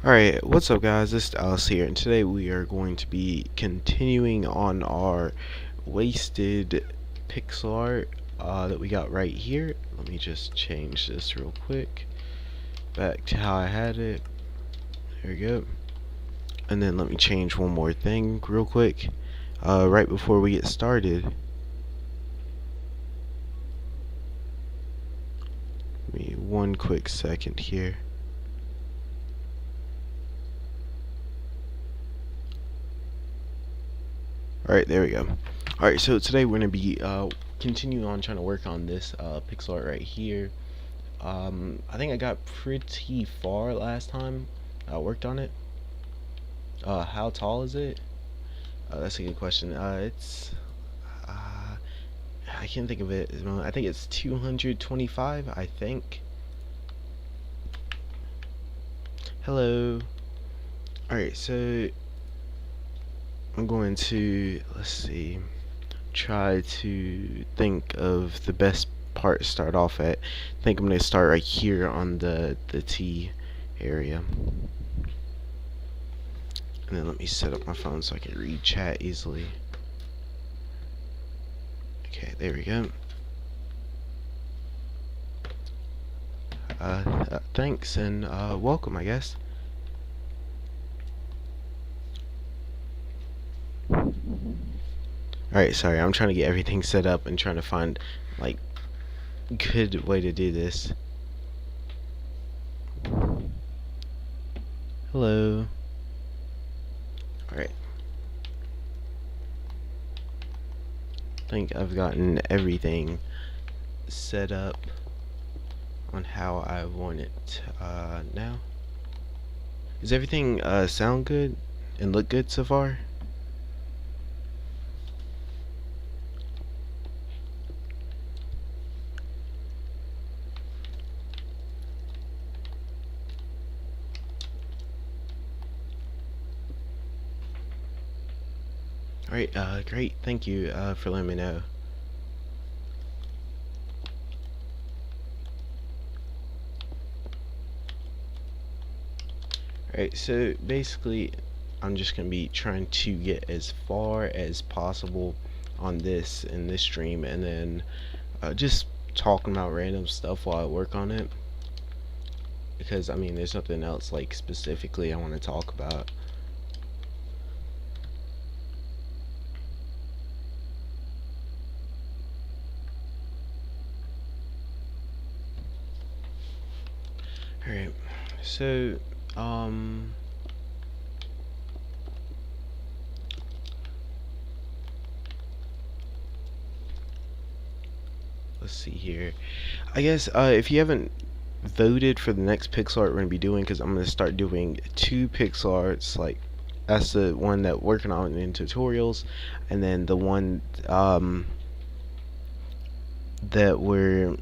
Alright, what's up guys, this is Alice here, and today we are going to be continuing on our wasted pixel art that we got right here. Let me just change this real quick, back to how I had it. There we go. And then let me change one more thing real quick, right before we get started. Give me one quick second here. Alright, there we go. Alright, so today we're going to be continuing on trying to work on this pixel art right here. I think I got pretty far last time I worked on it. How tall is it? That's a good question. I can't think of it at the moment. I think it's 225, I think. Hello. Alright, so I'm going to, let's see, try to think of the best part to start off at. I think I'm going to start right here on the T area. And then let me set up my phone so I can read chat easily. Okay, there we go. Thanks and welcome, I guess. Alright, sorry, I'm trying to get everything set up and trying to find, like, good way to do this. Hello. Alright. I think I've gotten everything set up on how I want it now. Does everything sound good and look good so far? Alright, great, thank you for letting me know. Alright, so basically I'm just going to be trying to get as far as possible on this in this stream, and then just talking about random stuff while I work on it, because I mean there's nothing else like specifically I want to talk about. Alright, so let's see here. I guess if you haven't voted for the next pixel art we're going to be doing, because I'm going to start doing 2 pixel arts, like that's the one that we're working on in tutorials, and then the one that we're,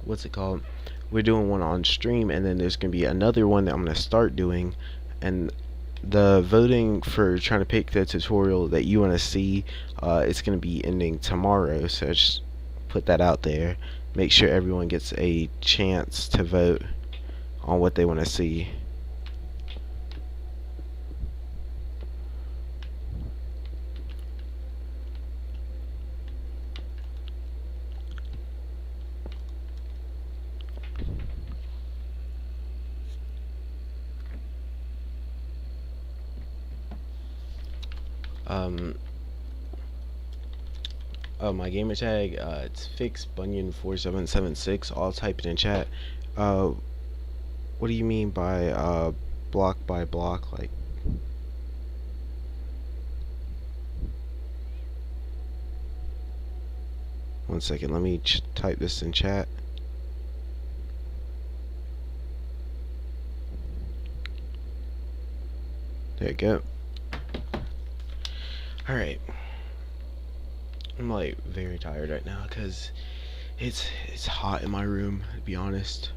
what's it called, we're doing one on stream, and then there's going to be another one that I'm going to start doing. And the voting for trying to pick the tutorial that you want to see, it's going to be ending tomorrow, so just put that out there. Make sure everyone gets a chance to vote on what they want to see. Oh, my gamer tag, it's fixbunion4776. I'll type it in chat. What do you mean by block by block? Like, one second, let me type this in chat. There you go. Alright. I'm like very tired right now because it's hot in my room, to be honest.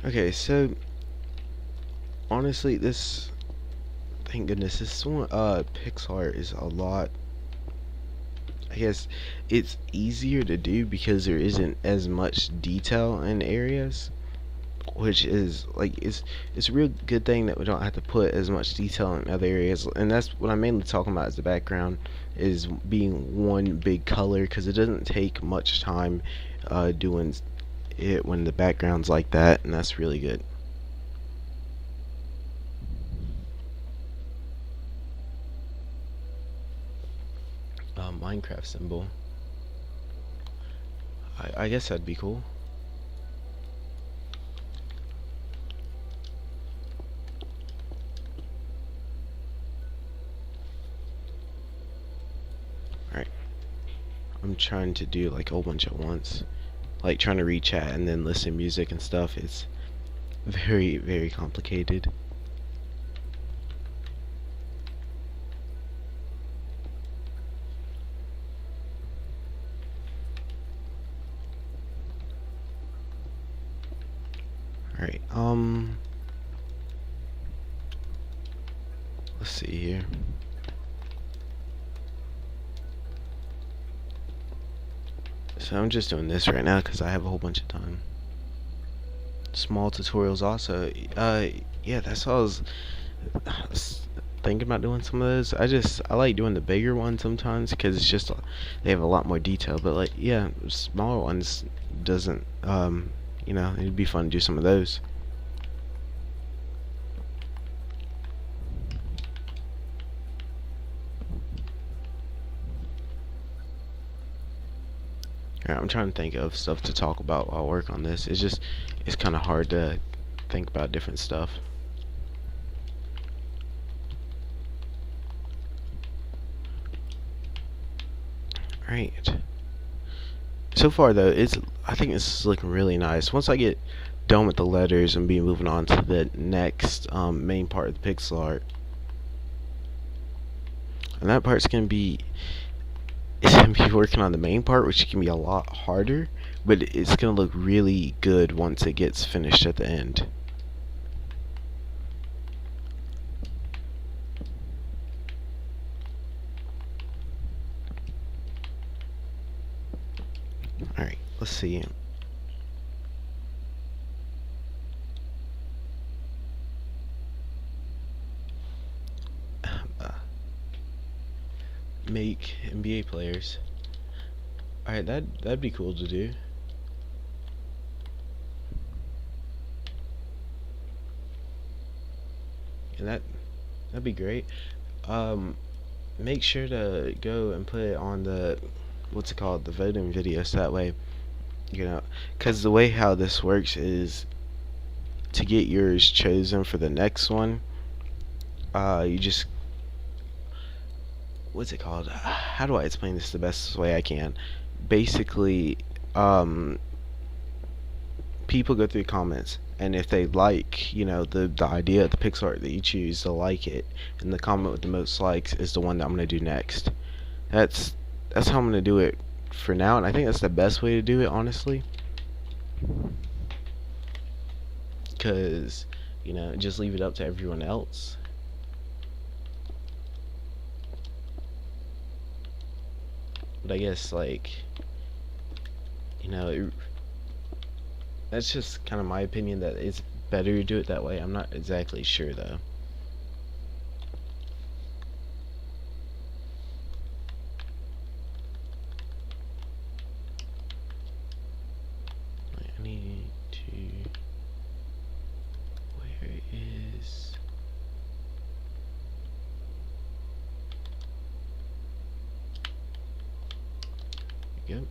Okay, so honestly, this, thank goodness, this one pixel art is a lot I guess it's easier to do because there isn't as much detail in areas, which is like it's a real good thing that we don't have to put as much detail in other areas. And that's what I'm mainly talking about, is the background is being one big color, because it doesn't take much time doing it when the background's like that, and that's really good. Minecraft symbol. I guess that'd be cool. Alright. I'm trying to do like a whole bunch at once. Like trying to read chat and then listen to music and stuff. It's very, very complicated. Alright, let's see here. So I'm just doing this right now because I have a whole bunch of time. Small tutorials also. Yeah, that's all I was thinking about doing some of those. I like doing the bigger ones sometimes because it's just they have a lot more detail. But like, yeah, smaller ones doesn't. You know, it'd be fun to do some of those. Alright, I'm trying to think of stuff to talk about while I work on this. It's kind of hard to think about different stuff. Alright. So far though, I think it's looking really nice. Once I get done with the letters and be moving on to the next main part of the pixel art, and that part's gonna be working on the main part, which can be a lot harder, but it's gonna look really good once it gets finished at the end. Alright, let's see. Make NBA players. Alright, that'd be cool to do. And that'd be great. Make sure to go and put it on the what's it called, the voting video, so that way, you know, because the way how this works is to get yours chosen for the next one. You just what's it called? How do I explain this the best way I can? Basically, people go through comments, and if they like, you know, the idea of the pixel art that you choose, they'll like it, and the comment with the most likes is the one that I'm gonna do next. That's how I'm gonna do it for now, and I think that's the best way to do it, honestly. Because, you know, just leave it up to everyone else. But I guess, like, you know, that's just kind of my opinion, that it's better to do it that way. I'm not exactly sure, though. I need to... Where is... There we go.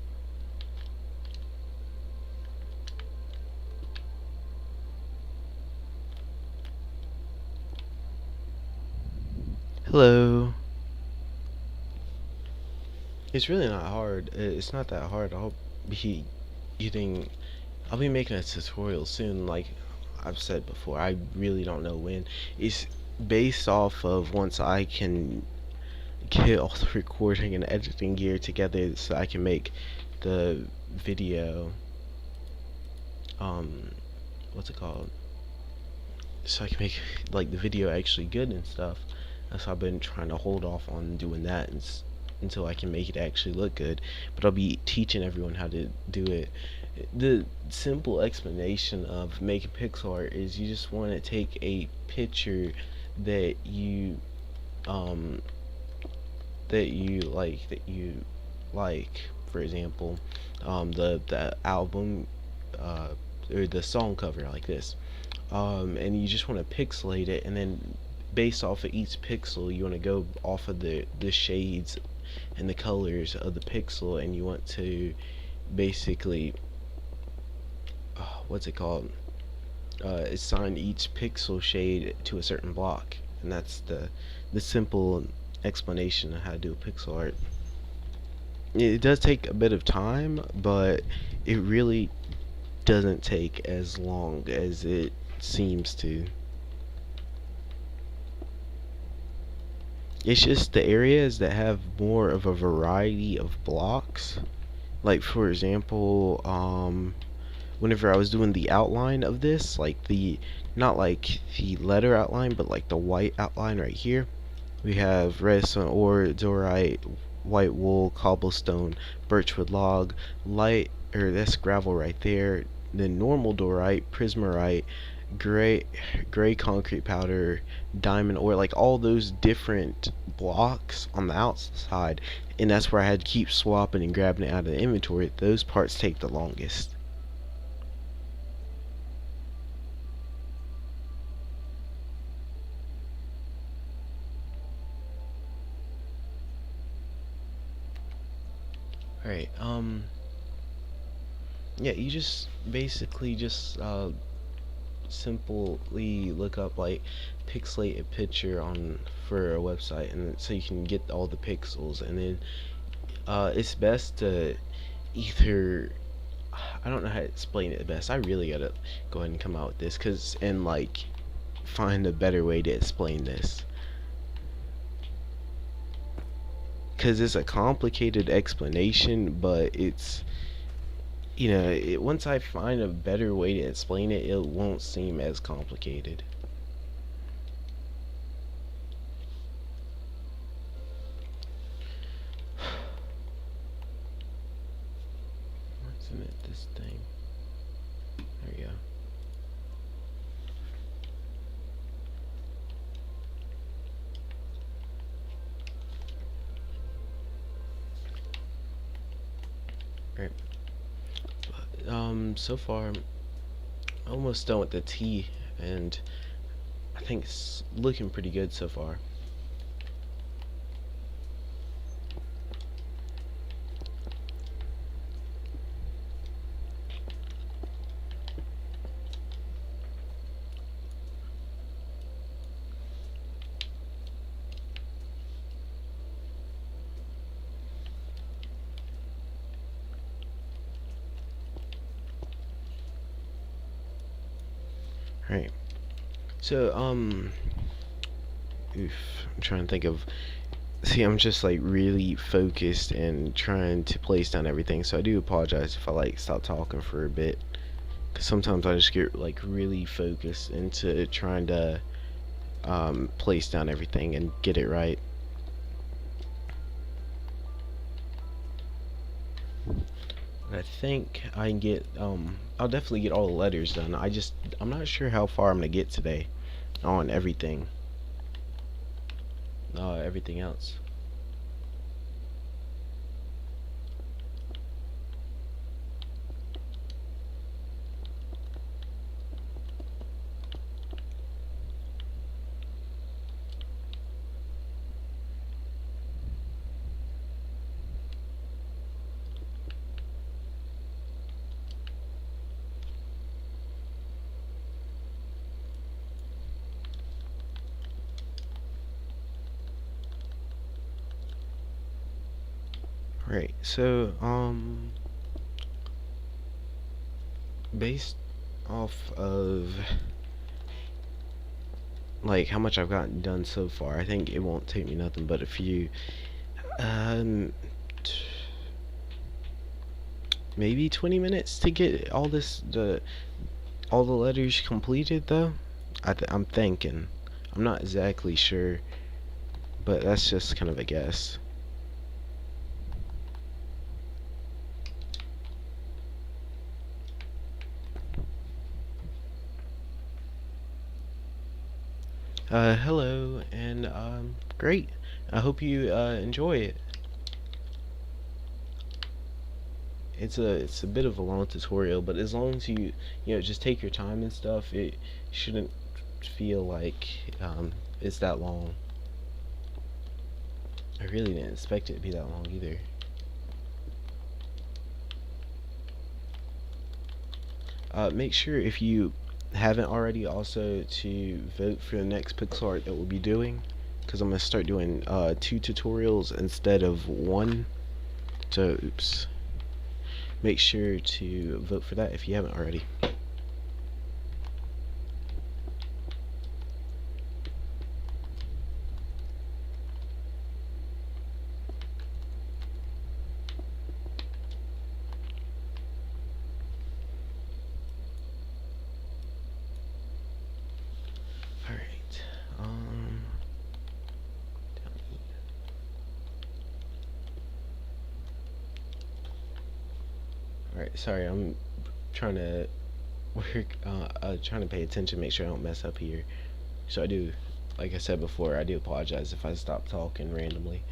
Hello. It's really not hard. It's not that hard. I'll be making a tutorial soon. Like I've said before, I really don't know when. It's based off of once I can get all the recording and editing gear together, so I can make the video. What's it called? So I can make like the video actually good and stuff. That's why I've been trying to hold off on doing that until I can make it actually look good. But I'll be teaching everyone how to do it. The simple explanation of making pixel art is you just want to take a picture that you um that you like, for example, the album, uh or the song cover like this, and you just want to pixelate it, and then based off of each pixel you want to go off of the shades and the colors of the pixel, and you want to basically, what's it called, assign each pixel shade to a certain block. And that's the simple explanation of how to do pixel art. It does take a bit of time, but it really doesn't take as long as it seems to. It's just the areas that have more of a variety of blocks. Like, for example, whenever I was doing the outline of this, like not like the letter outline, but like the white outline right here, we have redstone ore, diorite, white wool, cobblestone, birchwood log, light, or that's gravel right there. Then normal diorite, prismarite, gray gray concrete powder, diamond ore, like all those different blocks on the outside, and that's where I had to keep swapping and grabbing it out of the inventory. Those parts take the longest. Alright, yeah, you just basically just simply look up like pixelate a picture on for a website, and so you can get all the pixels, and then it's best to either, I don't know how to explain it best. I really gotta go ahead and come out with this, and like find a better way to explain this, because it's a complicated explanation, but it's, once I find a better way to explain it, it won't seem as complicated. Isn't it this thing? There we go. Alright. So far, I'm almost done with the tea, and I think it's looking pretty good so far. Alright. So, oof, I'm trying to think of. See, I'm just like really focused and trying to place down everything. So I do apologize if I like stop talking for a bit, because sometimes I just get like really focused into trying to place down everything and get it right. But I think I can get I'll definitely get all the letters done. I'm not sure how far I'm gonna get today on everything. Everything else. Right. So based off of like how much I've gotten done so far, I think it won't take me nothing but a few, um, maybe 20 minutes to get all the letters completed though. I'm thinking. I'm not exactly sure, but that's just kind of a guess. Hello, and great. I hope you enjoy it. It's a bit of a long tutorial, but as long as you know just take your time and stuff, it shouldn't feel like it's that long. I really didn't expect it to be that long either. Make sure if you haven't already also to vote for the next pixel art that we'll be doing, because I'm gonna start doing 2 tutorials instead of 1. So oops. Make sure to vote for that if you haven't already. Alright. Alright, sorry, I'm trying to work, trying to pay attention, make sure I don't mess up here. So I do, like I said before, I do apologize if I stop talking randomly.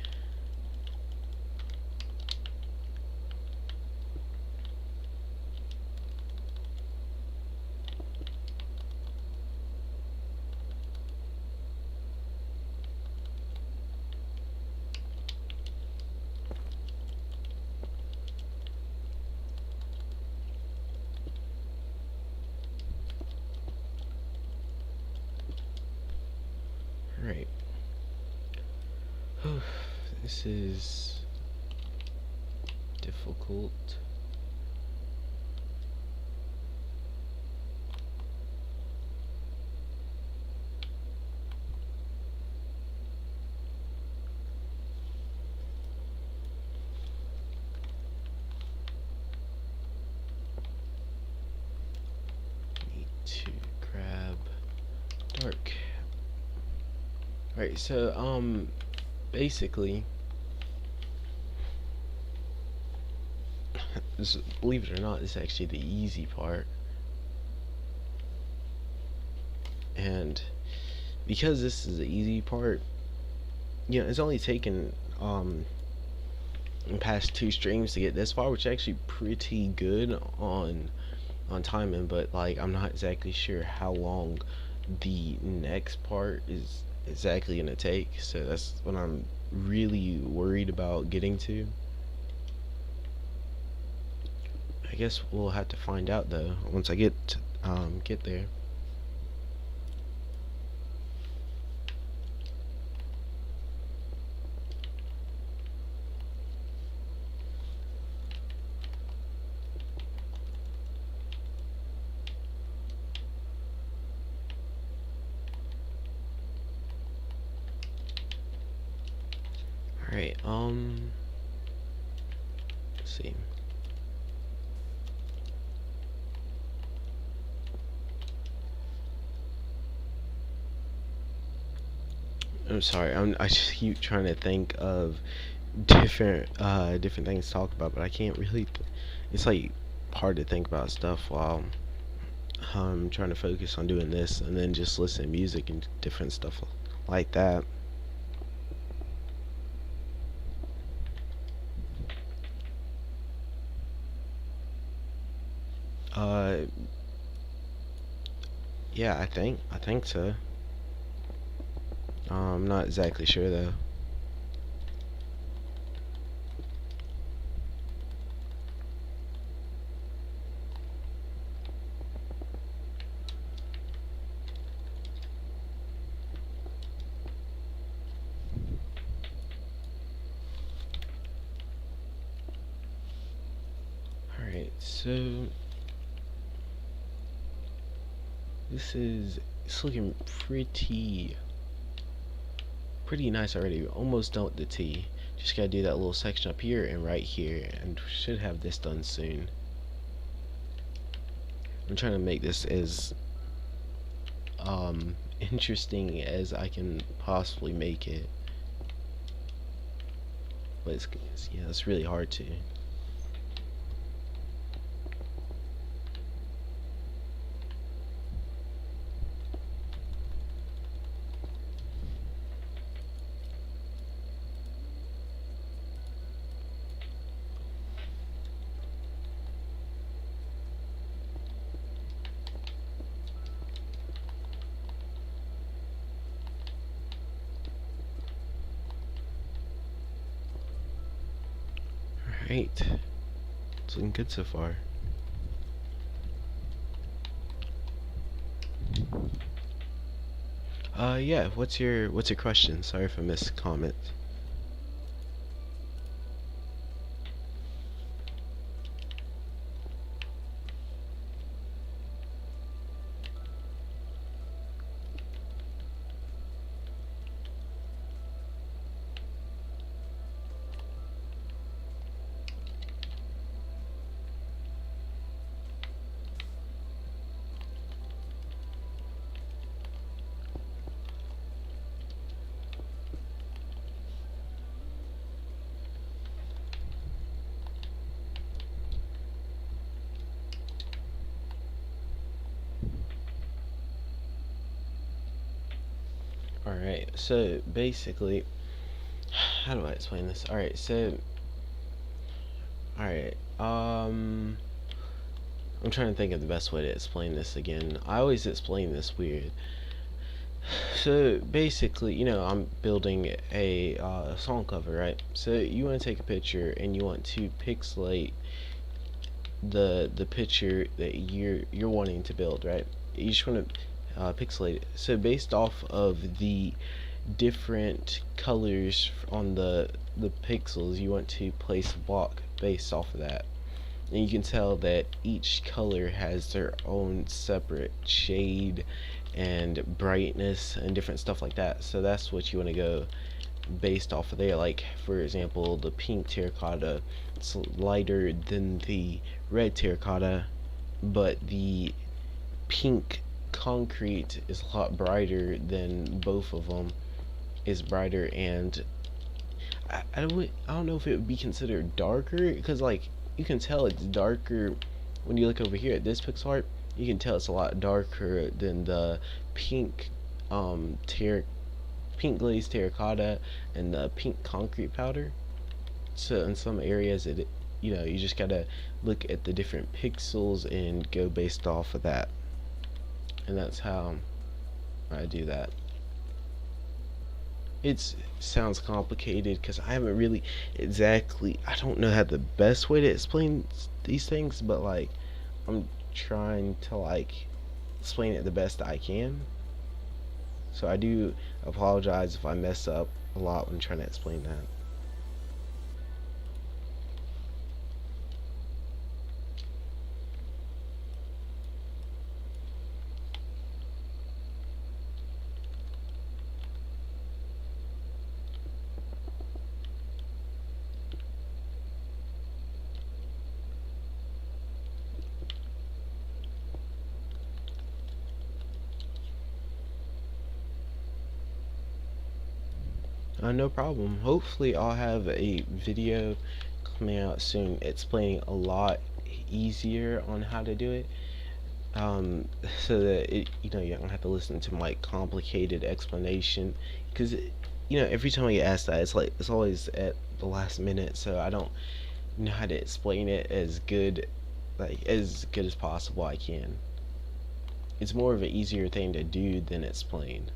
Alright. This is difficult. Need to grab dark. Alright, so basically this, believe it or not, this is actually the easy part. And because this is the easy part, you know, it's only taken in past 2 streams to get this far, which is actually pretty good on timing, but like I'm not exactly sure how long the next part is exactly gonna take, so that's what I'm really worried about getting to. I guess we'll have to find out though once I get there. Alright, let's see. I'm sorry, I just keep trying to think of different things to talk about, but I can't really it's like hard to think about stuff while I'm trying to focus on doing this and then just listen to music and different stuff like that. Uh, yeah, I think so. I'm not exactly sure though. Alright, so it's looking pretty nice already. We're almost done with the T. Just gotta do that little section up here and right here, and should have this done soon. I'm trying to make this as interesting as I can possibly make it, but yeah, it's really hard to. Alright. It's looking good so far. Yeah, what's your question? Sorry if I missed comment. Alright, so basically, how do I explain this? Alright, I'm trying to think of the best way to explain this again. I always explain this weird. So basically, I'm building a song cover, right? So you want to take a picture and you want to pixelate the picture that you're wanting to build, right? You just want to pixelate it. So based off of the different colors on the pixels, you want to place a block based off of that. And you can tell that each color has their own separate shade and brightness and different stuff like that. So that's what you want to go based off of there. Like, for example, the pink terracotta, it's lighter than the red terracotta, but the pink concrete is a lot brighter than both of them. Is brighter, and I don't know if it would be considered darker, because like you can tell it's darker when you look over here at this pixel art. You can tell it's a lot darker than the pink pink glazed terracotta and the pink concrete powder. So in some areas you just gotta look at the different pixels and go based off of that, and that's how I do that. It sounds complicated because I haven't really I don't know how the best way to explain these things, but like I'm trying to like explain it the best I can. So I do apologize if I mess up a lot when trying to explain that. No problem. Hopefully I'll have a video coming out soon explaining a lot easier on how to do it. So that you don't have to listen to my complicated explanation, because every time I get asked that, it's always at the last minute, so I don't know how to explain it as good as possible I can. It's more of an easier thing to do than explain.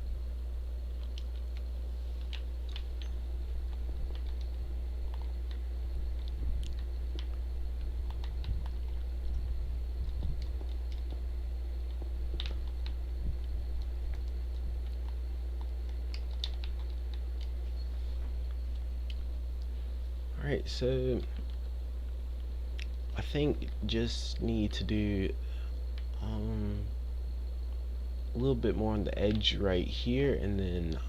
Alright, so I think just need to do a little bit more on the edge right here, and then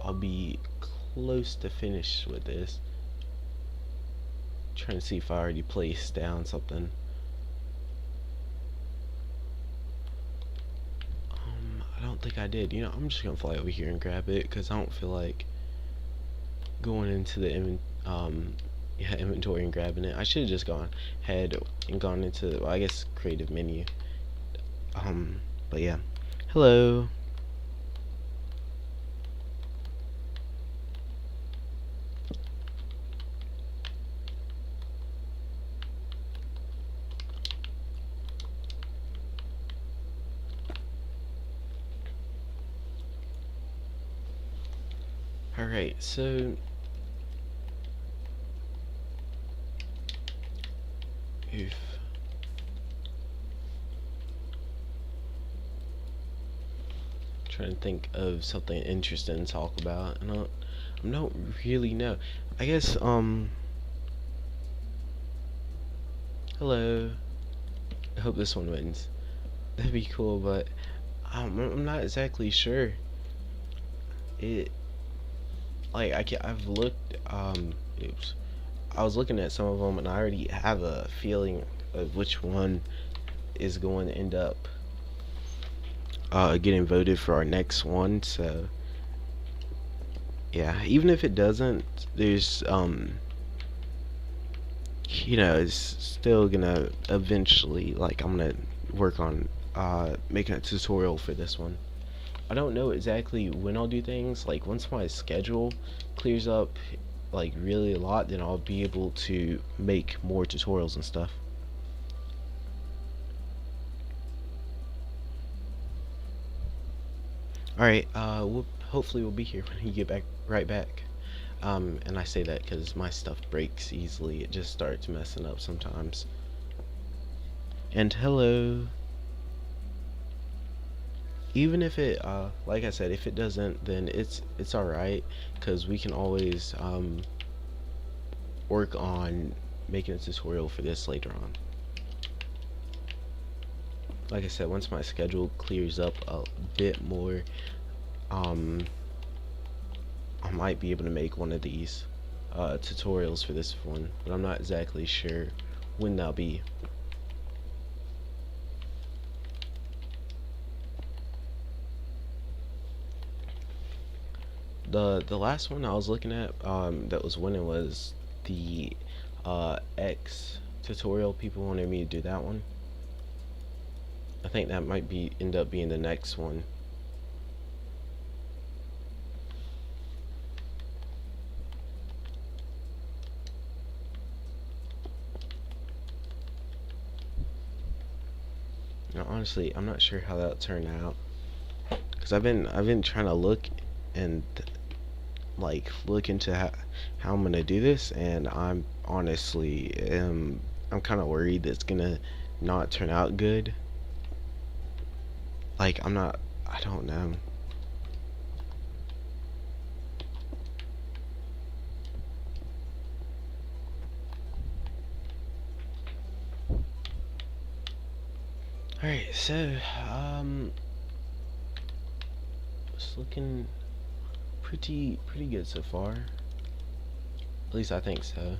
I'll be close to finished with this. Trying to see if I already placed down something. I don't think I did. I'm just gonna fly over here and grab it because I don't feel like going into the inventory and grabbing it. I should have just gone ahead and gone into, well, I guess, creative menu. But yeah. Hello. Alright, so Oof. Trying to think of something interesting to talk about. I don't really know. I guess hello. I hope this one wins. That'd be cool, but I'm not exactly sure. It like I've looked oops. I was looking at some of them and I already have a feeling of which one is going to end up getting voted for our next one. So yeah, even if it doesn't, there's it's still gonna eventually, like, I'm gonna work on making a tutorial for this one. I don't know exactly when I'll do things. Like, once my schedule clears up like really a lot, then I'll be able to make more tutorials and stuff. Alright, hopefully we'll be here when you get back right back. And I say that because my stuff breaks easily. It just starts messing up sometimes. And hello. Even if it, like I said, if it doesn't, then it's alright, because we can always work on making a tutorial for this later on. Like I said, once my schedule clears up a bit more, I might be able to make one of these tutorials for this one, but I'm not exactly sure when that'll be. The last one I was looking at that was winning was the X tutorial. People wanted me to do that one. I think that might end up being the next one. Now, honestly, I'm not sure how that'll turn out, because I've been trying to look and look into how I'm gonna do this, and I'm honestly I'm kind of worried that it's gonna not turn out good. Like, I don't know. Alright, so it's looking pretty good so far. At least I think so.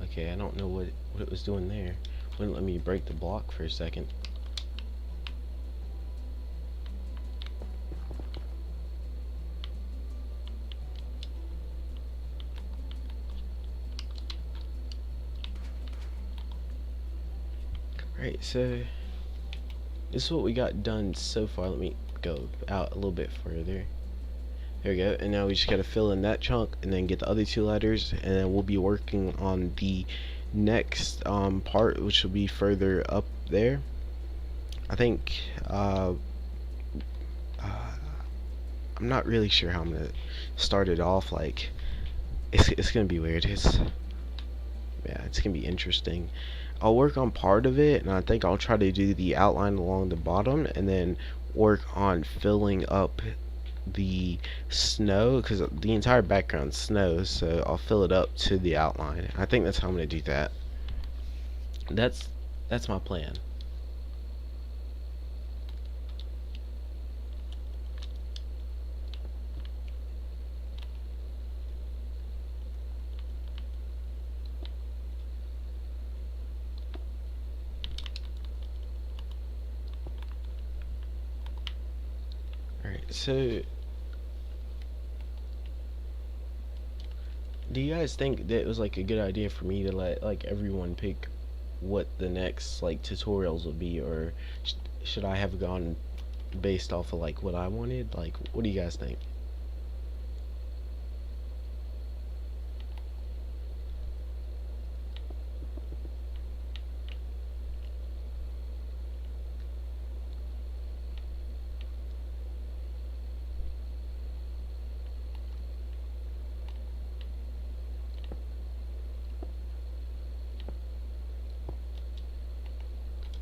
Okay, I don't know what it was doing there. Wouldn't let me break the block for a second. Right, so this is what we got done so far. Let me go out a little bit further. There we go. And now we just gotta fill in that chunk and then get the other two letters, and then we'll be working on the next part, which will be further up there. I think I'm not really sure how I'm gonna start it off. Like, it's gonna be weird. Yeah, it's gonna be interesting. I'll work on part of it, and I think I'll try to do the outline along the bottom, and then work on filling up the snow, because the entire background's snow, so I'll fill it up to the outline. I think that's how I'm gonna do that. That's my plan. Alright, so do you guys think that it was like a good idea for me to let like everyone pick what the next like tutorials would be, or should I have gone based off of like what I wanted? Like, what do you guys think?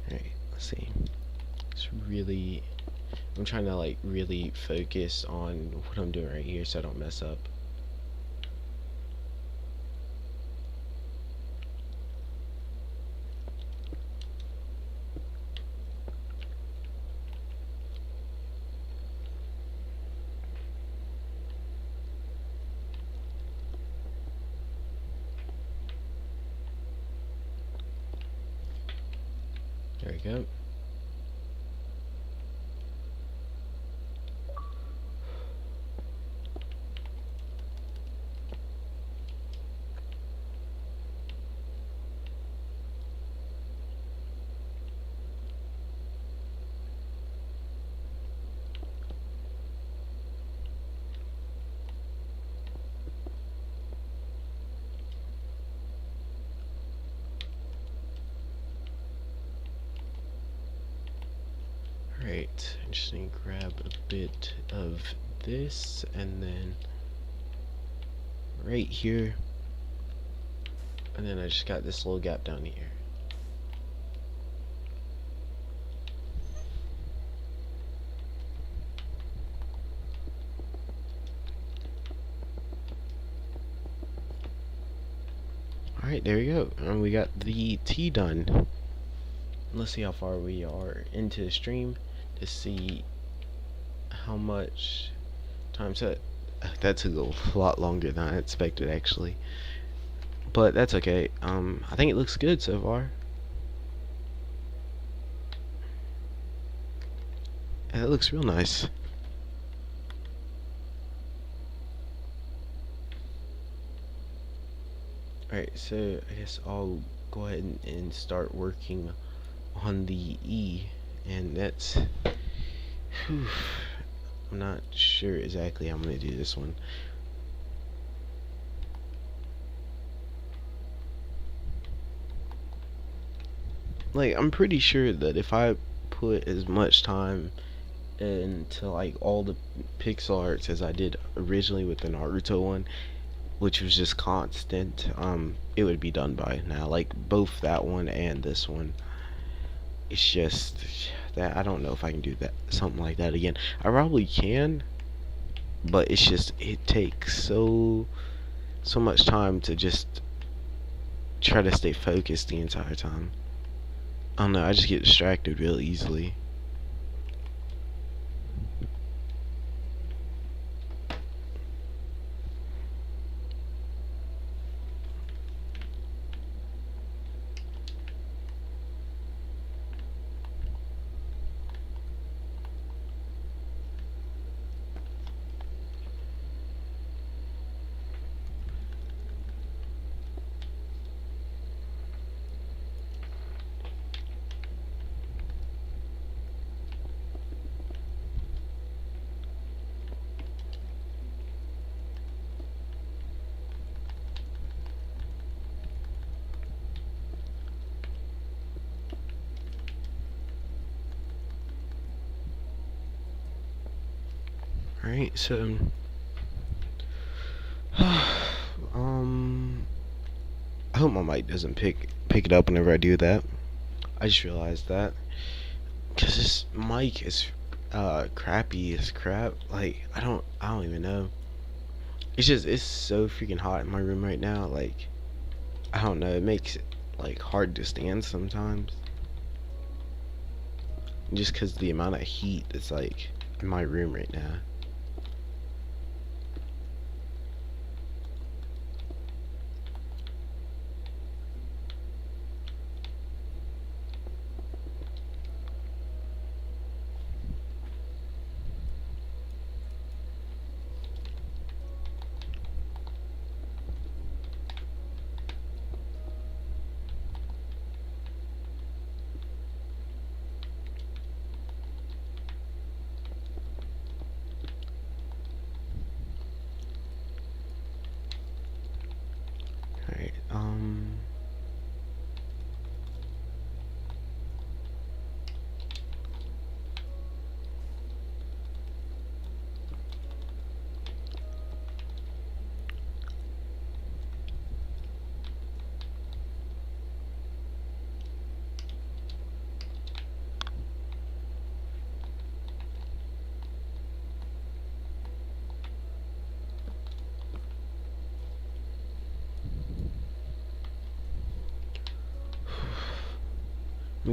Alright, let's see. I'm trying to like really focus on what I'm doing right here so I don't mess up. There we go. Alright, I'm just gonna grab a bit of this and then right here, and then I just got this little gap down here. Alright, there we go. And we got the T done. Let's see how far we are into the stream to see how much time set. That took a lot longer than I expected, actually. But that's okay. I think it looks good so far. Yeah, it looks real nice. Alright, so I guess I'll go ahead and start working on the E, and that's, whew, I'm not sure exactly how I'm going to do this one. Like, I'm pretty sure that if I put as much time into like all the pixel arts as I did originally with the Naruto one, which was just constant, it would be done by now. Like both that one and this one. It's just that I don't know if I can do that, something like that again. I probably can, but it's just, it takes so much time to just try to stay focused the entire time. I don't know, I just get distracted real easily. Alright, so I hope my mic doesn't pick it up whenever I do that. I just realized that, because this mic is crappy as crap. Like I don't even know. It's so freaking hot in my room right now. Like I don't know, it makes it like hard to stand sometimes. Just because the amount of heat that's like in my room right now.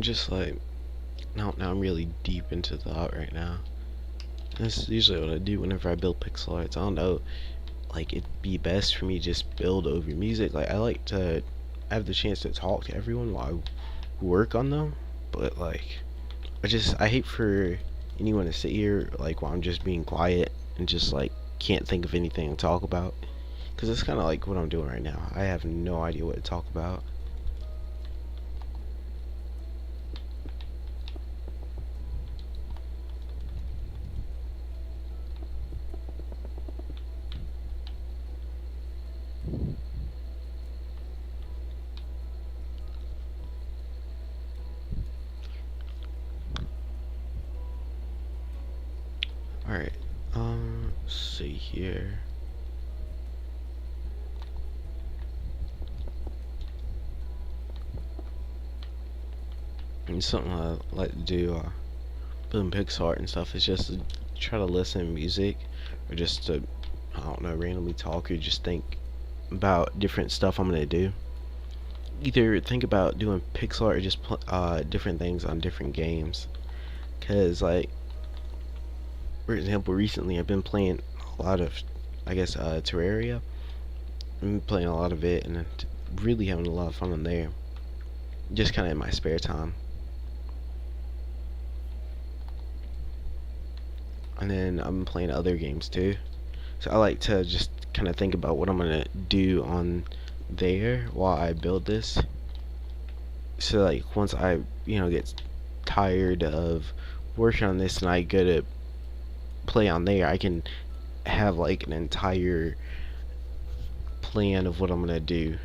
I'm just like, now I'm really deep into thought right now. That's usually what I do whenever I build pixel arts. I don't know, like it'd be best for me to just build over music. Like I like to have the chance to talk to everyone while I work on them, but like I hate for anyone to sit here like while I'm just being quiet and just like can't think of anything to talk about. Because that's kind of like what I'm doing right now. I have no idea what to talk about. Alright, let's see here. And something I like to do, building pixel art and stuff, is just to try to listen to music, or just to, I don't know, randomly talk, or just think about different stuff I'm gonna do. Either think about doing pixel art or just different things on different games. Cause like, for example, recently I've been playing a lot of, I guess, Terraria. I've been playing a lot of it and really having a lot of fun on there. Just kind of in my spare time. And then I'm playing other games too. So I like to just kind of think about what I'm gonna do on there while I build this. So like once I get tired of working on this and I go to play on there, I can have like an entire plan of what I'm gonna do.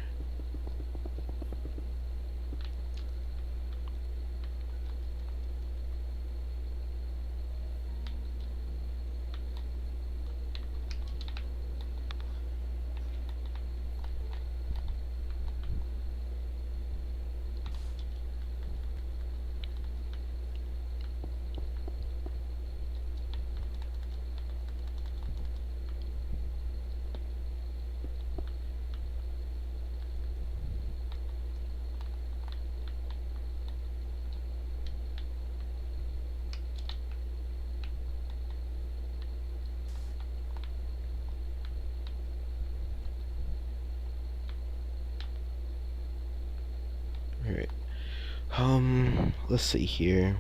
Alright. Let's see here.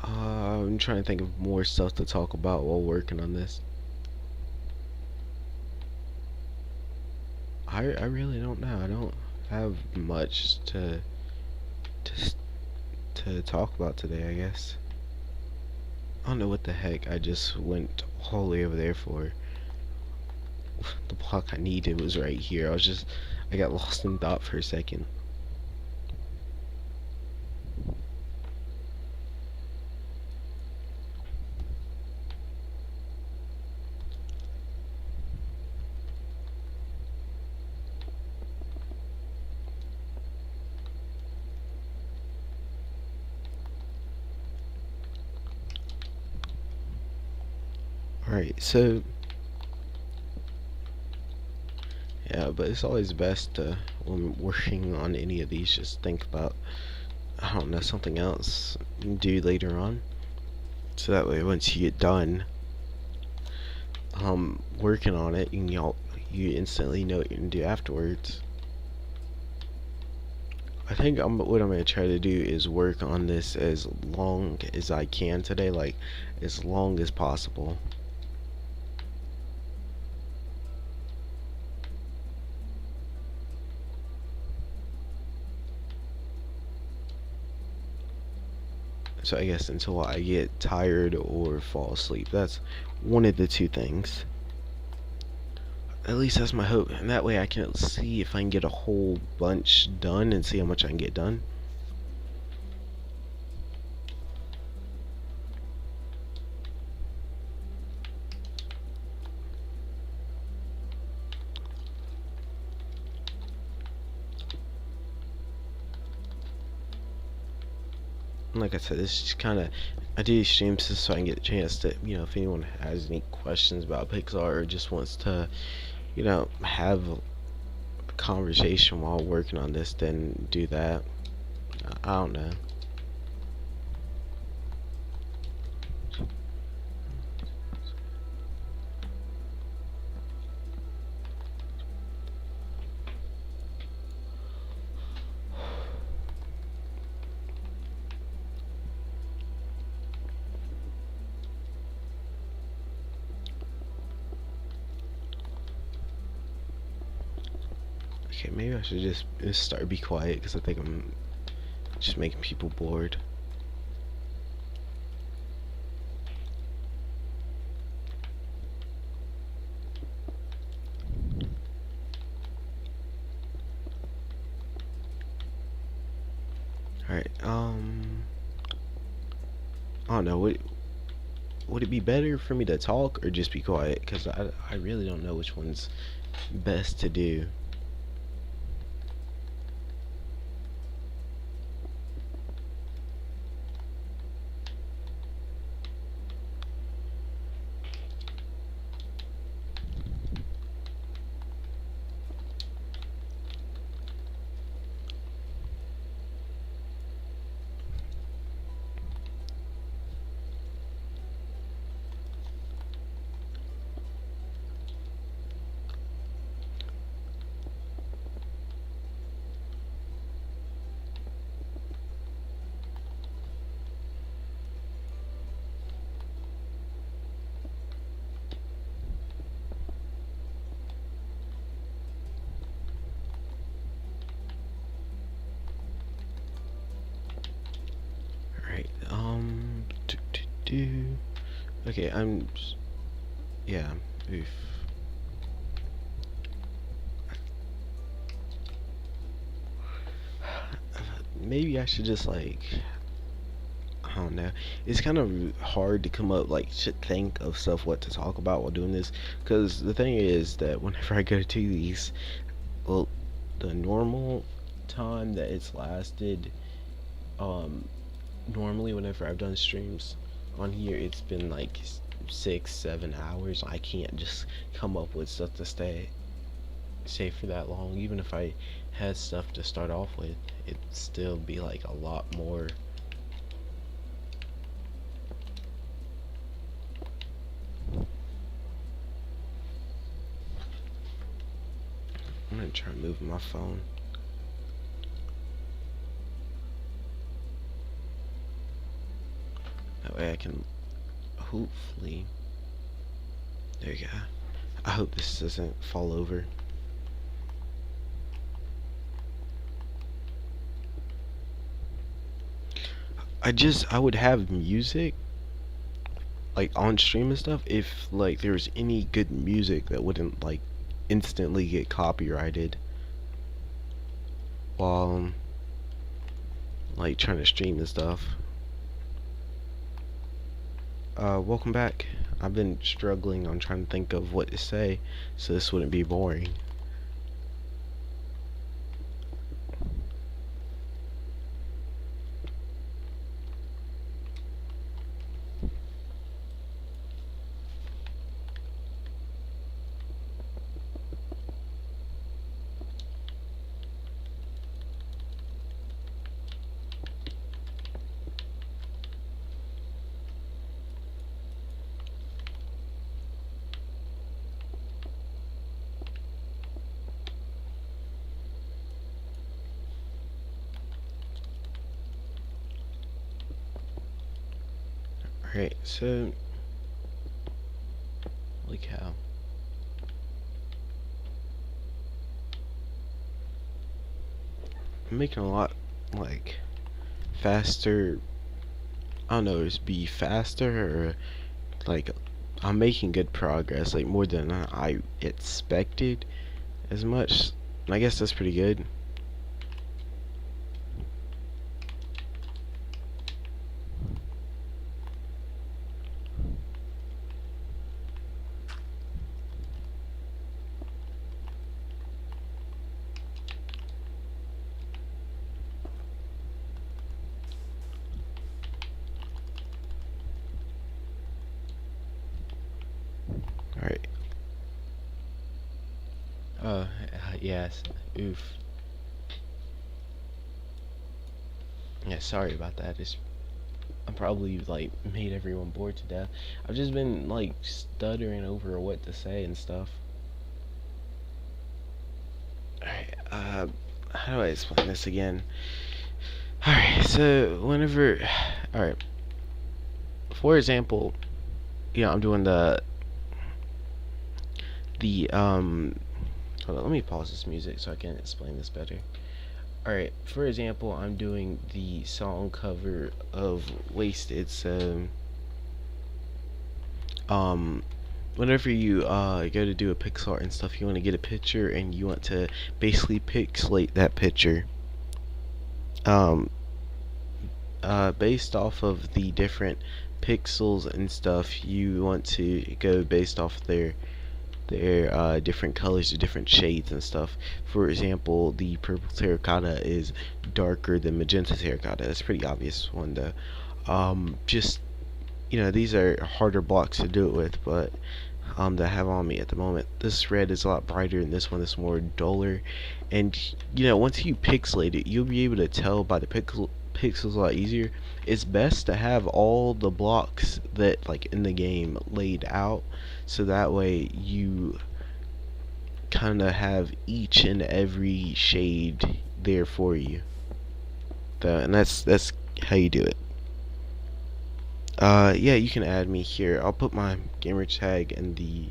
I'm trying to think of more stuff to talk about while working on this. I really don't know. I don't have much to to talk about today, I guess. I don't know what the heck I just went all the way over there for. The block I needed was right here. I got lost in thought for a second. Alright, so yeah, but it's always best to, when working on any of these, just think about, I don't know, something else you can do later on. So that way, once you get done working on it, you instantly know what you can do afterwards. I think what I'm gonna try to do is work on this as long as I can today, like as long as possible. So I guess until I get tired or fall asleep. That's one of the two things. At least that's my hope. And that way I can see if I can get a whole bunch done and see how much I can get done. Like I said, this is kind of, I do these streams just so I can get a chance to, if anyone has any questions about pixel art or just wants to, have conversation while working on this than do that. I don't know. Okay, maybe I should just start be quiet because I think I'm just making people bored. Alright, I don't know, would it be better for me to talk or just be quiet? Because I really don't know which one's best to do. Alright, okay, yeah, oof. Maybe I should just like, I don't know. It's kind of hard to come up like to think of stuff what to talk about while doing this, because the thing is that whenever I go to these, well, the normal time that it's lasted, normally whenever I've done streams on here, it's been like 6-7 hours. I can't just come up with stuff to say for that long. Even if I had stuff to start off with, it'd still be like a lot more. I'm gonna try moving my phone. That way I can hopefully. There you go. I hope this doesn't fall over. I would have music like on stream and stuff if like there was any good music that wouldn't like instantly get copyrighted while like trying to stream and stuff. Welcome back. I've been struggling on trying to think of what to say so this wouldn't be boring. Alright, so holy cow. I'm making a lot like faster. I don't know, is be faster or like I'm making good progress, like more than I expected as much. I guess that's pretty good. Alright. Yes. Oof. Yeah, sorry about that. I probably like made everyone bored to death. I've just been like stuttering over what to say and stuff. Alright, how do I explain this again? Alright, so whenever, alright, for example, I'm doing the hold on, let me pause this music so I can explain this better. Alright, for example, I'm doing the song cover of Wasted, so, whenever you go to do a pixel art and stuff, you want to get a picture and you want to basically pixelate that picture um, based off of the different pixels and stuff. You want to go based off their different colors, the different shades and stuff. For example, the purple terracotta is darker than magenta terracotta. That's a pretty obvious one though. Just these are harder blocks to do it with, but that I have on me at the moment. This red is a lot brighter and this one is more duller. And once you pixelate it, you'll be able to tell by the pixels a lot easier. It's best to have all the blocks that like in the game laid out, so that way you kind of have each and every shade there for you. And that's how you do it. Yeah, you can add me here. I'll put my gamer tag in the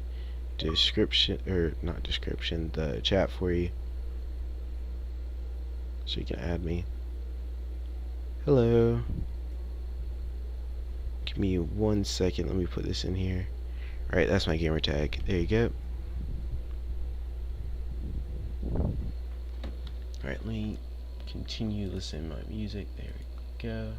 description, or not description, the chat for you, so you can add me. Hello. Give me 1 second. Let me put this in here. Alright, that's my gamer tag. There you go. Alright, let me continue listening to my music. There we go.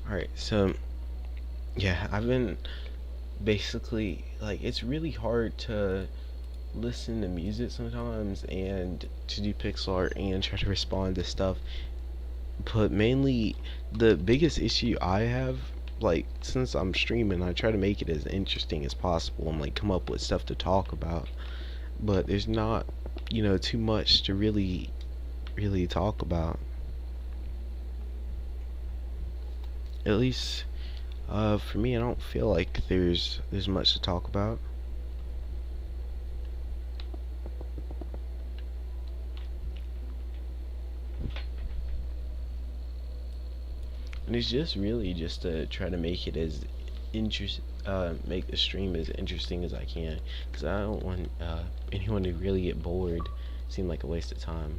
Alright, so yeah, I've been basically like, it's really hard to listen to music sometimes and to do pixel art and try to respond to stuff, but mainly the biggest issue I have, like, since I'm streaming, I try to make it as interesting as possible and like come up with stuff to talk about, but there's not too much to really talk about, at least for me. I don't feel like there's much to talk about. And it's just really just to try to make it as make the stream as interesting as I can, because I don't want anyone to really get bored, seem like a waste of time.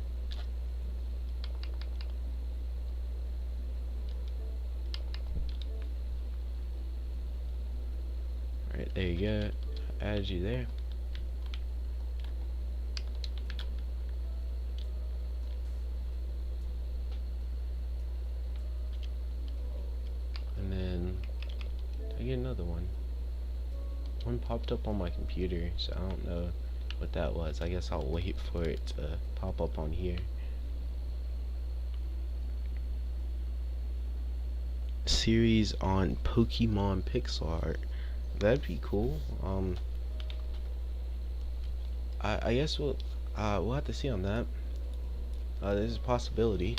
Alright, there you go. I added you there. And then I get another one. One popped up on my computer, so I don't know what that was. I guess I'll wait for it to pop up on here. Series on Pokemon pixel art. That'd be cool. I guess we'll have to see on that. There's a possibility.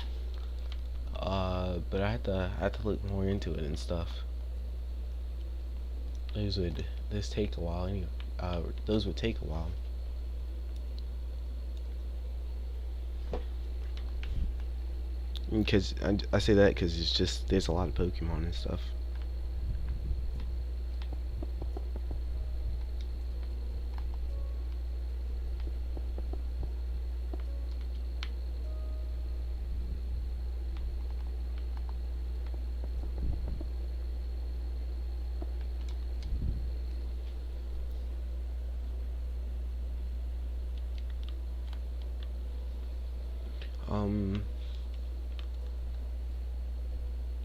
But I have to look more into it and stuff. Those would take a while anyway. Those would take a while. Because I say that because it's just there's a lot of Pokemon and stuff.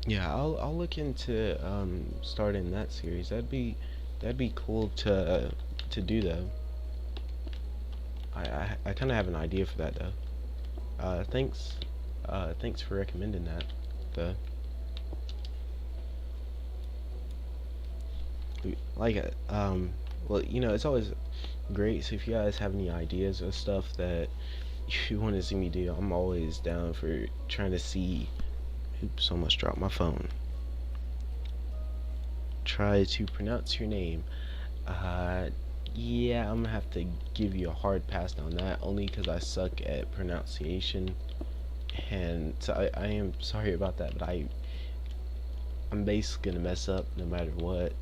Yeah, I'll look into starting that series. That'd be cool to do though. I kind of have an idea for that though. Thanks for recommending that though. like well, it's always great. So if you guys have any ideas or stuff that you want to see me do, I'm always down for trying to see. Oops, almost dropped my phone. Try to pronounce your name. Uh, yeah, I'm gonna have to give you a hard pass on that, only because I suck at pronunciation, and so I am sorry about that, but I'm basically gonna mess up no matter what.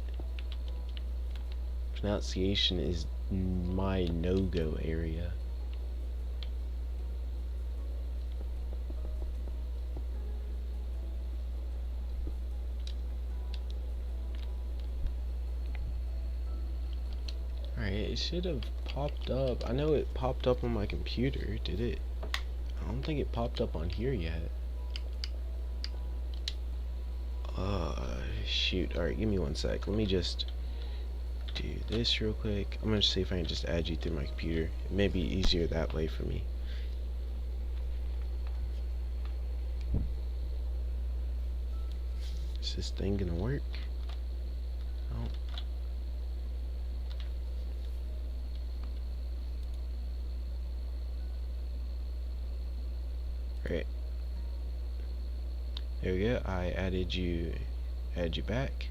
Pronunciation is my no-go area. Alright, it should have popped up. I know it popped up on my computer, did it? I don't think it popped up on here yet. Shoot. Alright, give me one sec. Let me just do this real quick. I'm gonna see if I can just add you through my computer. It may be easier that way for me. Is this thing gonna work? Oh. Right. There we go. I added you back.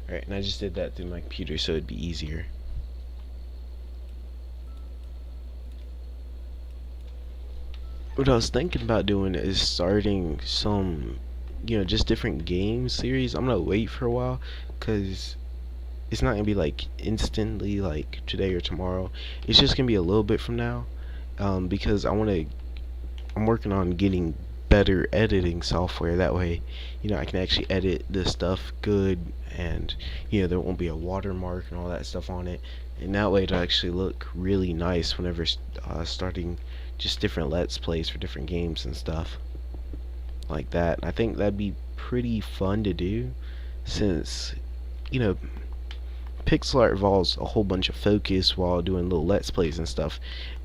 Alright, and I just did that through my computer so it'd be easier. What I was thinking about doing is starting some, just different game series. I'm gonna wait for a while, because it's not gonna be like instantly like today or tomorrow. It's just gonna be a little bit from now, because I'm working on getting better editing software. That way, I can actually edit this stuff good, and there won't be a watermark and all that stuff on it, and that way it'll actually look really nice whenever starting just different let's plays for different games and stuff like that. And I think that'd be pretty fun to do, since pixel art involves a whole bunch of focus while doing little let's plays and stuff.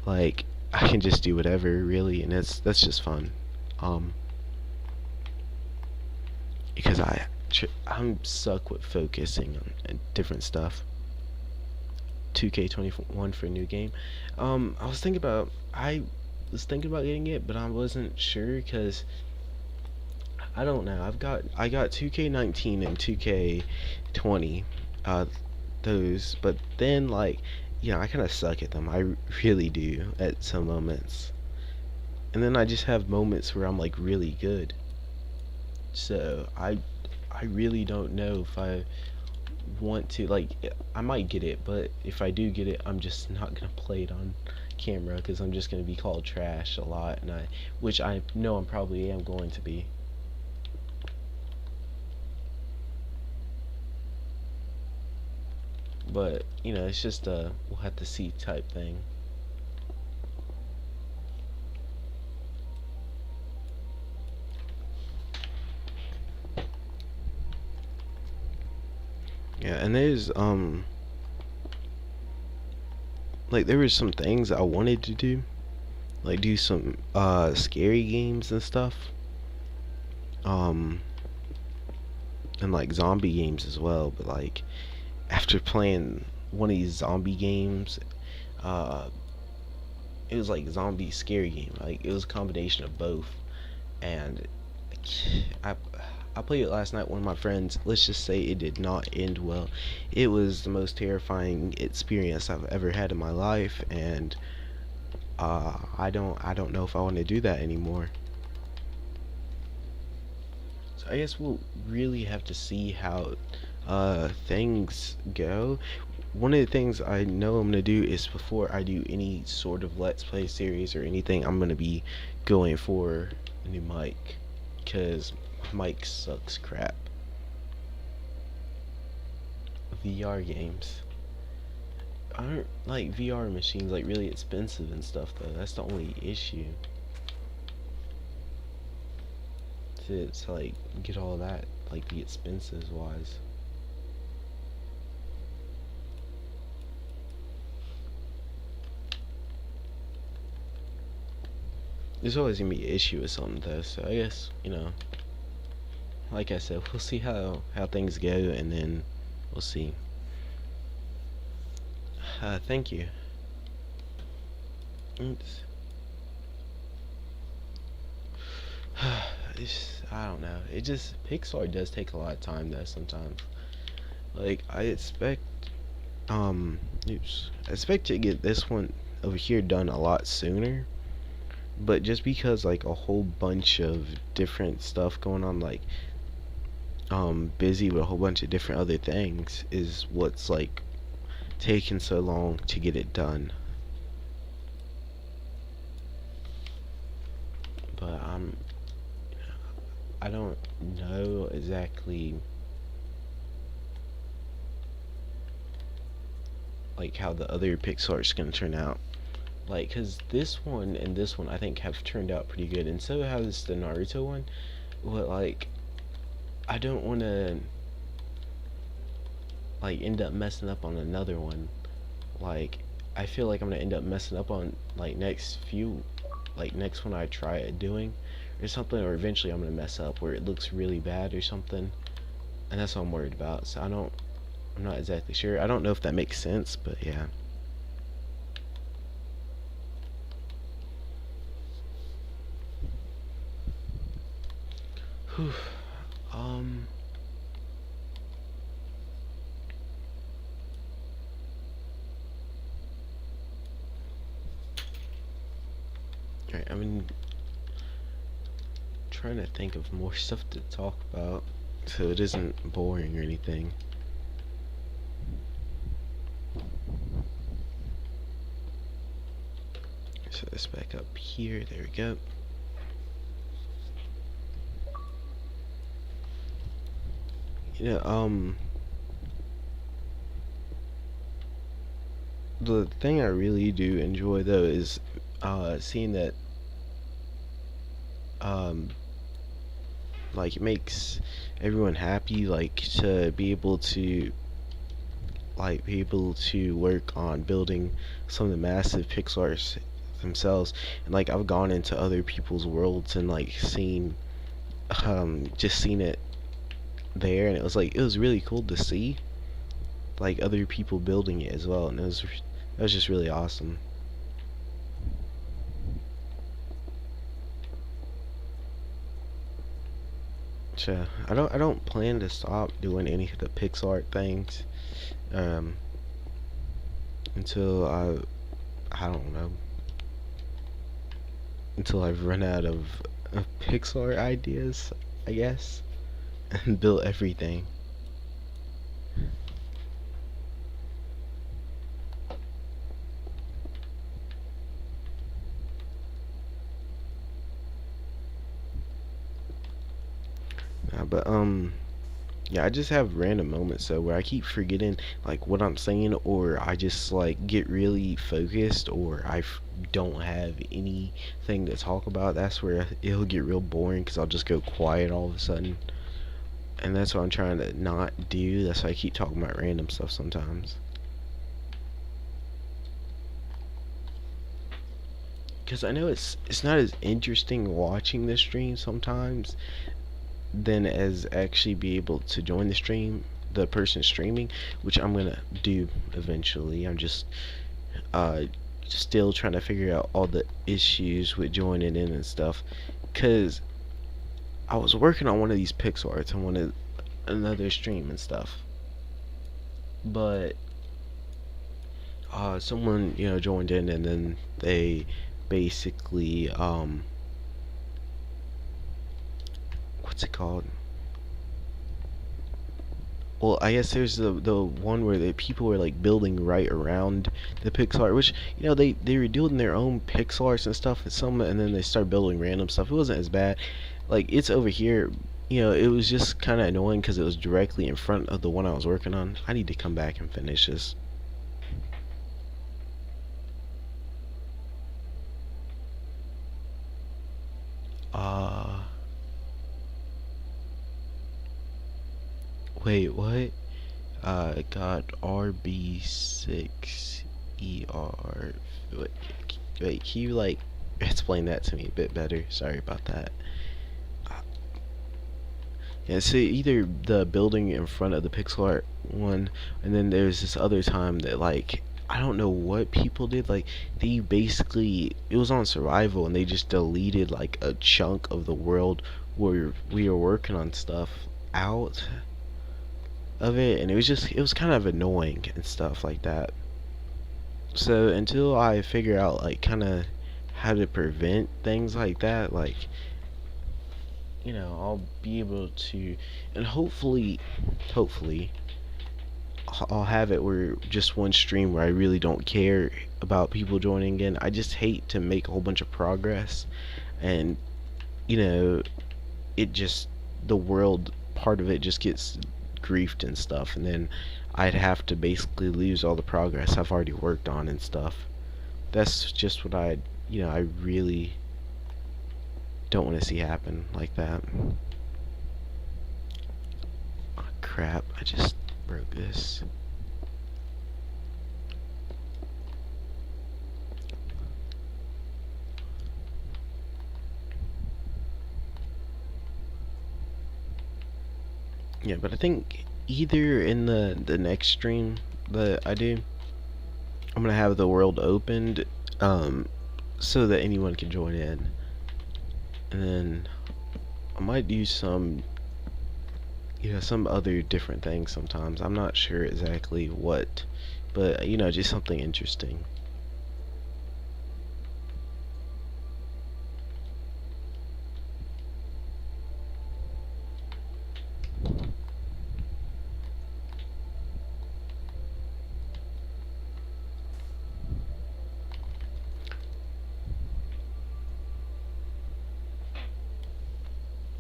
Like, I can just do whatever really, and that's just fun. Because I'm stuck with focusing on different stuff. 2K21 for a new game. I was thinking about getting it, but I wasn't sure because I don't know. I got 2K19 and 2K20, those, but then like, I kind of suck at them. I really do at some moments, and then I just have moments where I'm like really good. So I really don't know if I want to, like, I might get it, but if I do get it, I'm just not gonna play it on camera because I'm just gonna be called trash a lot, and which I know I'm probably am going to be. But it's just a we'll have to see type thing. Yeah, and there's like there was some things I wanted to do, like do some scary games and stuff, um and like zombie games as well, but like after playing one of these zombie games, uh it was like zombie scary game, like it was a combination of both, and I I played it last night with one of my friends. Let's just say it did not end well. It was the most terrifying experience I've ever had in my life, and I don't know if I want to do that anymore. So I guess we'll really have to see how things go. One of the things I know I'm gonna do is, before I do any sort of let's play series or anything, I'm gonna be going for a new mic, because my mic sucks crap. VR games aren't like VR machines like really expensive and stuff though. That's the only issue. To like get all that, like the expenses wise. There's always gonna be an issue with something though, so I guess, like I said, we'll see how things go, and then we'll see. Thank you. It's, I don't know. It just Pixar does take a lot of time though sometimes. Like I expect to get this one over here done a lot sooner, but just because like a whole bunch of different stuff going on, like busy with a whole bunch of different other things, is what's like taking so long to get it done. But I don't know exactly like how the other Pixar's gonna turn out. Like, cause this one and this one I think have turned out pretty good, and so has the Naruto one. But like, I don't want to like end up messing up on another one. Like, I feel like I'm gonna end up messing up on like next one I try it doing or something, or eventually I'm gonna mess up where it looks really bad or something, and that's what I'm worried about. So I'm not exactly sure. I don't know if that makes sense, but yeah. Whew. Um. Alright, I mean, trying to think of more stuff to talk about so it isn't boring or anything. So this back up here. There we go. You know, the thing I really do enjoy though is seeing that um like it makes everyone happy, like to be able to work on building some of the massive Pixar's themselves. And like I've gone into other people's worlds and like seen it there, and it was really cool to see like other people building it as well, and it was just really awesome. So I don't plan to stop doing any of the Pixar things um until I don't know, until I've run out of Pixar ideas, I guess, and built everything. But yeah, I just have random moments though where I keep forgetting like what I'm saying, or I just like get really focused, or don't have anything to talk about. That's where it'll get real boring because I'll just go quiet all of a sudden, and that's what I'm trying to not do. That's why I keep talking about random stuff sometimes. Because I know it's not as interesting watching the stream sometimes than as actually be able to join the stream, the person streaming, which I'm gonna do eventually. I'm just uh still trying to figure out all the issues with joining in and stuff. Cause I was working on one of these pixel arts on one of another stream and stuff, but someone joined in, and then they basically what's it called? Well, I guess there's the one where the people were like building right around the pixel, which they were doing their own pixel and stuff, and then they start building random stuff. It wasn't as bad. Like it's over here. It was just kind of annoying because it was directly in front of the one I was working on. I need to come back and finish this. Uh, Wait, what? Got RB6ER. Wait, can you like explain that to me a bit better? Sorry about that. Yeah, so either the building in front of the pixel art one, and then there's this other time that like I don't know what people did. Like they basically it was on survival, and they just deleted like a chunk of the world where we were working on stuff out of it, and it was kind of annoying and stuff like that. So until I figure out like kind of how to prevent things like that, like I'll be able to, and hopefully, I'll have it where just one stream where I really don't care about people joining in. I just hate to make a whole bunch of progress, and you know, it just the world part of it just gets griefed and stuff, and then I'd have to basically lose all the progress I've already worked on and stuff. That's just what I really don't want to see happen like that. Oh, crap, I just broke this. Yeah, but I think either in the next stream that I do, I'm gonna have the world opened, um, so that anyone can join in, and then I might do some other different things sometimes. I'm not sure exactly what, but just something interesting.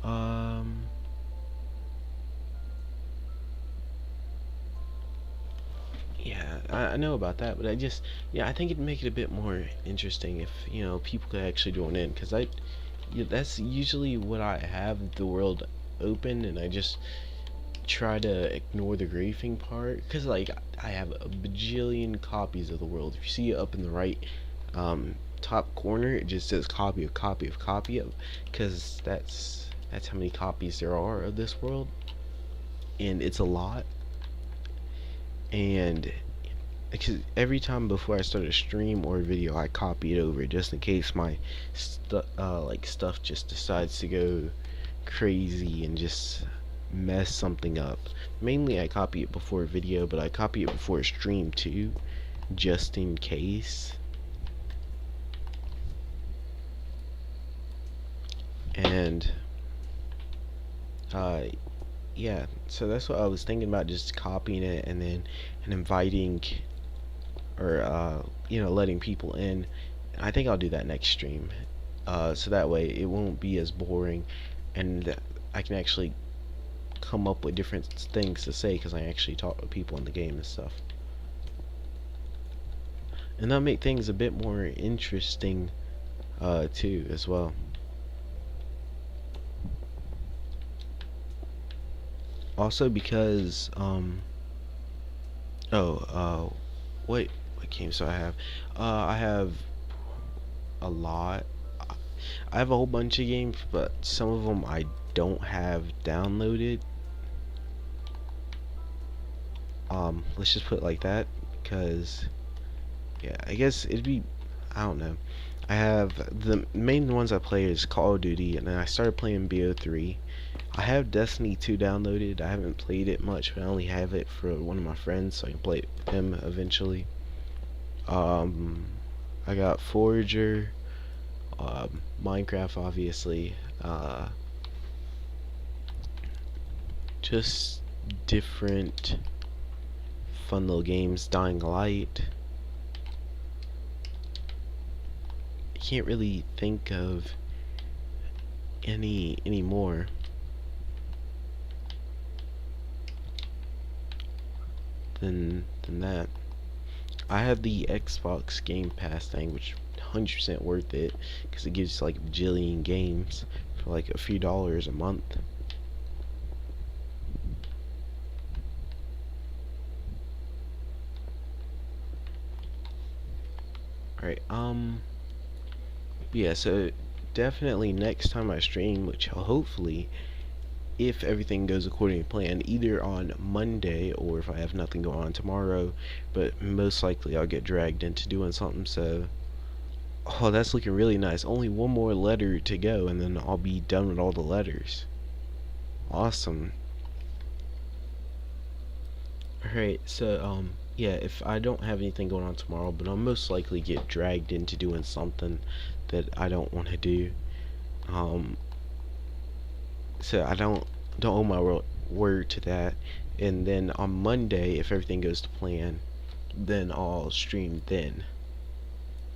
Um, yeah, I know about that, but I think it'd make it a bit more interesting if, people could actually join in, because that's usually what I have the world open, and I just try to ignore the griefing part, because, like, I have a bajillion copies of the world. If you see it up in the right, top corner, it just says copy of copy of copy of, because that's how many copies there are of this world, and it's a lot. And because every time before I start a stream or a video, I copy it over just in case my stuff just decides to go crazy and just mess something up. Mainly I copy it before a video, but I copy it before a stream too, just in case. And uh yeah, so that's what I was thinking about, just copying it and inviting, or letting people in. I think I'll do that next stream, so that way it won't be as boring, and I can actually come up with different things to say because I actually talk to people in the game and stuff, and that'll make things a bit more interesting too as well. Also because oh what games do I have? I have a lot. I have a whole bunch of games, but some of them I don't have downloaded. Let's just put it like that, because yeah, I guess it'd be, I don't know. I have the main ones I play is Call of Duty, and then I started playing BO3. I have Destiny 2 downloaded. I haven't played it much, but I only have it for one of my friends, so I can play it with him eventually. I got Forager, Minecraft, obviously. Just different fun little games. Dying Light. I can't really think of any more. Than that. I have the Xbox Game Pass thing, which 100% worth it, because it gives like a bajillion games for like a few dollars a month. Alright, yeah, so definitely next time I stream, which hopefully if everything goes according to plan, either on Monday or if I have nothing going on tomorrow. But most likely I'll get dragged into doing something. So, oh, that's looking really nice. Only one more letter to go, and then I'll be done with all the letters. Awesome. Alright, so, yeah, if I don't have anything going on tomorrow, but I'll most likely get dragged into doing something that I don't want to do. Um, so I don't owe my word to that. And then on Monday, if everything goes to plan, then I'll stream then.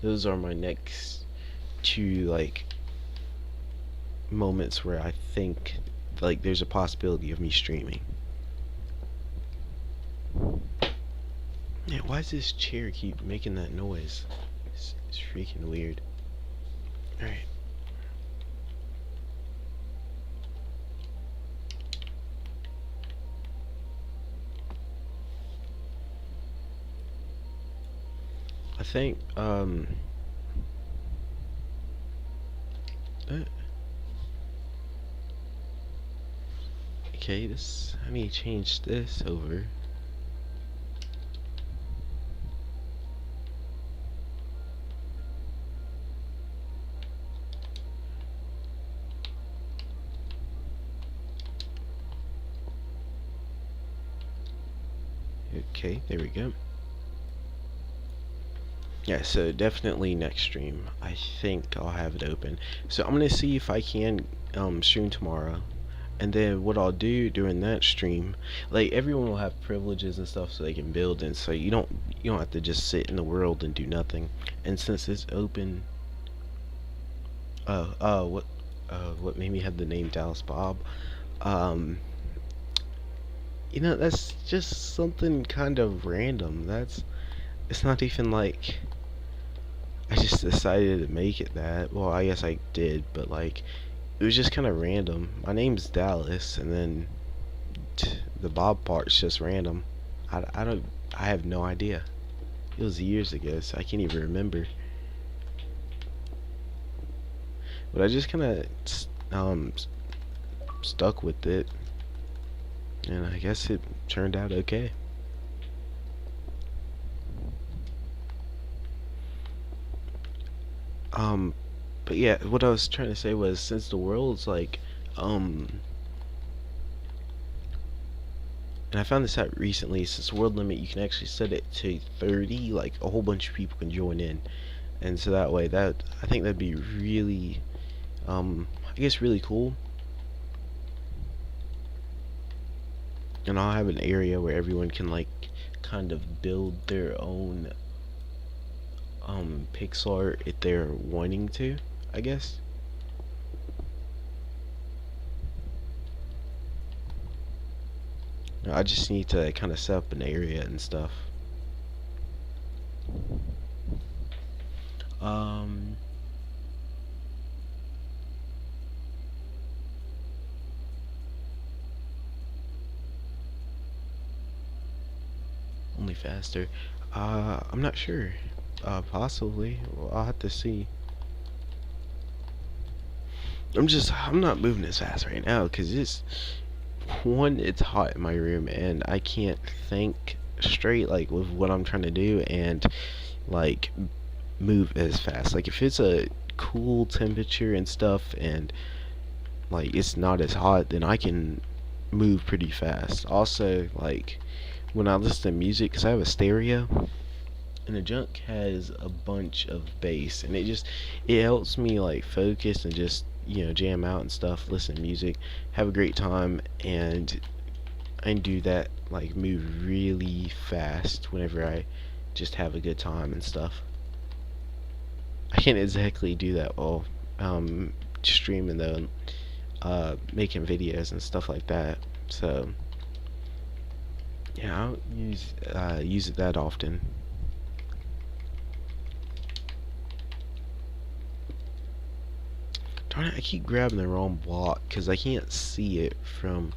Those are my next two, like, moments where I think, like, there's a possibility of me streaming. Yeah, why does this chair keep making that noise? It's freaking weird. Alright. I think, okay, let me change this over. Okay, there we go. Yeah, so definitely next stream, I think I'll have it open. So I'm gonna see if I can stream tomorrow, and then what I'll do during that stream, like, everyone will have privileges and stuff so they can build, and so you don't have to just sit in the world and do nothing. And since it's open, what made me have the name Dallas Bob? Um, that's just something kind of random. It's not even like I just decided to make it that. Well, I guess I did, but like, it was just kind of random. My name's Dallas, and then the Bob part's just random. I have no idea. It was years ago, so I can't even remember. But I just kind of stuck with it, and I guess it turned out okay. But yeah, what I was trying to say was, since the world's like, and I found this out recently, since the world limit, you can actually set it to 30, like, a whole bunch of people can join in. And so that way, I think that'd be really, I guess really cool. And I'll have an area where everyone can, like, kind of build their own pixel if they're wanting to, I guess. I just need to kind of set up an area and stuff. Only faster. I'm not sure. Possibly. Well, I'll have to see. I'm not moving as fast right now because it's hot in my room and I can't think straight, like, with what I'm trying to do, and like move as fast. Like, if it's a cool temperature and stuff and like it's not as hot, then I can move pretty fast. Also, like, when I listen to music, because I have a stereo, and the junk has a bunch of bass, and it helps me like focus and just jam out and stuff, listen to music, have a great time, and I can do that, like, move really fast whenever I just have a good time and stuff. I can't exactly do that while streaming though, making videos and stuff like that. So yeah, I don't use it that often. Darn it, I keep grabbing the wrong block because I can't see it from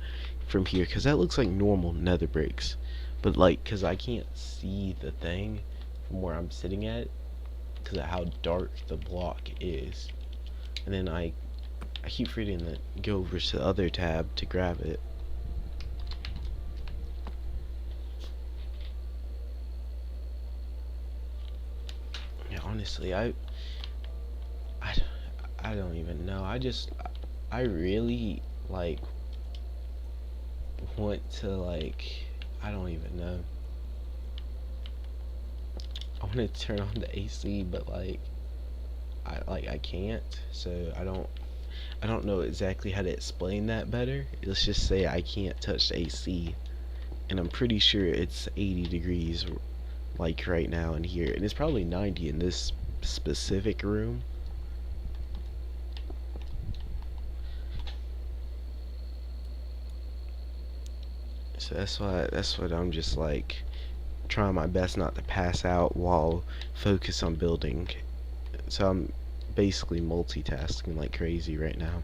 here, because that looks like normal nether bricks, but like, because I can't see the thing from where I'm sitting at because of how dark the block is, and then I I keep forgetting to go over to the other tab to grab it. Yeah, honestly, I, I don't even know. I really like want to like, I don't even know. I want to turn on the AC, but like I can't. So I don't know exactly how to explain that better. Let's just say I can't touch the AC, and I'm pretty sure it's 80 degrees like right now in here, and it's probably 90 in this specific room. So that's what I'm just like trying my best not to pass out while focus on building. So I'm basically multitasking like crazy right now.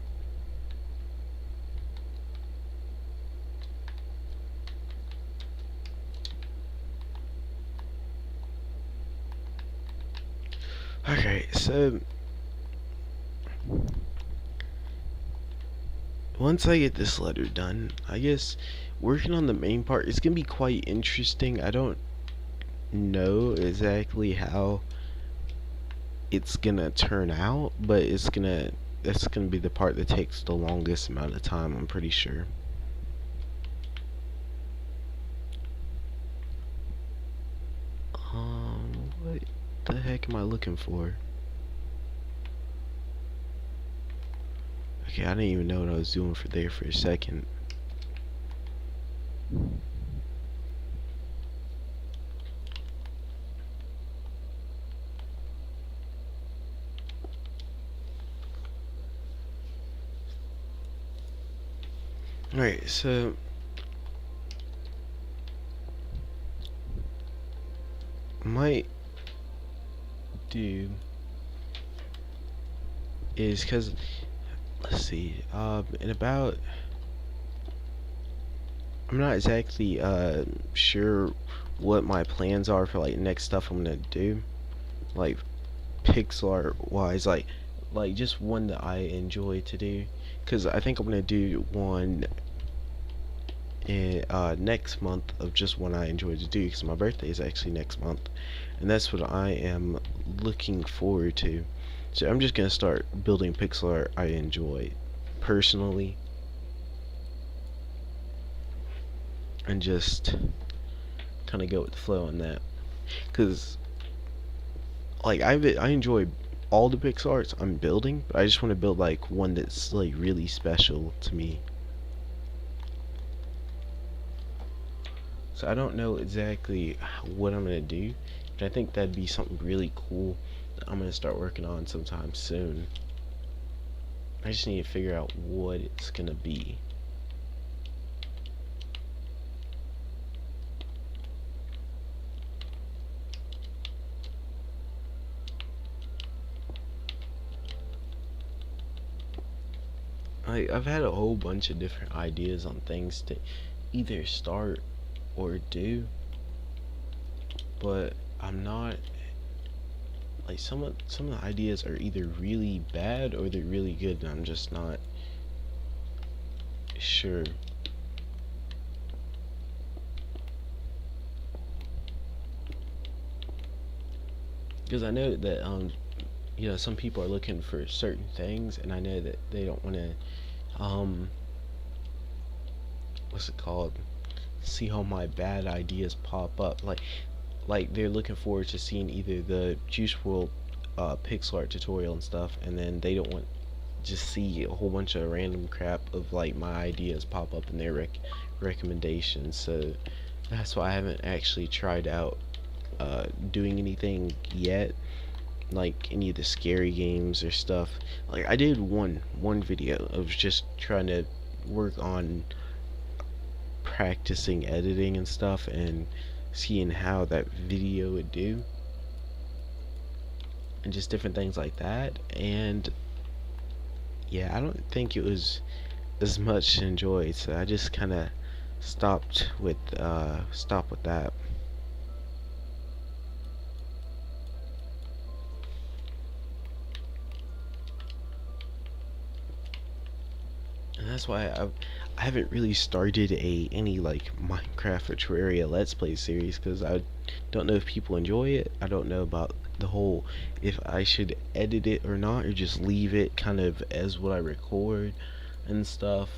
Okay, so once I get this letter done, I guess working on the main part is gonna be quite interesting. I don't know exactly how it's gonna turn out, but that's gonna be the part that takes the longest amount of time, I'm pretty sure. What the heck am I looking for? Okay, I didn't even know what I was doing for there for a second. Alright, so might do is because let's see, in about I'm not exactly sure what my plans are for like next stuff I'm gonna do, like pixel art wise, like just one that I enjoy to do, because I think I'm gonna do one in next month of just one I enjoy to do, because my birthday is actually next month, and that's what I am looking forward to. So I'm just gonna start building pixel art I enjoy personally, and just kind of go with the flow on that, because like I enjoy all the pixel arts I'm building, but I just want to build like one that's like really special to me. So I don't know exactly what I'm gonna do, but I think that'd be something really cool that I'm gonna start working on sometime soon. I just need to figure out what it's gonna be. I've had a whole bunch of different ideas on things to either start or do, but I'm not like some of the ideas are either really bad or they're really good, and I'm just not sure. Because I know that you know, some people are looking for certain things, and I know that they don't want to what's it called, see all my bad ideas pop up. Like they're looking forward to seeing either the Juice World pixel art tutorial and stuff, and then they don't want just see a whole bunch of random crap of like my ideas pop up in their recommendations. So that's why I haven't actually tried out doing anything yet, like any of the scary games or stuff. Like I did one video of just trying to work on practicing editing and stuff and seeing how that video would do, and just different things like that. And yeah, I don't think it was as much enjoyed, so I just kind of stopped with that. that's why I haven't really started any like Minecraft or Terraria Let's Play series, because I don't know if people enjoy it. I don't know about the whole, if I should edit it or not, or just leave it kind of as what I record and stuff.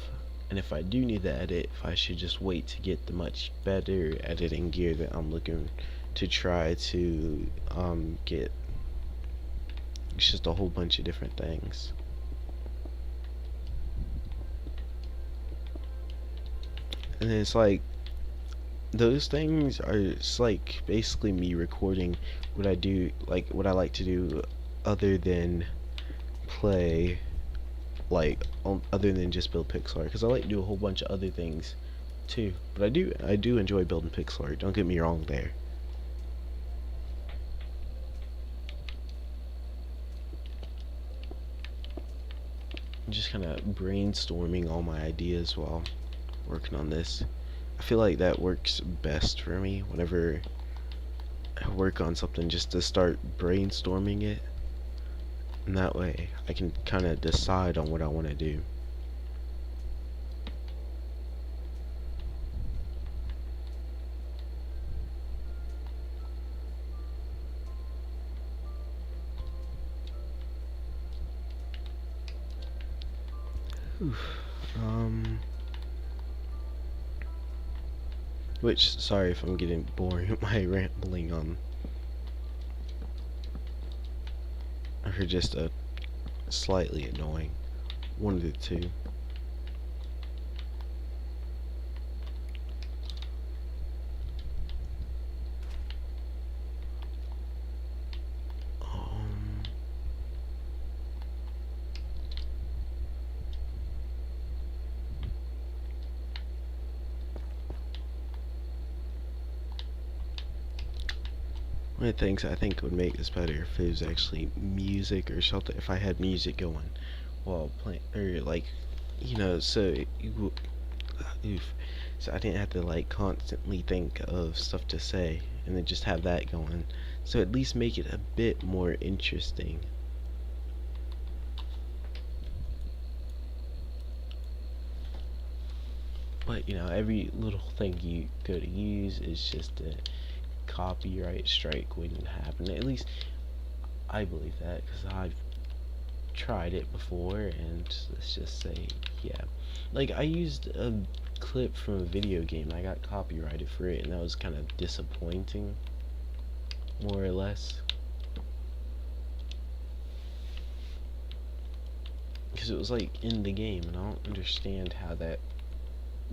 And if I do need to edit, if I should just wait to get the much better editing gear that I'm looking to try to get. It's just a whole bunch of different things. And it's like, those things are, it's like basically me recording what I do, like what I like to do other than play, like other than just build pixel art, because I like to do a whole bunch of other things too. But I do enjoy building pixel art, don't get me wrong there. I'm just kind of brainstorming all my ideas while working on this. I feel like that works best for me whenever I work on something, just to start brainstorming it, and that way I can kind of decide on what I want to do. Oof. Which, sorry if I'm getting boring with my rambling on, or just a slightly annoying. One of the two. One of the things I think would make this better if it was actually music or something. If I had music going while playing, or like, so oof, so I didn't have to like constantly think of stuff to say, and then just have that going. So at least make it a bit more interesting. But every little thing you go to use is just a copyright strike waiting to happen. At least I believe that, because I've tried it before, and let's just say, yeah. Like, I used a clip from a video game, I got copyrighted for it, and that was kind of disappointing, more or less. Because it was like in the game, and I don't understand how that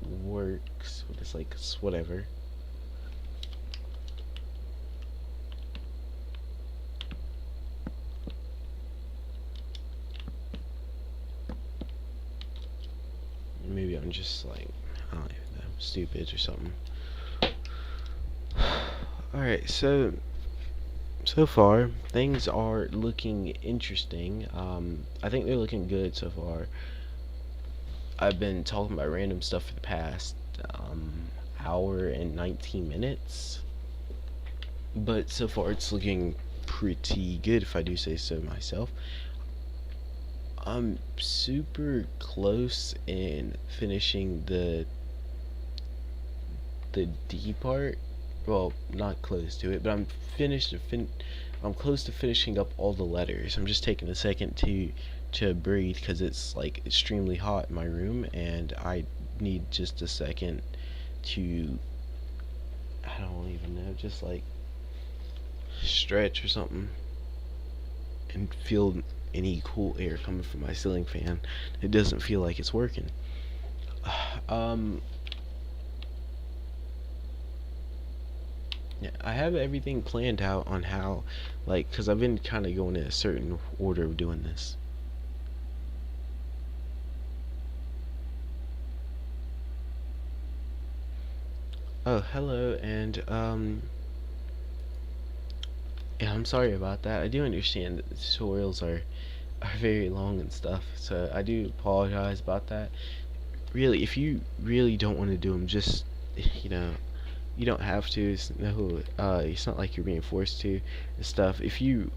works. It's like, it's whatever. Maybe I'm just like, I don't even know, stupid or something. Alright, so far things are looking interesting. I think they're looking good so far. I've been talking about random stuff for the past hour and 19 minutes, but so far it's looking pretty good, if I do say so myself. I'm super close in finishing the D part. Well, not close to it, but I'm I'm close to finishing up all the letters. I'm just taking a second to breathe, because it's like extremely hot in my room, and I need just a second to, I don't even know, just like stretch or something and feel any cool air coming from my ceiling fan. It doesn't feel like it's working. Yeah, I have everything planned out on how, like, because I've been kind of going in a certain order of doing this. Oh, hello, and yeah, I'm sorry about that. I do understand that the tutorials are very long and stuff, so I do apologize about that. Really, if you really don't want to do them, just, you don't have to. It's not like you're being forced to and stuff. If you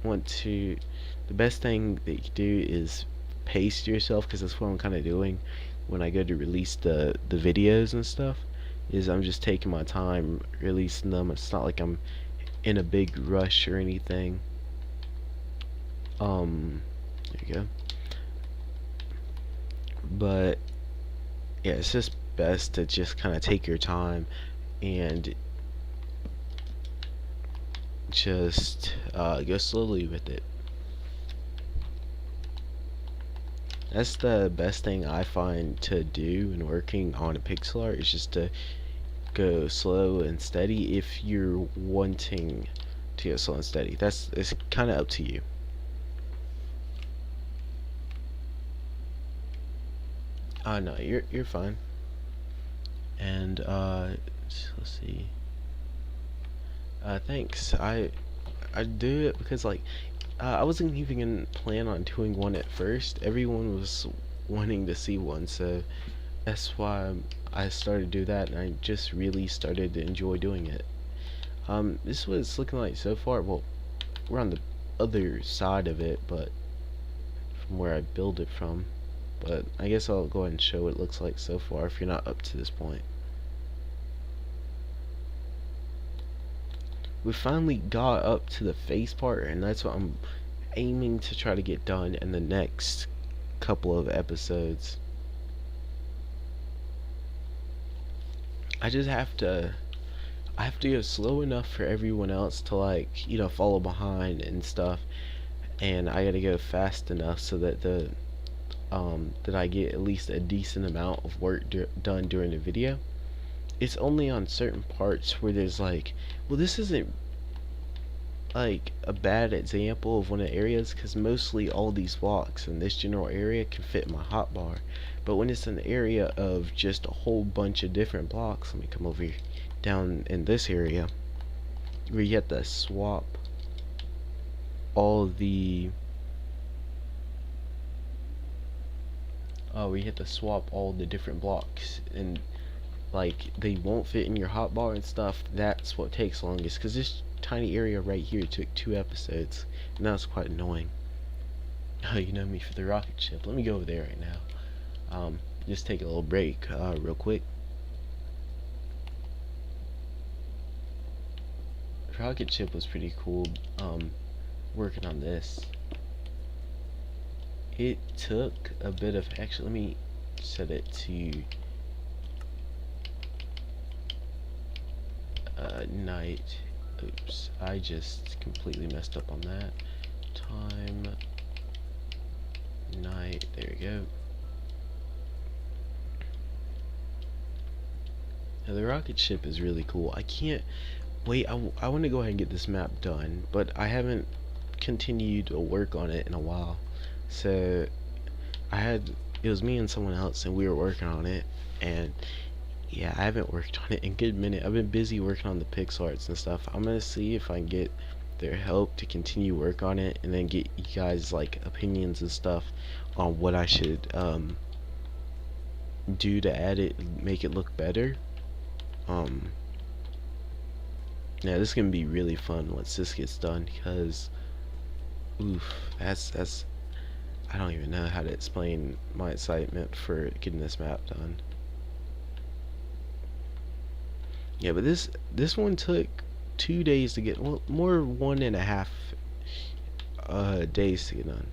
want to, the best thing that you can do is pace yourself, because that's what I'm kind of doing when I go to release the videos and stuff. Is I'm just taking my time releasing them. It's not like I'm in a big rush or anything. There you go. But yeah, it's just best to just kind of take your time and just go slowly with it. That's the best thing I find to do in working on a pixel art, is just to go slow and steady if you're wanting to go slow and steady. It's kind of up to you. No, you're fine. And let's see. Thanks. I do it because, like, I wasn't even gonna plan on doing one at first. Everyone was wanting to see one, so that's why I started to do that, and I just really started to enjoy doing it. This is what it's looking like so far. Well, we're on the other side of it, but from where I build it from. But I guess I'll go ahead and show what it looks like so far if you're not up to this point. We finally got up to the face part, and that's what I'm aiming to try to get done in the next couple of episodes. I have to go slow enough for everyone else to, like, you know, follow behind and stuff, and I gotta go fast enough so that that I get at least a decent amount of work done during the video. It's only on certain parts where there's like, well, this isn't like a bad example of one of the areas, because mostly all these blocks in this general area can fit in my hotbar. But when it's an area of just a whole bunch of different blocks, let me come over here, down in this area, where you have to swap all the different blocks, and like they won't fit in your hotbar and stuff. That's what takes longest, because this tiny area right here took 2 episodes, and that's quite annoying. Oh, you know me for the rocket ship. Let me go over there right now. Just take a little break real quick. Rocket ship was pretty cool. Working on this, it took a bit of, actually let me set it to night. Oops, I just completely messed up on that. Time, night, there we go. Now the rocket ship is really cool. I can't wait. I want to go ahead and get this map done, but I haven't continued to work on it in a while. So it was me and someone else, and we were working on it, and yeah, I haven't worked on it in a good minute. I've been busy working on the pixel arts and stuff. I'm gonna see if I can get their help to continue work on it, and then get you guys like opinions and stuff on what I should do to add it, make it look better. Yeah, this is gonna be really fun once this gets done, because oof, that's I don't even know how to explain my excitement for getting this map done. Yeah, but this one took 2 days to get, well, more 1.5 days to get done.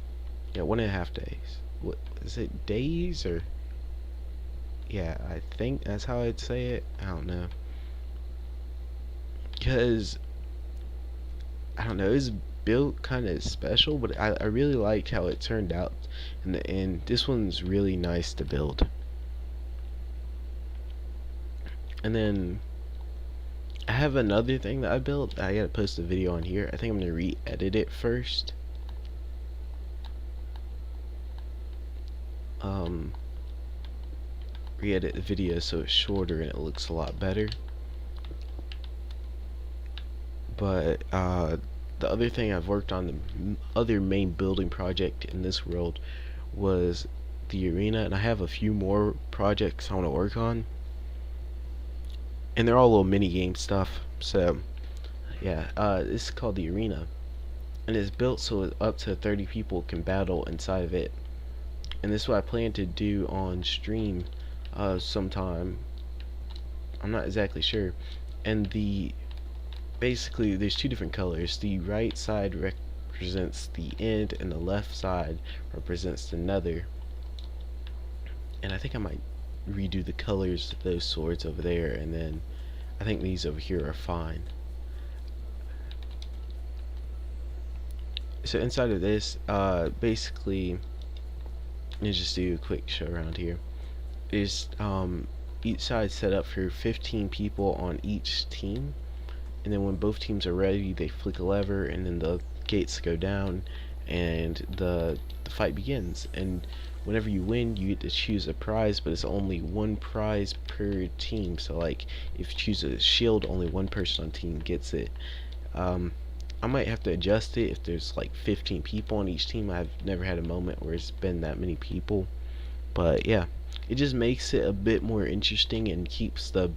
Yeah, 1.5 days. What is it, days, or yeah, I think that's how I'd say it. I don't know, because I don't know, it's built kind of special, but I really liked how it turned out in the end. This one's really nice to build. And then I have another thing that I built. I gotta post a video on here. I think I'm gonna re-edit it first. Re-edit the video so it's shorter and it looks a lot better. But the other thing I've worked on, the other main building project in this world, was the arena, and I have a few more projects I want to work on, and they're all little mini game stuff. So yeah, this is called the arena, and it's built so up to 30 people can battle inside of it. and this is what I plan to do on stream sometime. I'm not exactly sure. And basically there's two different colors. The right side represents the end, and the left side represents the nether. And I think I might redo the colors of those swords over there, and then I think these over here are fine. So inside of this, basically, let's just do a quick show around here. Is each side set up for 15 people on each team, and then when both teams are ready, they flick a lever, and then the gates go down, and the fight begins. And whenever you win, you get to choose a prize, but it's only one prize per team. So like, if you choose a shield, only one person on team gets it. I might have to adjust it if there's like 15 people on each team. I've never had a moment where it's been that many people, but yeah, it just makes it a bit more interesting and keeps the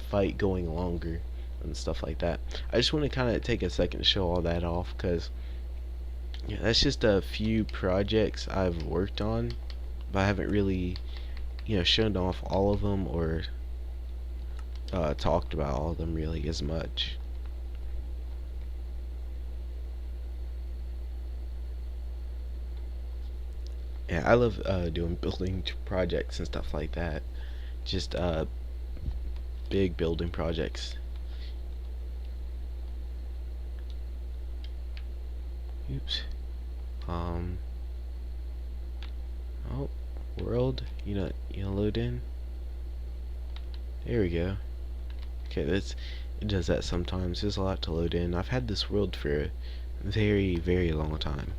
fight going longer and stuff like that. I just want to kind of take a second to show all that off, because yeah, that's just a few projects I've worked on, but I haven't really, shown off all of them or talked about all of them really as much. Yeah, I love doing building projects and stuff like that. Just big building projects. Oops. Oh, Wrld, load in. There we go. Okay, it does that sometimes. There's a lot to load in. I've had this Wrld for a very, very long time.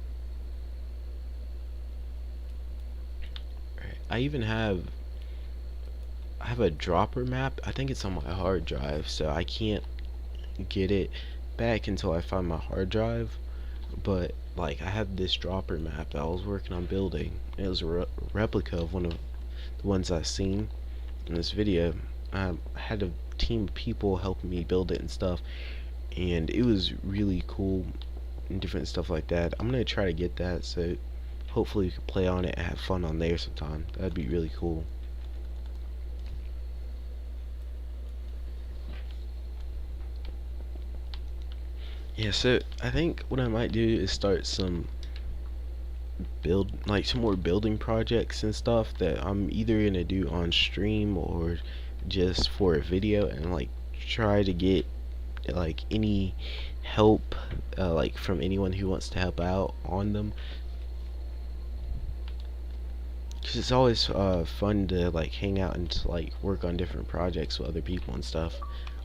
Right. I have a dropper map. I think it's on my hard drive, so I can't get it back until I find my hard drive. But like, I have this dropper map that I was working on building. It was a replica of one of the ones I've seen in this video. I had a team of people helping me build it and stuff, and it was really cool and different stuff like that. I'm gonna try to get that, so hopefully we can play on it and have fun on there sometime. That'd be really cool. Yeah, so I think what I might do is start some some more building projects and stuff that I'm either gonna do on stream or just for a video, and like try to get like any help like from anyone who wants to help out on them, because it's always fun to like hang out and to like work on different projects with other people and stuff.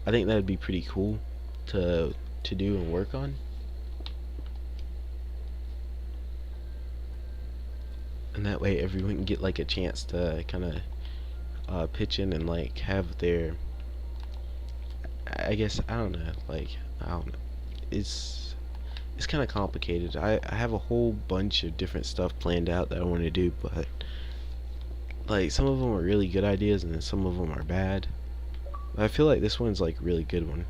I think that would be pretty cool to do and work on. And that way everyone can get like a chance to kind of pitch in and like have their, I guess, I don't know, like, I don't know, it's kind of complicated. I have a whole bunch of different stuff planned out that I want to do, but like some of them are really good ideas and then some of them are bad. But I feel like this one's like a really good one.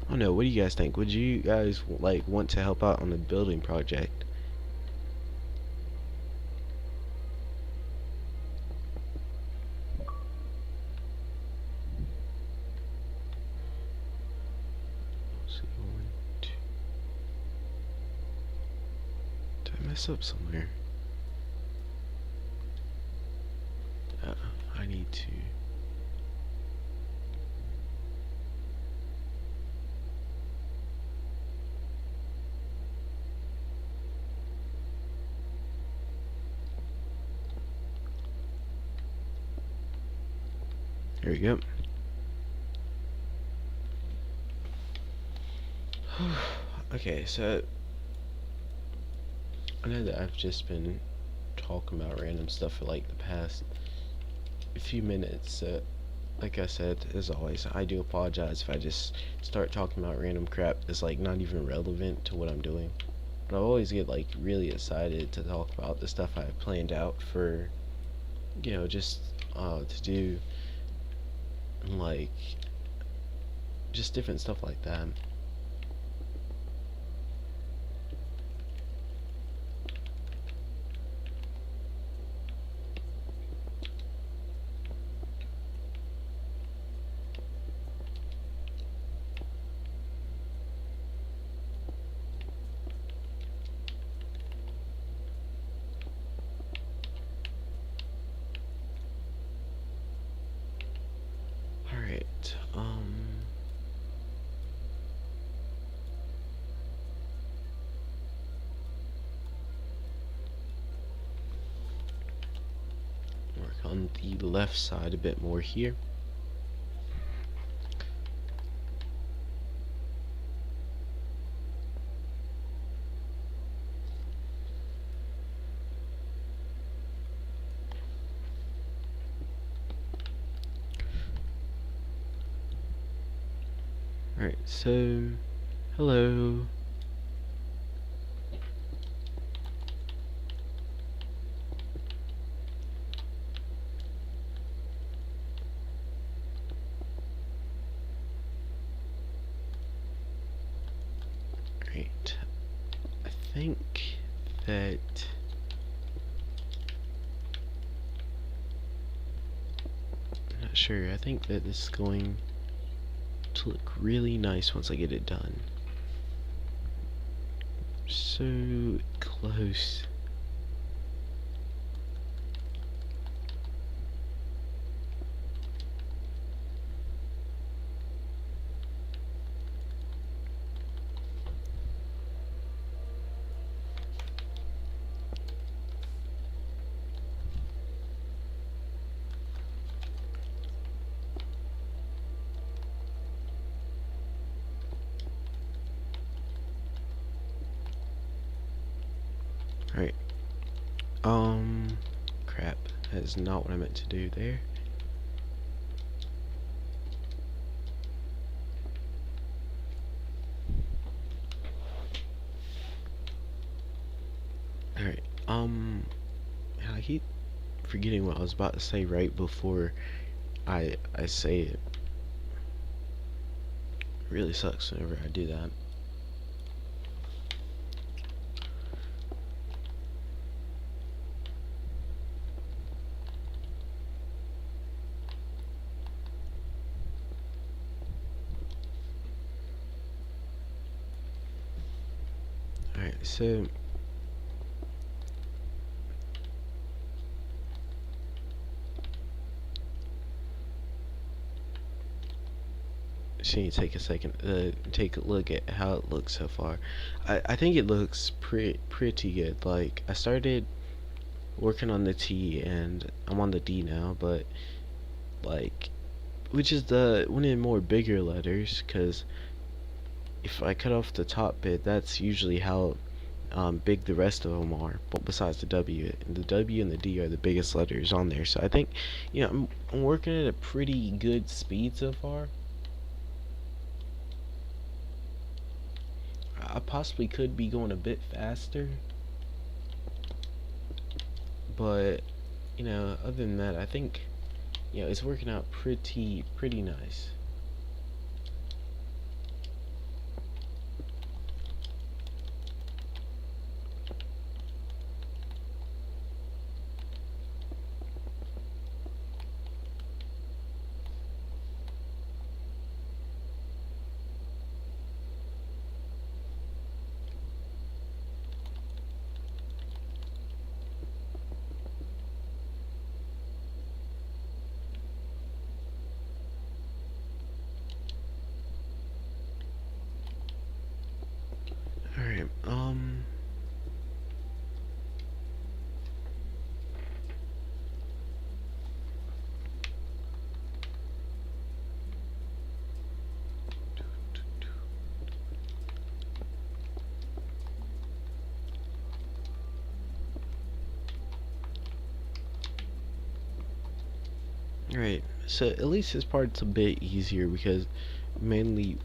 I don't know, what do you guys think? Would you guys like want to help out on the building project? Let's see, one, two. Did I mess up somewhere? I need to. There we go. Okay, so I know that I've just been talking about random stuff for like the past few minutes, so like I said, as always, I do apologize if I just start talking about random crap that's like not even relevant to what I'm doing. But I always get like really excited to talk about the stuff I have planned out for you know, just to do like just different stuff like that. Alright, work on the left side a bit more here. Alright, so hello. Great. I think that I'm not sure. I think that this is going to look really nice once I get it done. So close. Alright. Crap. That is not what I meant to do there. Alright. I keep forgetting what I was about to say right before I say it. It really sucks whenever I do that. Alright, so just need to take a second take a look at how it looks so far. I think it looks pretty good. Like, I started working on the T and I'm on the D now, but like, which is the one of the more bigger letters, because if I cut off the top bit, that's usually how big the rest of them are. But besides the W, and the W and the D are the biggest letters on there. So I think, you know, I'm working at a pretty good speed so far. I possibly could be going a bit faster, but you know, other than that, I think, you know, it's working out pretty nice. Alright, Alright, so at least this part's a bit easier because mainly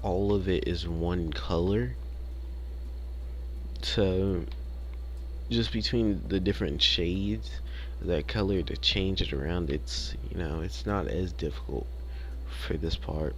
all of it is one color. So just between the different shades, that color to change it around, it's, you know, it's not as difficult for this part.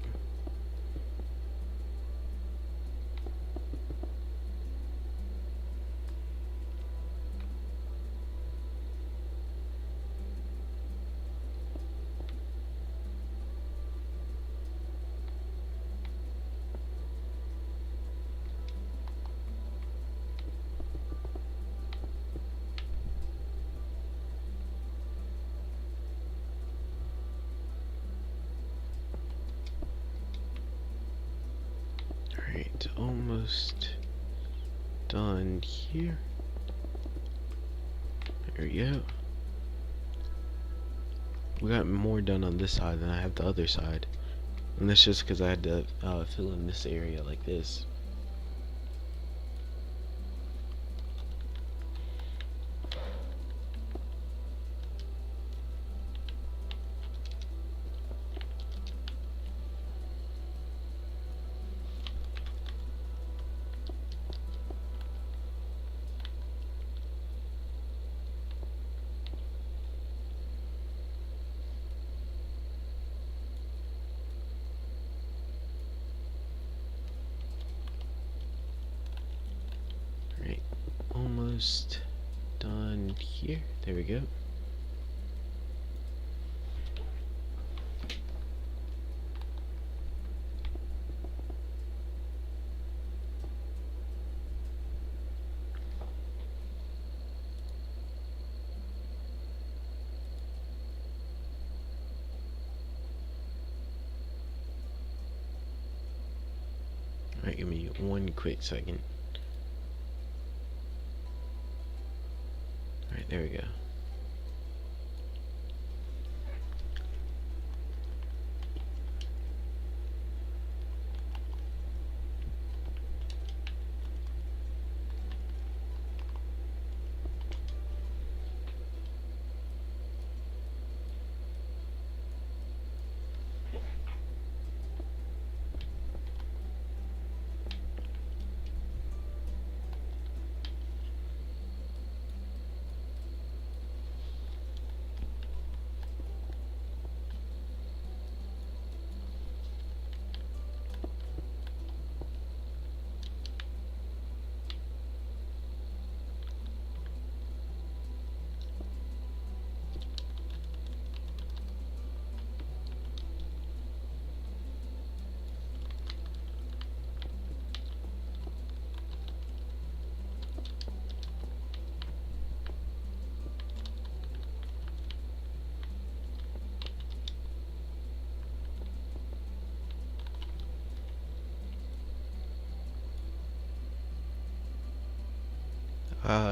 Alright, almost done here. There we go. We got more done on this side than I have the other side. And that's just because I had to fill in this area like this. Right, almost done here. There we go. Alright, give me one quick second. Alright, there we go.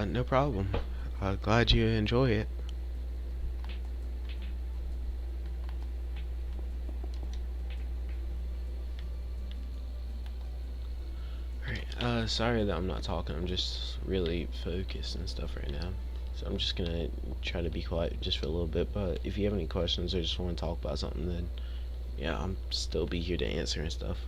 No problem. Glad you enjoy it. Alright, sorry that I'm not talking. I'm just really focused and stuff right now. So I'm just gonna try to be quiet just for a little bit, but if you have any questions or just want to talk about something, then yeah, I'm still be here to answer and stuff.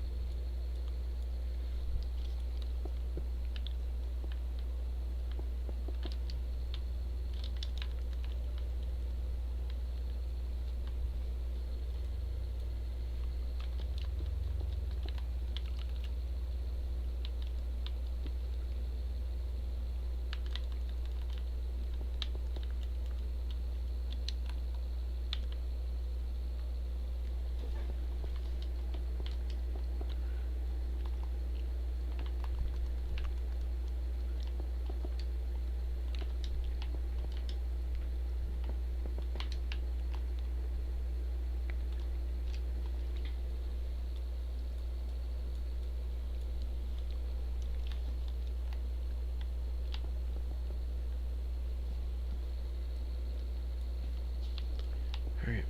Alright.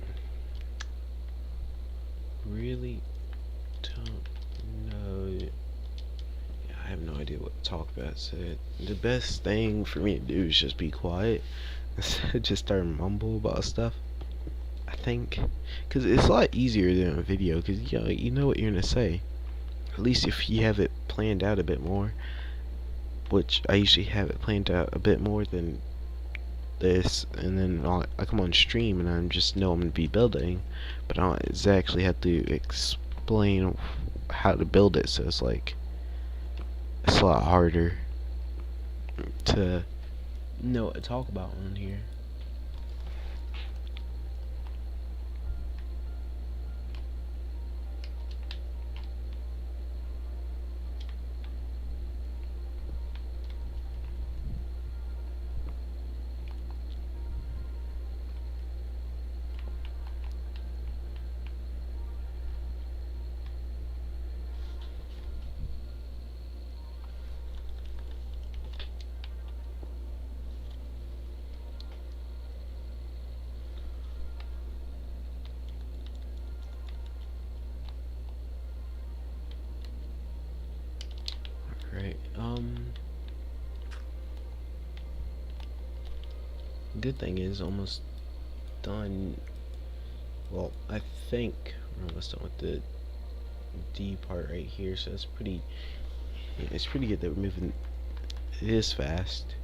Really don't know. Yeah, I have no idea what to talk about. So the best thing for me to do is just be quiet instead of just start mumble about stuff. I think, because it's a lot easier than a video, because you know what you're gonna say. At least if you have it planned out a bit more, which I usually have it planned out a bit more than this, and then I come on stream and I just know I'm gonna be building, but I don't exactly have to explain how to build it. So it's like it's a lot harder to know what to talk about on here. Right. Good thing is almost done. Well, I think we're almost done with the D part right here, so it's pretty. Yeah, it's pretty good that we're moving this fast.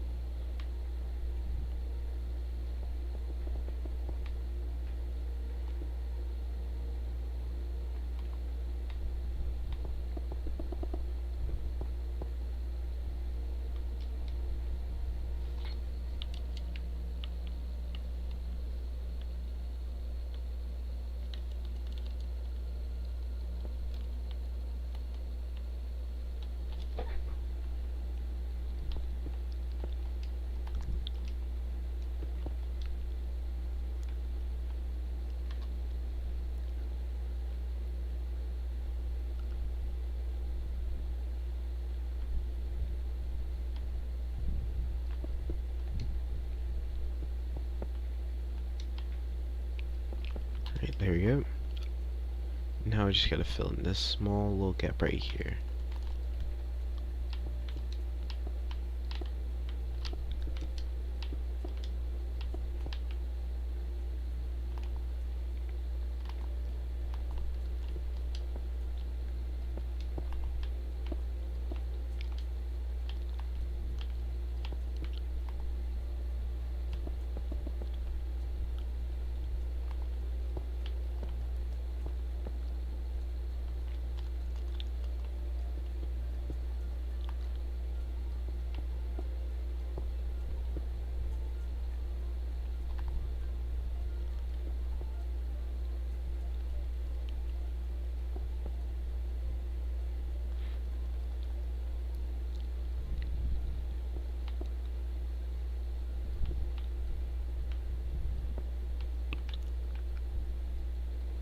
Right, there we go. Now we just gotta fill in this small little gap right here.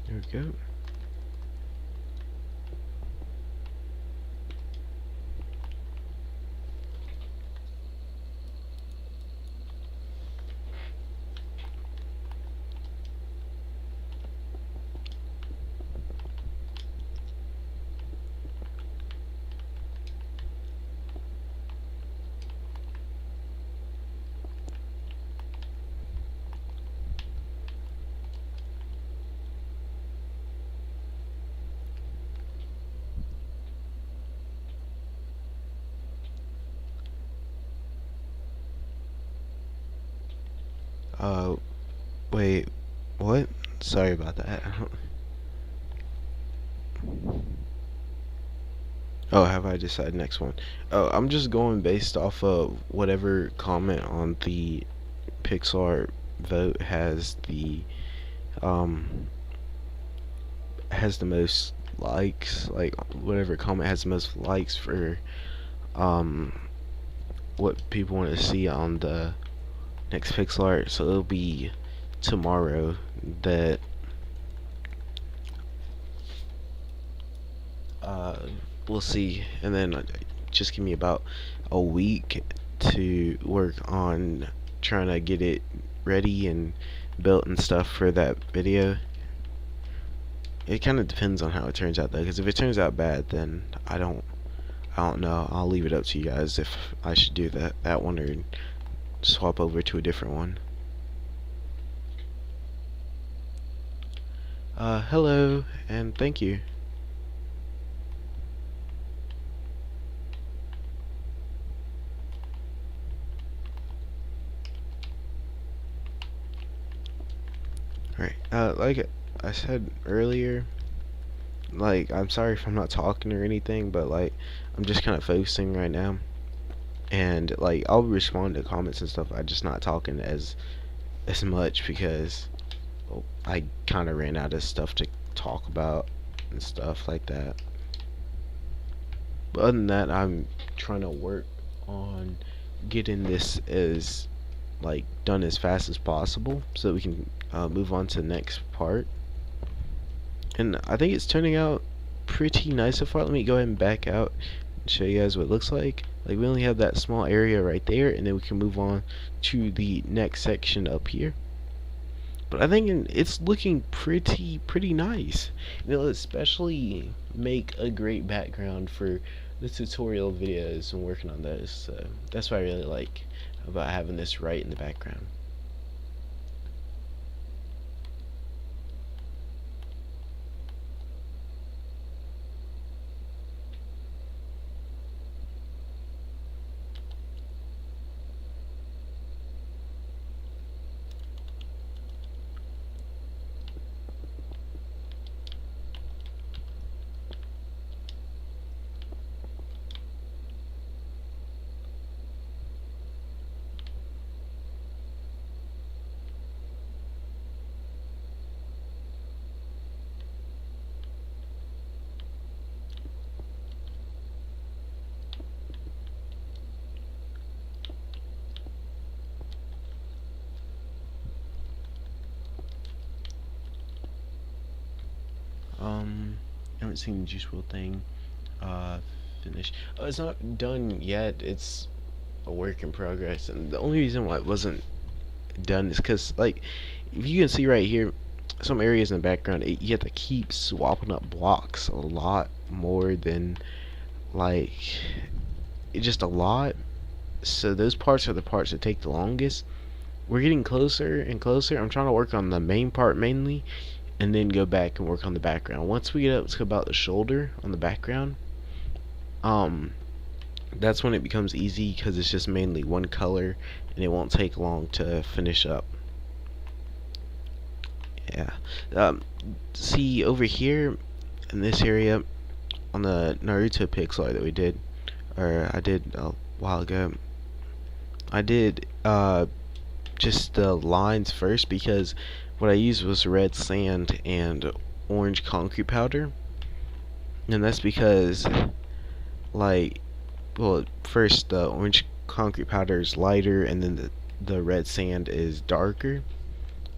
There we go. Wait, what? Sorry about that. Oh, have I decided next one? Oh, I'm just going based off of whatever comment on the Pixar vote um has the most likes, like whatever comment has the most likes for um what people want to see on the next pixel art. So it'll be tomorrow that uh we'll see, and then just give me about a week to work on trying to get it ready and built and stuff for that video. It kind of depends on how it turns out though, because if it turns out bad, then I don't know. I'll leave it up to you guys if I should do that one or swap over to a different one. Hello and thank you. Alright, like I said earlier, like, I'm sorry if I'm not talking or anything, but, like, I'm just kind of focusing right now. And, like, I'll respond to comments and stuff. I'm just not talking as much because, well, I kind of ran out of stuff to talk about and stuff like that. But other than that, I'm trying to work on getting this as, like, done as fast as possible so that we can move on to the next part. And I think it's turning out pretty nice so far. Let me go ahead and back out and show you guys what it looks like. Like, we only have that small area right there, and then we can move on to the next section up here. But I think it's looking pretty nice. It'll especially make a great background for the tutorial videos and working on those. So that's what I really like about having this right in the background. I haven't seen the Juice WRLD thing finish. Oh, it's not done yet. It's a work in progress, and the only reason why it wasn't done is because, like, if you can see right here, some areas in the background, you have to keep swapping up blocks a lot more than, like, just a lot. So those parts are the parts that take the longest. We're getting closer and closer. I'm trying to work on the main part mainly, and then go back and work on the background. Once we get up to about the shoulder on the background, that's when it becomes easy because it's just mainly one color, and it won't take long to finish up. Yeah. See over here in this area on the Naruto pixel art that we did, or I did a while ago. I did just the lines first because what I used was red sand and orange concrete powder, and that's because, like, well, first the orange concrete powder is lighter, and then the red sand is darker.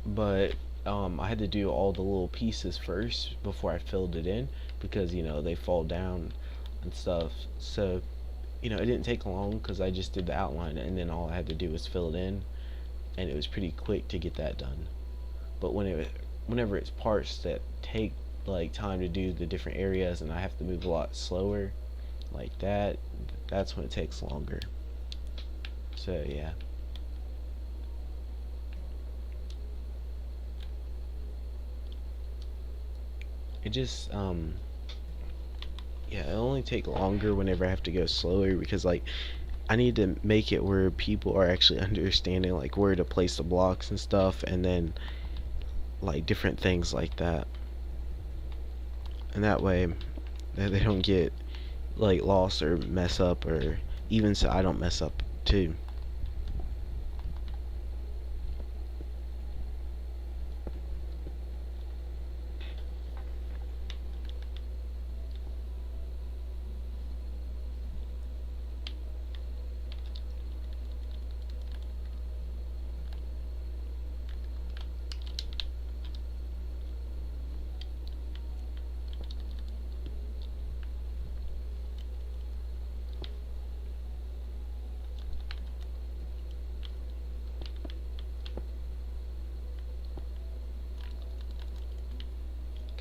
But I had to do all the little pieces first before I filled it in because, you know, they fall down and stuff. So, you know, it didn't take long because I just did the outline, and then all I had to do was fill it in, and it was pretty quick to get that done. But whenever it's parts that take, like, time to do the different areas, and I have to move a lot slower, like that's when it takes longer. So yeah. It just yeah, it'll only take longer whenever I have to go slower because, like, I need to make it where people are actually understanding, like, where to place the blocks and stuff, and then, like, different things like that. And that way they don't get, like, lost or mess up, or even so I don't mess up too.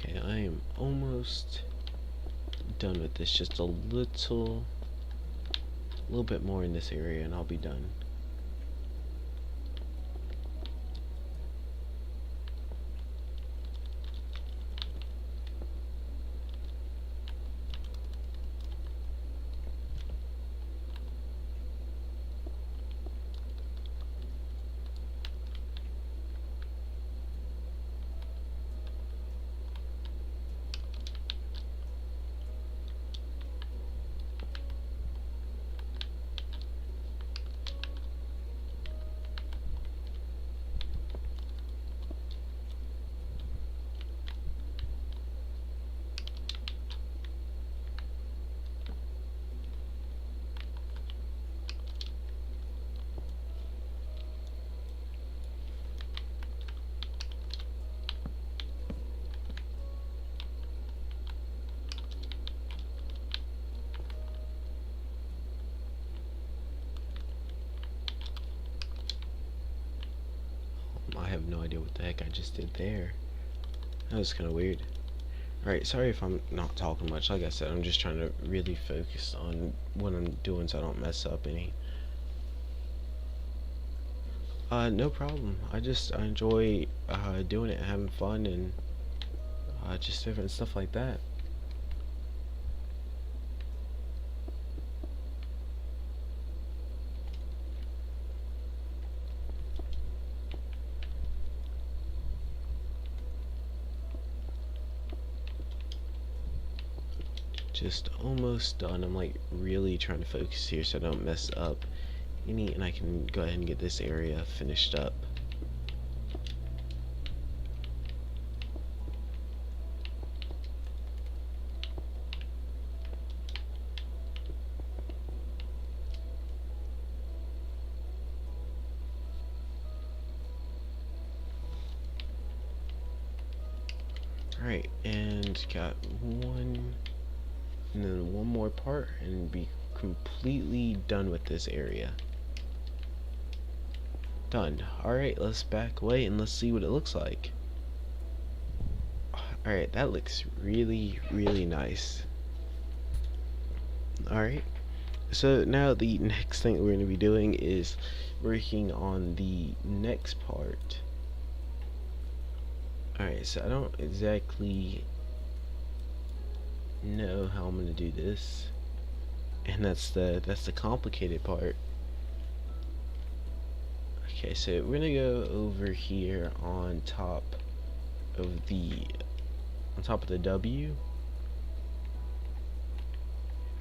Okay, I am almost done with this. Just a little bit more in this area and I'll be done. no idea what the heck I just did there. That was kind of weird. Alright, sorry if I'm not talking much. Like I said, I'm just trying to really focus on what I'm doing so I don't mess up any. No problem. I enjoy doing it, having fun, and just different stuff like that. Just almost done. I'm like really trying to focus here so I don't mess up any, and I can go ahead and get this area finished up. Alright, and got one, and then one more part, and be completely done with this area. Done. Alright, let's back away and let's see what it looks like. Alright, that looks really, really nice. Alright, so now the next thing that we're going to be doing is working on the next part. Alright, so I don't exactly know how I'm going to do this, and that's the complicated part. Okay, so we're gonna go over here on top of the W.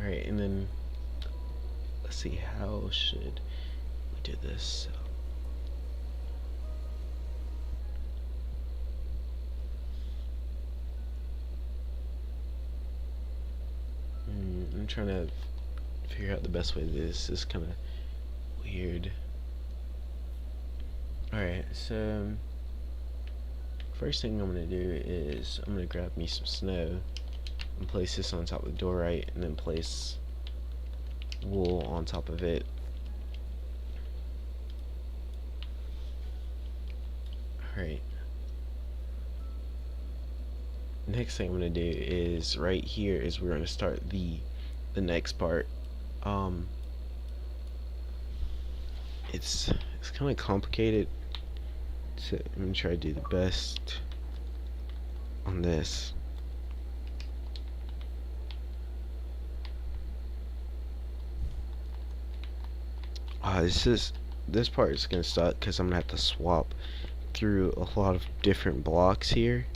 Alright, and then let's see, how should we do this? I'm trying to figure out the best way to do this. This is kind of weird. Alright, so first thing I'm going to do is I'm going to grab me some snow and place this on top of the door, right, and then place wool on top of it. Alright. Next thing I'm going to do is right here is we're going to start the next part. It's kind of complicated, so I'm going to try to do the best on this. This part is going to suck because I'm going to have to swap through a lot of different blocks here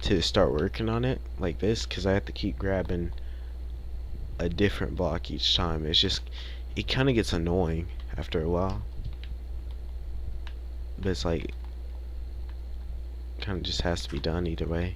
to start working on it like this, because I have to keep grabbing a different block each time. It kind of gets annoying after a while, but it's like kind of just has to be done either way.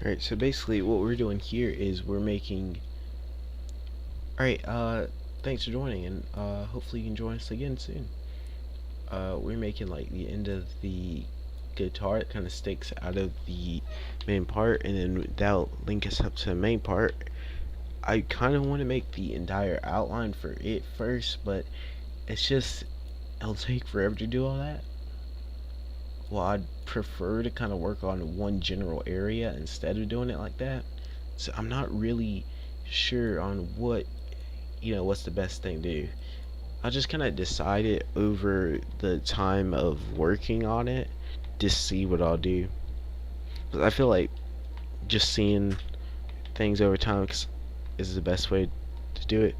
Alright, so basically what we're doing here is we're making... Alright, thanks for joining, and hopefully you can join us again soon. We're making like the end of the guitar. It kind of sticks out of the main part, and then that'll link us up to the main part. I kind of want to make the entire outline for it first, but it'll take forever to do all that. Well, I'd prefer to kind of work on one general area instead of doing it like that. So I'm not really sure on what's the best thing to do. I just kind of decided over the time of working on it to see what I'll do. But I feel like just seeing things over time is the best way to do it.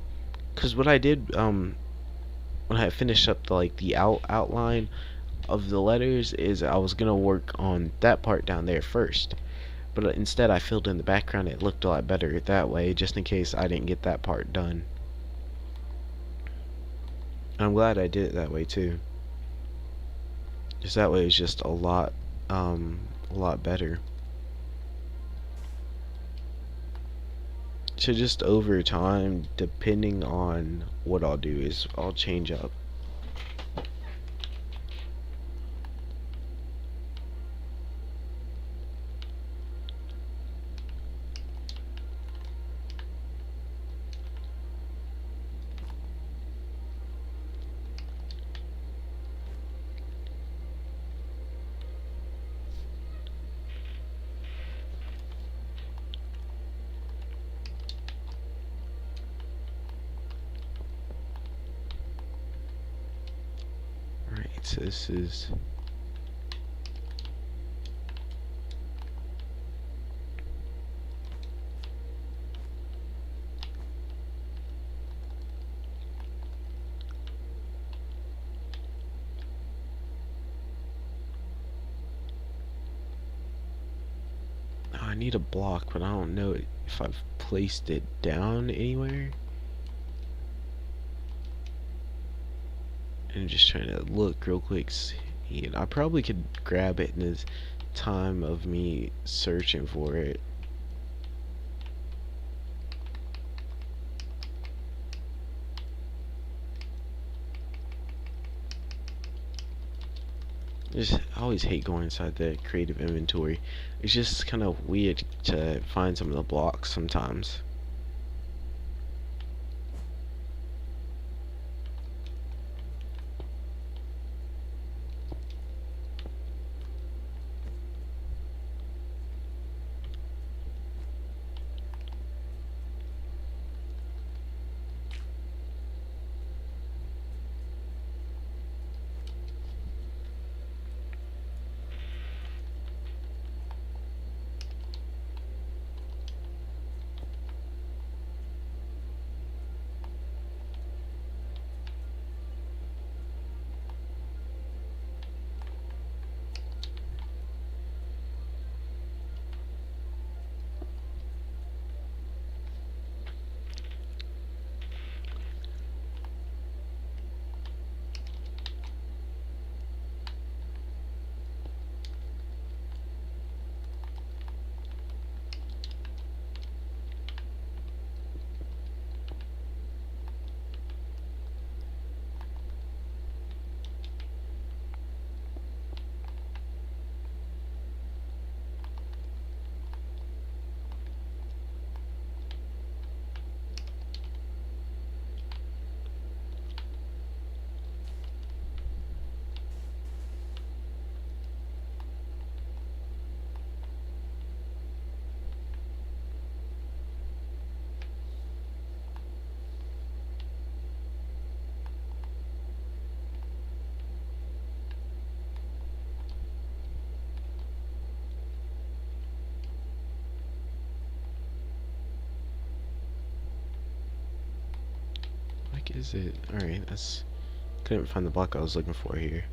Because what I did when I finished up the outline of the letters is I was gonna work on that part down there first, but instead I filled in the background. It looked a lot better that way, just in case I didn't get that part done. And I'm glad I did it that way too. Just that way it's just a lot better. So just over time, depending on what I'll do, is I'll change up. Alright, so this is... Oh, I need a block, but I don't know if I've placed it down anywhere. And I'm just trying to look real quick. See, I probably could grab it in this time of me searching for it. I always hate going inside the creative inventory. It's just kind of weird to find some of the blocks sometimes. Like, is it? Alright, that's... Couldn't find the block I was looking for here.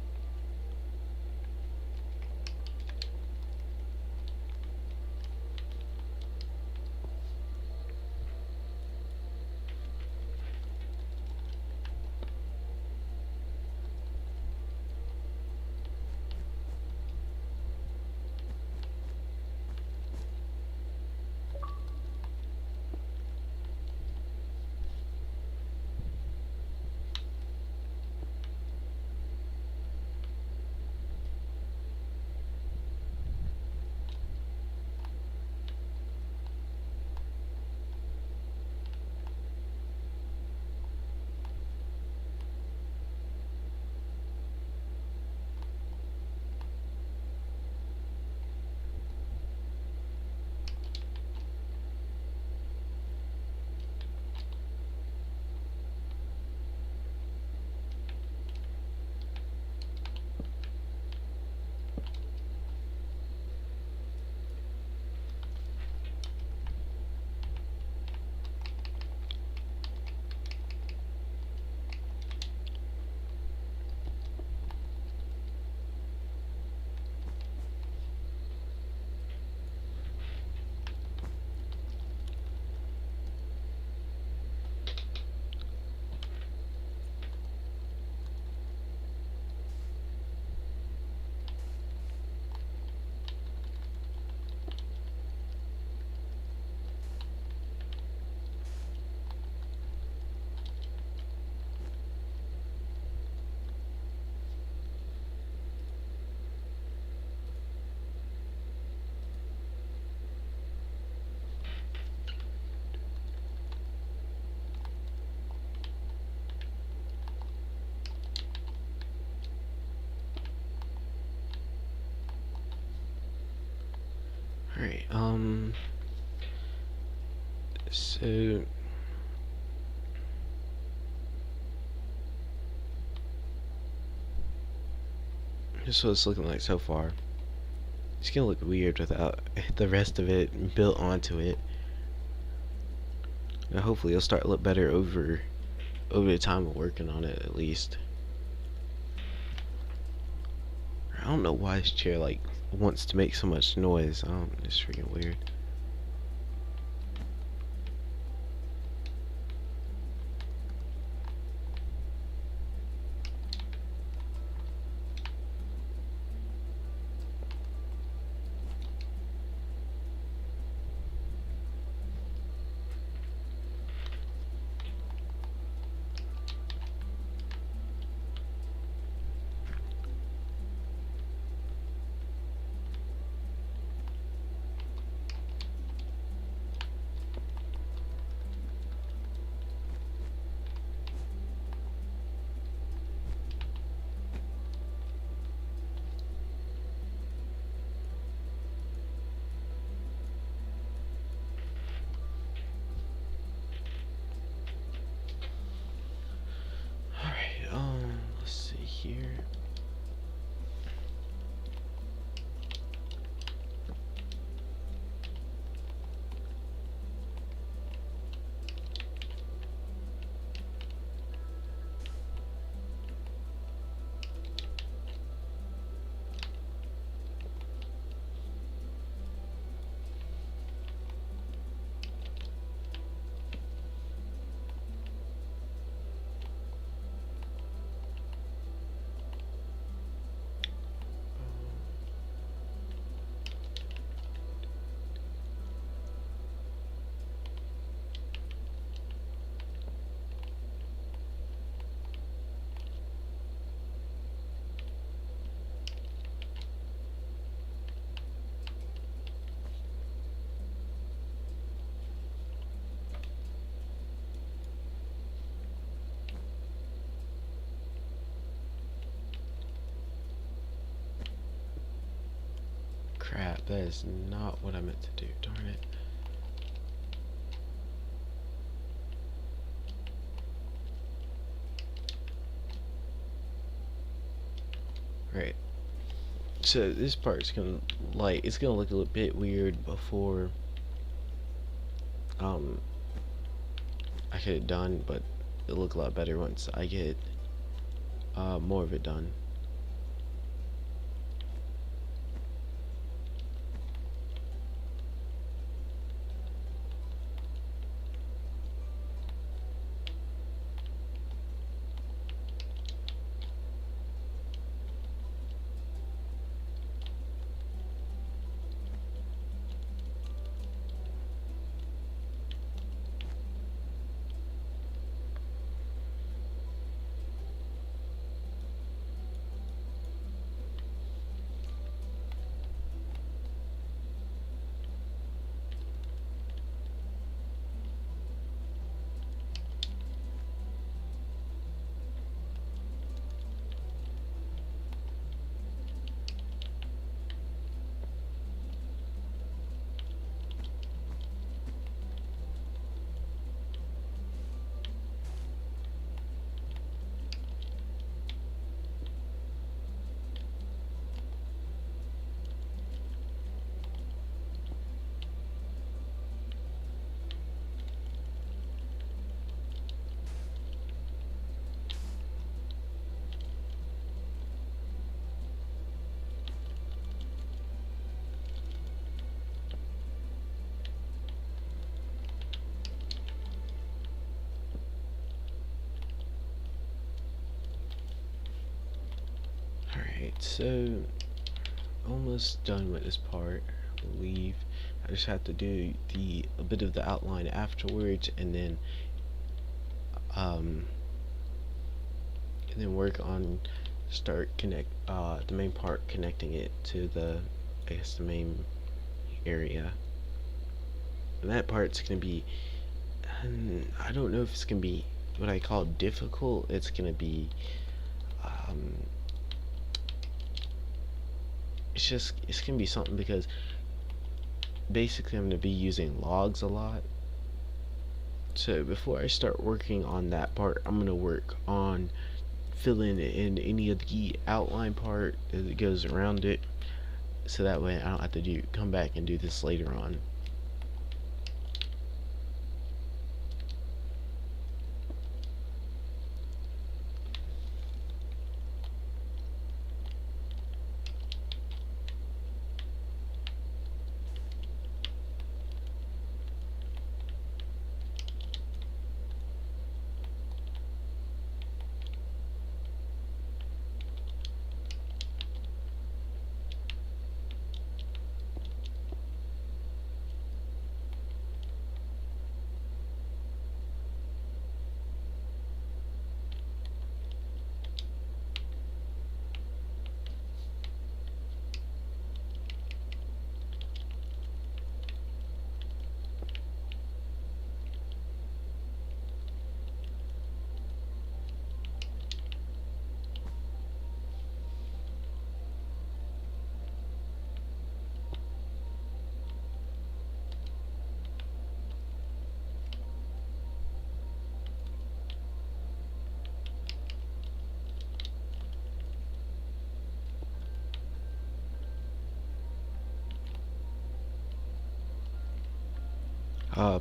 Alright, so this is what it's looking like so far. It's gonna look weird without the rest of it built onto it. Now hopefully it'll start to look better over the time of working on it, at least. I don't know why this chair like wants to make so much noise. It's freaking weird. Alright, let's see here. Crap, that is not what I meant to do, darn it. Right. So this part's gonna it's gonna look a little bit weird before I get it done, but it'll look a lot better once I get more of it done. Alright, so almost done with this part, I believe. I just have to do a bit of the outline afterwards, and then work on the main part, connecting it to the main area. And that part's gonna be, I don't know if it's gonna be what I call difficult. It's gonna be it's gonna be something, because basically I'm going to be using logs a lot. So before I start working on that part, I'm going to work on filling in any of the outline part that goes around it, so that way I don't have to come back and do this later on.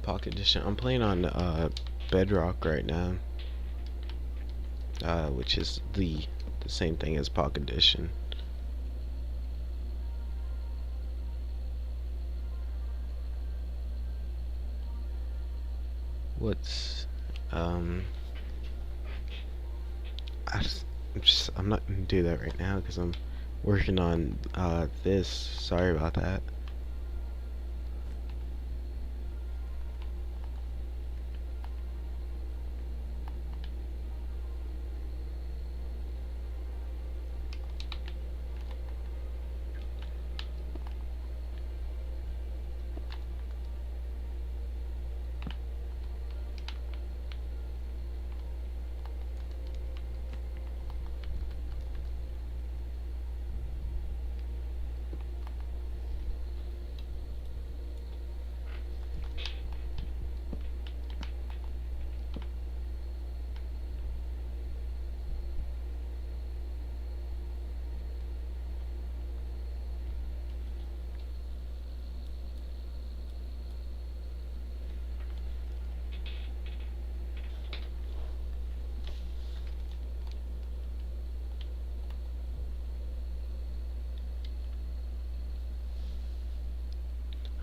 Pocket Edition. I'm playing on Bedrock right now, which is the same thing as Pocket Edition. What's I'm not gonna do that right now because I'm working on this. Sorry about that.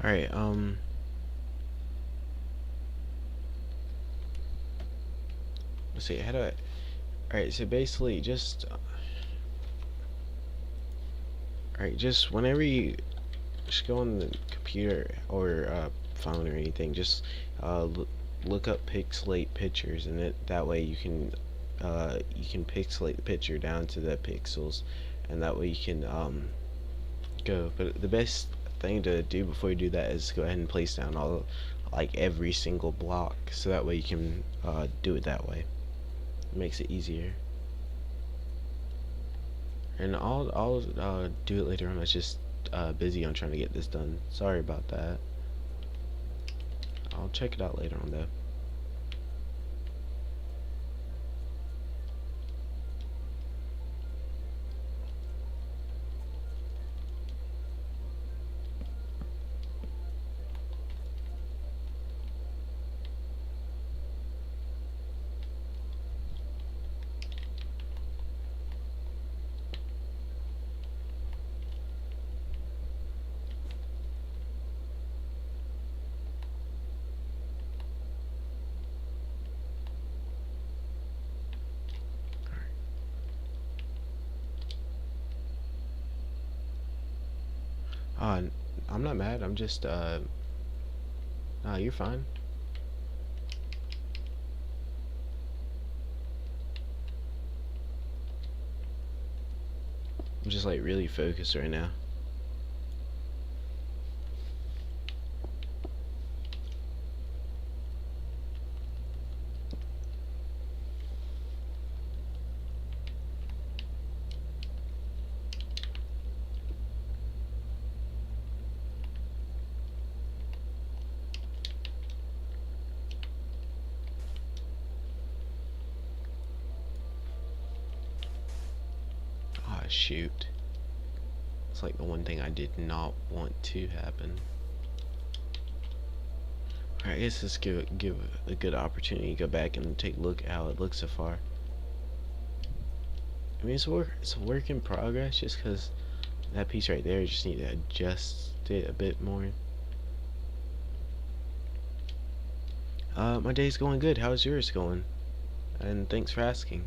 All right. Let's see. How do I? All right. So basically, just whenever you just go on the computer or phone or anything, just look up pixelate pictures, and that way you can pixelate the picture down to the pixels, and that way you can go. But the best thing to do before you do that is go ahead and place down every single block, so that way you can do it that way. It makes it easier. And I'll do it later on. I was just busy on trying to get this done. Sorry about that. I'll check it out later on though. Uh, I'm not mad. I'm just nah, you're fine. I'm just like really focused right now. shoot. It's like the one thing I did not want to happen. Alright, I guess let's give a good opportunity to go back and take a look at how it looks so far. I mean, it's a work in progress, just because that piece right there, just need to adjust it a bit more. My day's going good. How's yours going? And thanks for asking.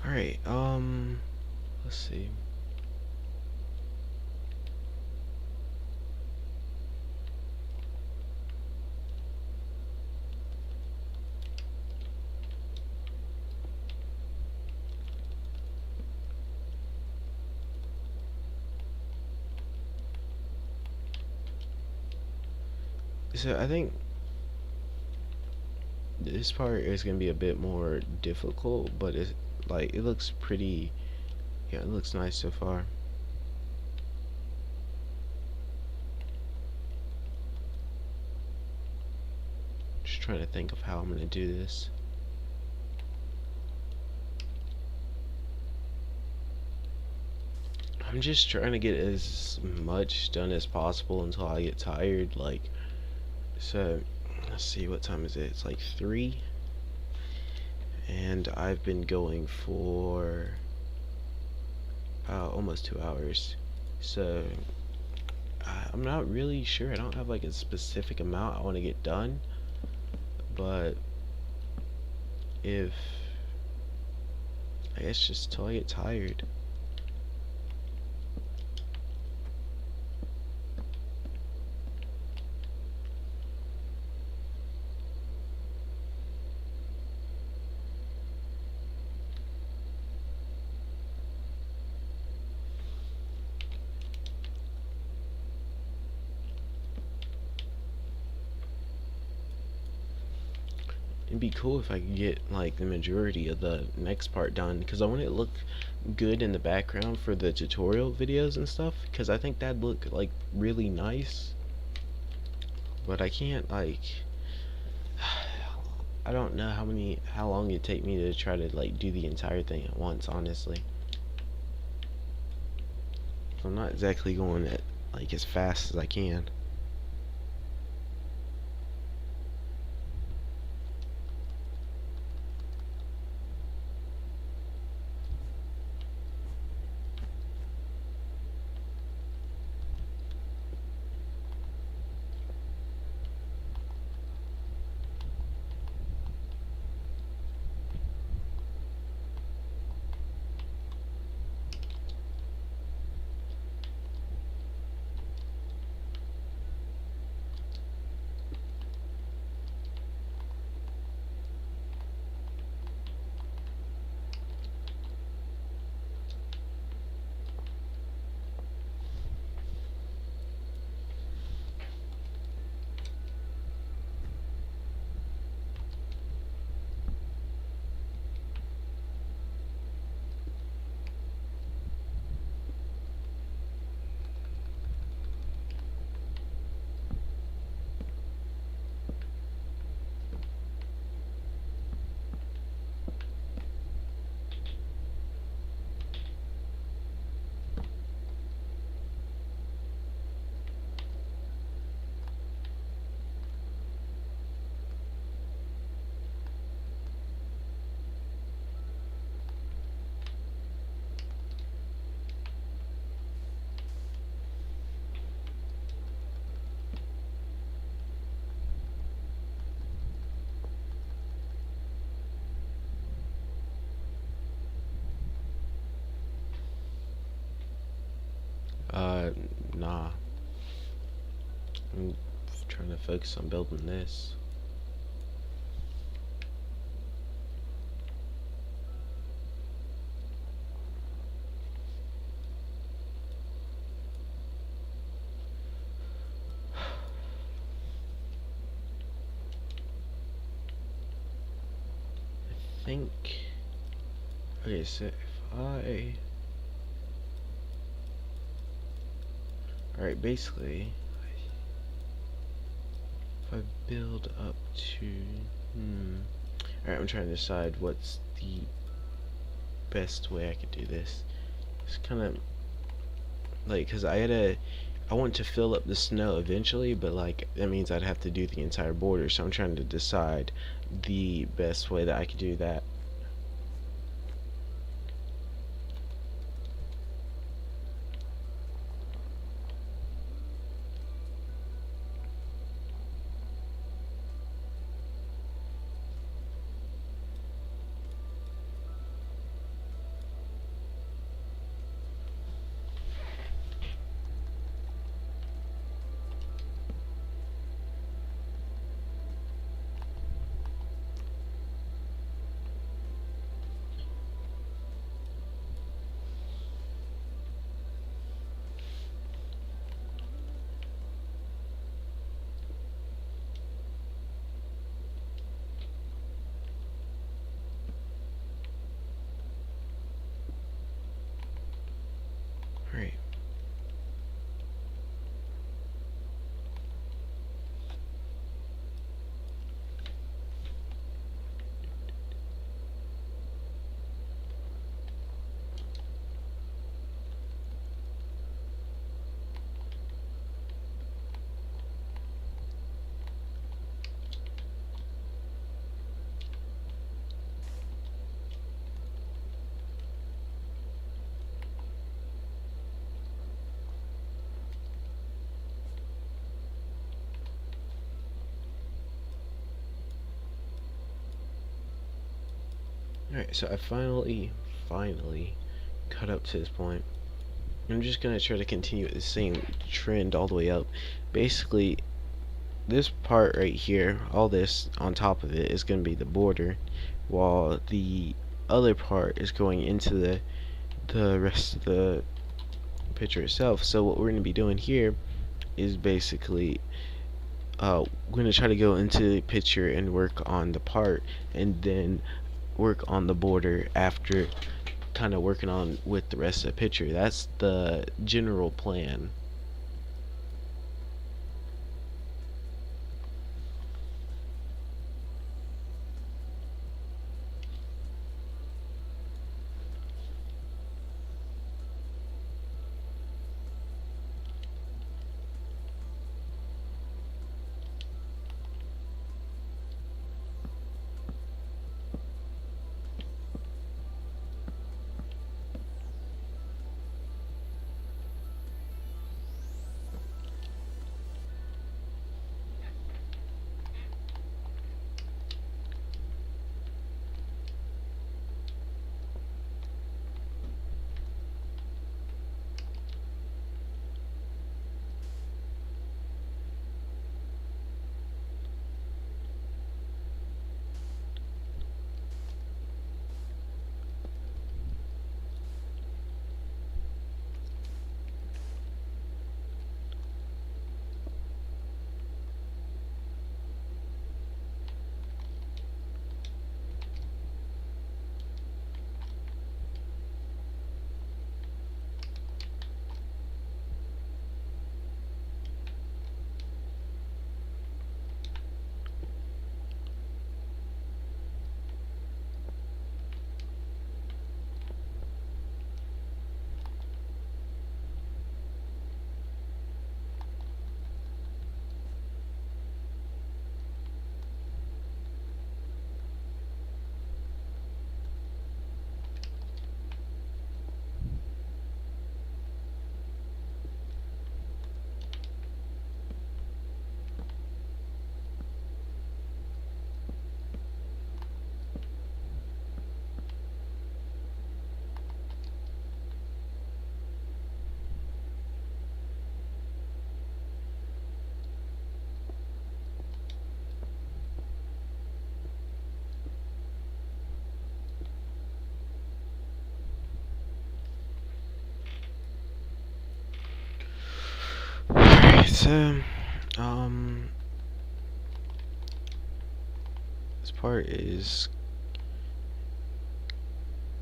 Alright, let's see. So I think this part is gonna be a bit more difficult, but it's like it looks pretty. Yeah, it looks nice so far. Just trying to think of how I'm gonna do this. I'm just trying to get as much done as possible until I get tired. Like, so let's see, what time is it? It's like 3, and I've been going for almost 2 hours. So I'm not really sure. I don't have like a specific amount I want to get done, but if I guess just till I get tired. It'd be cool if I could get like the majority of the next part done, because I want it to look good in the background for the tutorial videos and stuff, because I think that'd look like really nice. But I can't, like, I don't know how long it'd take me to try to like do the entire thing at once, honestly. So I'm not exactly going at like as fast as I can. Uh, nah. I'm trying to focus on building this. I think. Okay, so if I. Alright, basically, if I build up to. Alright, I'm trying to decide what's the best way I could do this. It's kind of like, because I want to fill up the snow eventually, but like that means I'd have to do the entire border, so I'm trying to decide the best way that I could do that. Alright. Alright, so I finally cut up to this point. I'm just gonna try to continue the same trend all the way up. Basically, this part right here, all this on top of it is gonna be the border, while the other part is going into the rest of the picture itself. So what we're gonna be doing here is basically we're gonna try to go into the picture and work on the part, and then work on the border after kind of working on with the rest of the picture. That's the general plan. so this part is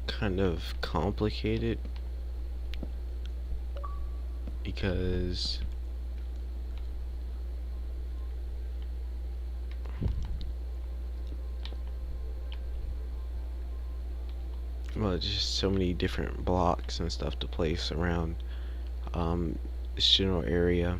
kind of complicated because well, it's just so many different blocks and stuff to place around this general area.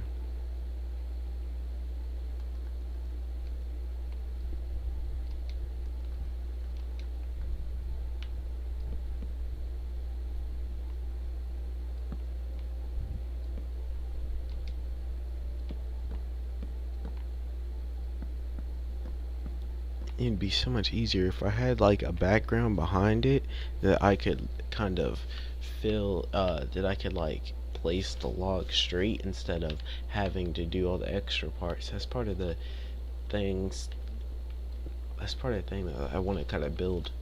It'd be so much easier if I had like a background behind it that I could kind of that I could like place the log straight instead of having to do all the extra parts. Things that's part of the thing that I want to kind of build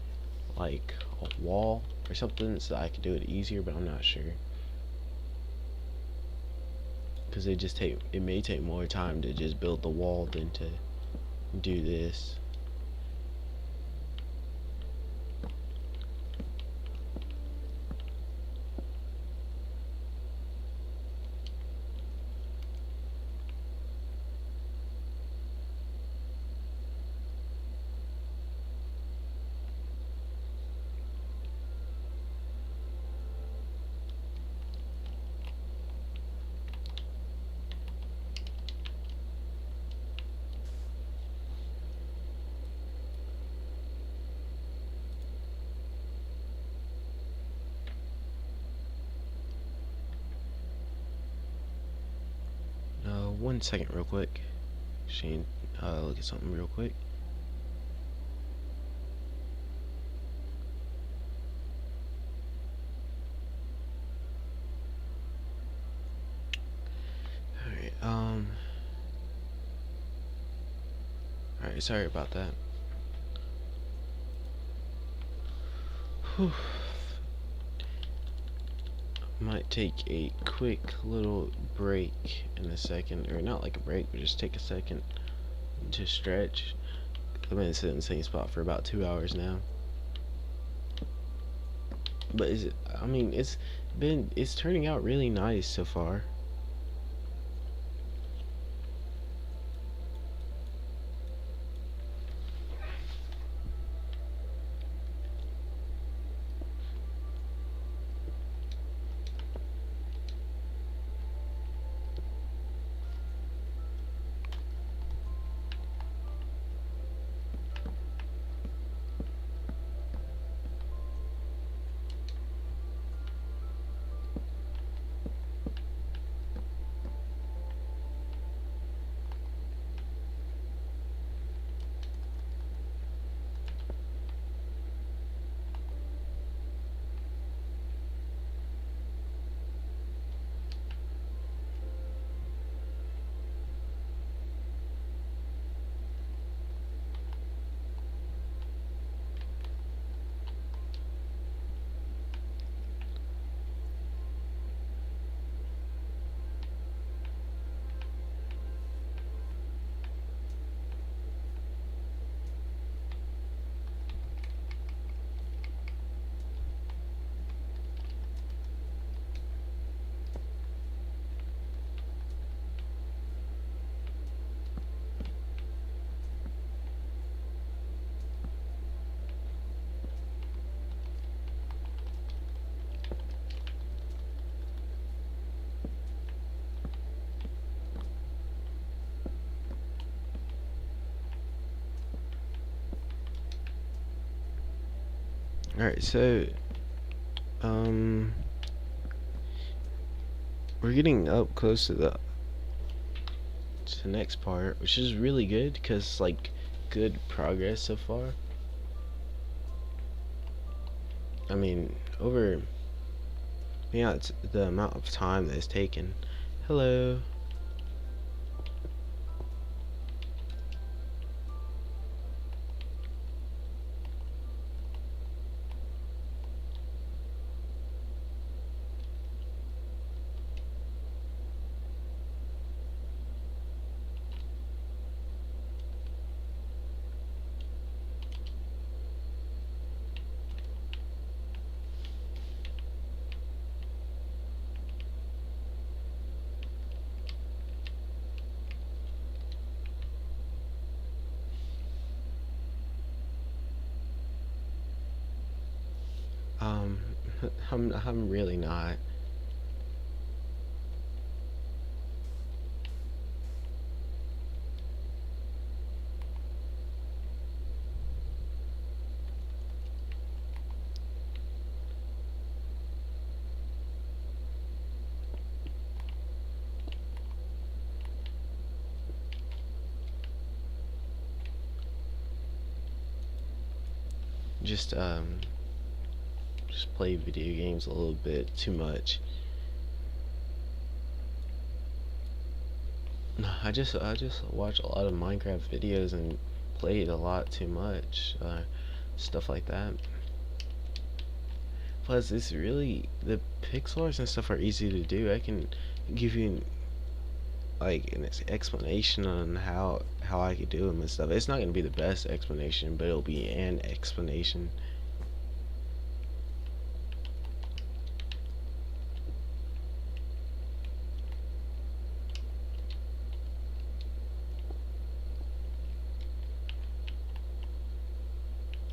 like a wall or something so I could do it easier, but I'm not sure. Because it may take more time to just build the wall than to do this. One second real quick. Shane, look at something real quick. Alright, sorry about that. Whew. Might take a quick little break in a second, or not like a break, but just take a second to stretch. I've been sitting in the same spot for about 2 hours now. But it's turning out really nice so far. Alright, so we're getting up close to the next part, which is really good because like good progress so far. I mean, it's the amount of time that it's taken. Hello. I'm really not. Just just play video games a little bit too much. I just watch a lot of Minecraft videos and play it a lot too much. Stuff like that. Plus, it's really the pixel arts and stuff are easy to do. I can give you like an explanation on how I could do them and stuff. It's not gonna be the best explanation, but it'll be an explanation.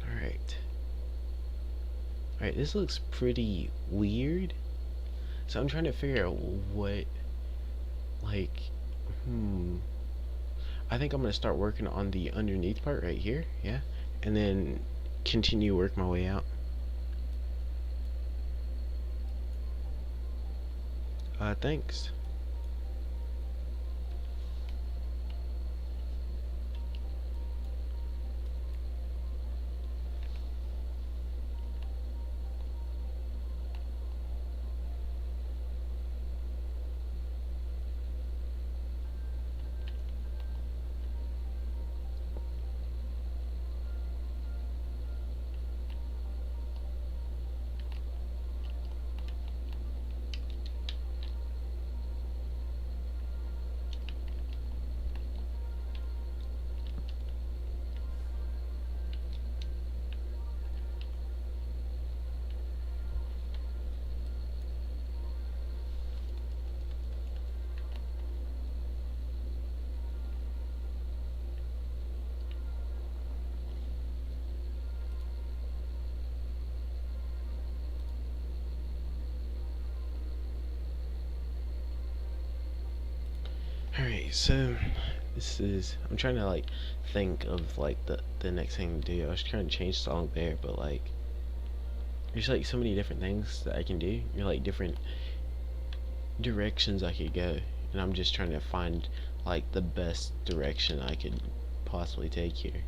All right. All right. This looks pretty weird. So I'm trying to figure out what like I think I'm gonna start working on the underneath part right here, yeah, and then continue work my way out. Thanks. All right, so I'm trying to like think of like the next thing to do. I was trying to change song there, but like there's like so many different things that I can do. You're like different directions I could go, and I'm just trying to find like the best direction I could possibly take here.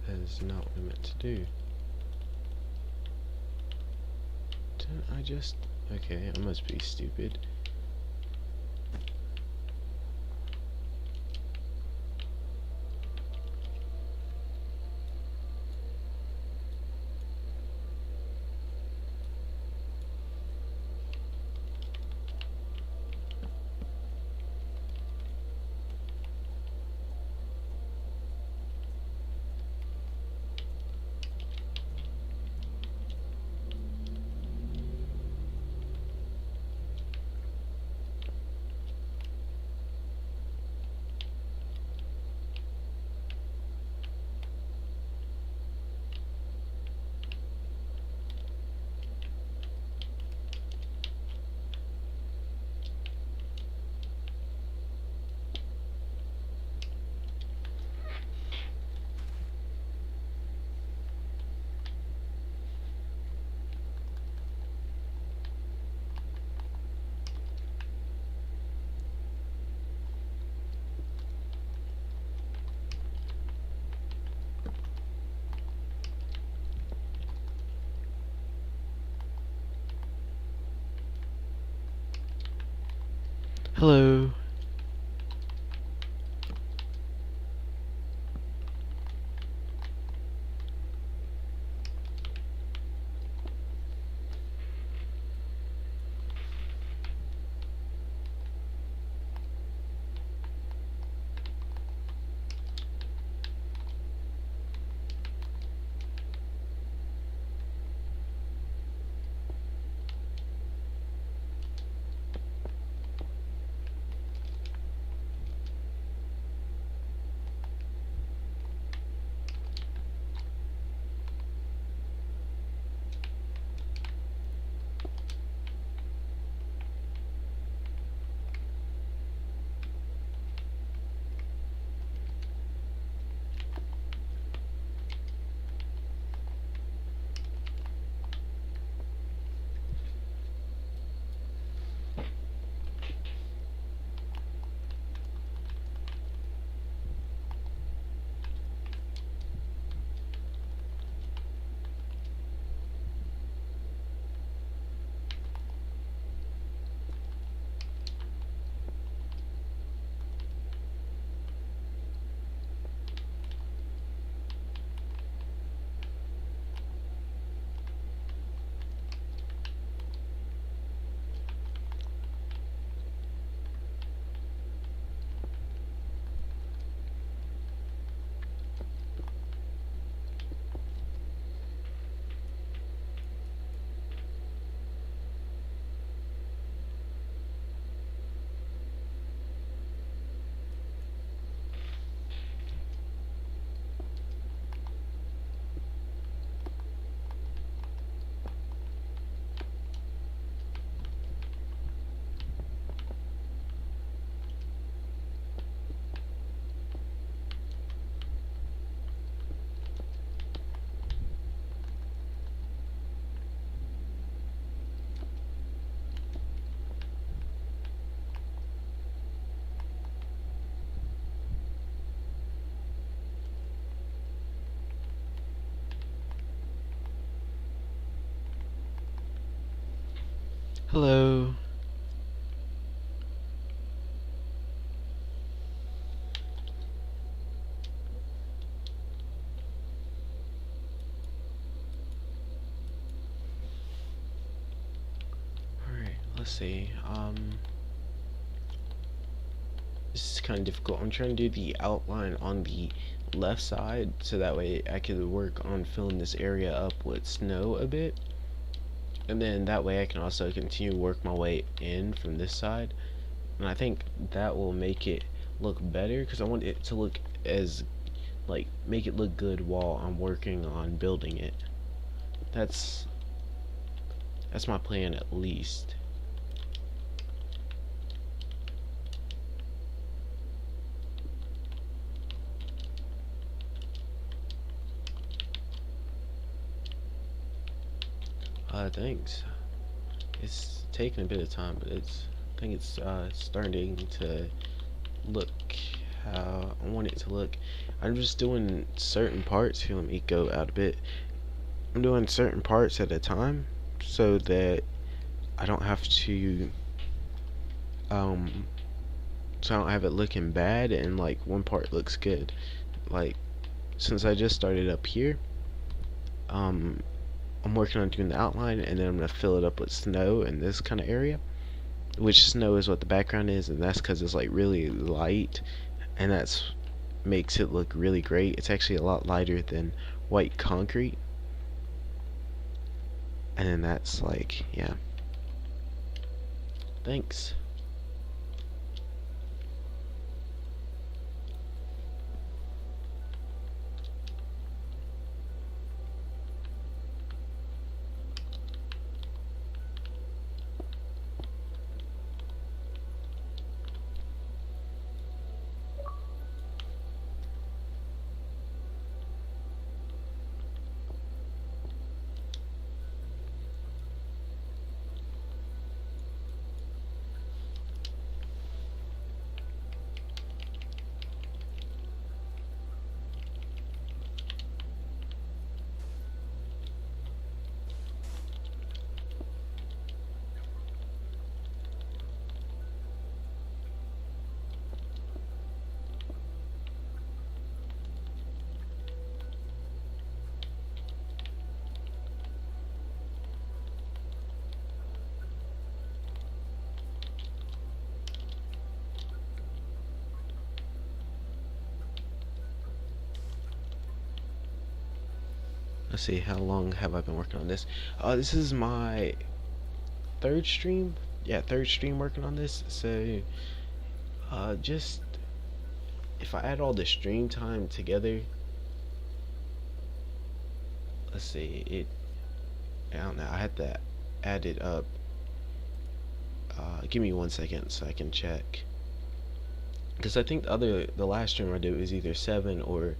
That is not what I meant to do. Didn't I just... Okay, I must be stupid. Hello. Hello. Alright, let's see. This is kind of difficult. I'm trying to do the outline on the left side so that way I could work on filling this area up with snow a bit. And then that way I can also continue to work my way in from this side. And I think that will make it look better because I want it to look as, like, make it look good while I'm working on building it. That's my plan at least. Thanks. It's taking a bit of time, but I think it's starting to look how I want it to look. I'm just doing certain parts. Here, let me go out a bit. I'm doing certain parts at a time so that I don't have to um so I don't have it looking bad and like one part looks good. Like since I just started up here, um I'm working on doing the outline, and then I'm gonna fill it up with snow in this kind of area, which snow is what the background is, and that's because it's like really light, and that's makes it look really great. It's actually a lot lighter than white concrete, and then that's like, yeah, thanks. Let's see, how long have I been working on this? This is my third stream. Yeah, third stream working on this. So, just if I add all the stream time together, let's see, I don't know. I had to add it up. Give me 1 second so I can check. Because I think the last stream I did was either 7 or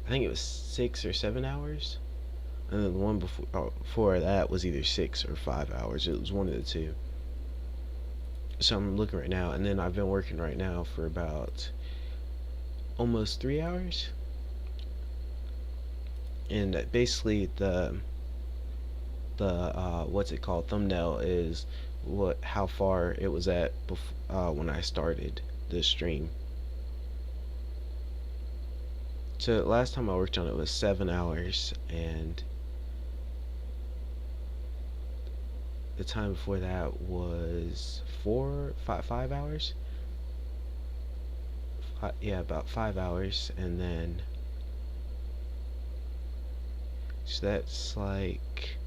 I think it was 6 or 7 hours. And then the one before that was either 6 or 5 hours. It was one of the two. So I'm looking right now, and then I've been working right now for about almost 3 hours. And basically the what's it called, thumbnail is how far it was at when I started the stream. So last time I worked on it was 7 hours, and the time before that was 5 hours. Yeah, about 5 hours, and then so that's like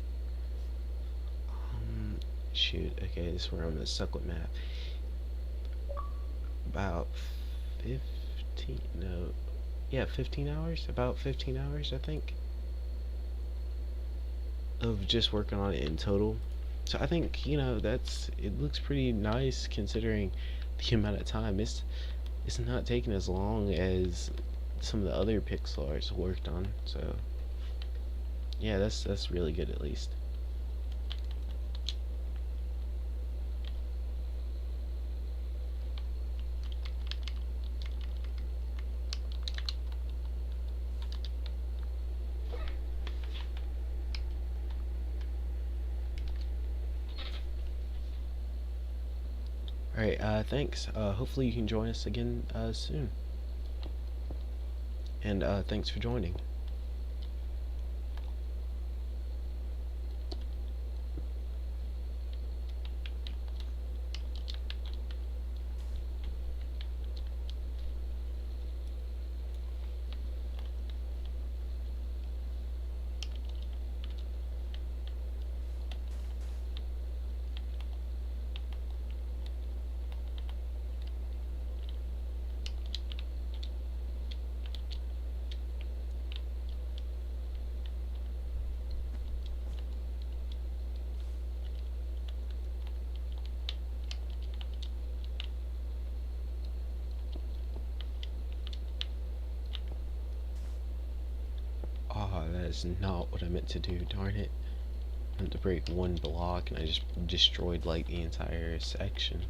shoot, okay, this is where I'm gonna suck with math. About 15, no, yeah, 15 hours, about 15 hours, I think, of just working on it in total. So I think, it looks pretty nice considering the amount of time. It's not taking as long as some of the other pixel arts worked on. So yeah, that's really good at least. Alright, thanks. Hopefully you can join us again soon. And thanks for joining. Oh, that is not what I meant to do, darn it. I meant to break one block and I just destroyed like the entire section.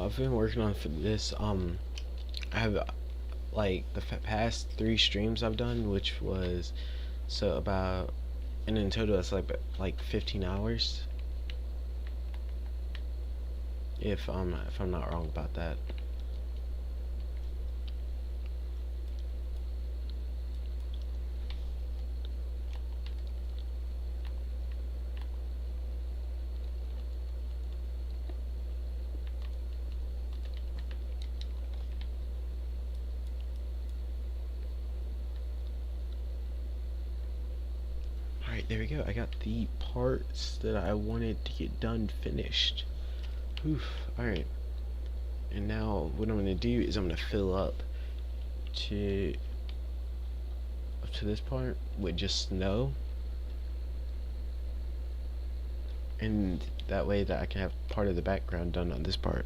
I've been working on for this. I have like the past 3 streams I've done, which was so about, and in total it's like 15 hours. If I'm not wrong about that. Alright, there we go. I got the parts that I wanted to get done finished. Oof. Alright. And now what I'm going to do is I'm going to fill up to this part with just snow. And that way that I can have part of the background done on this part.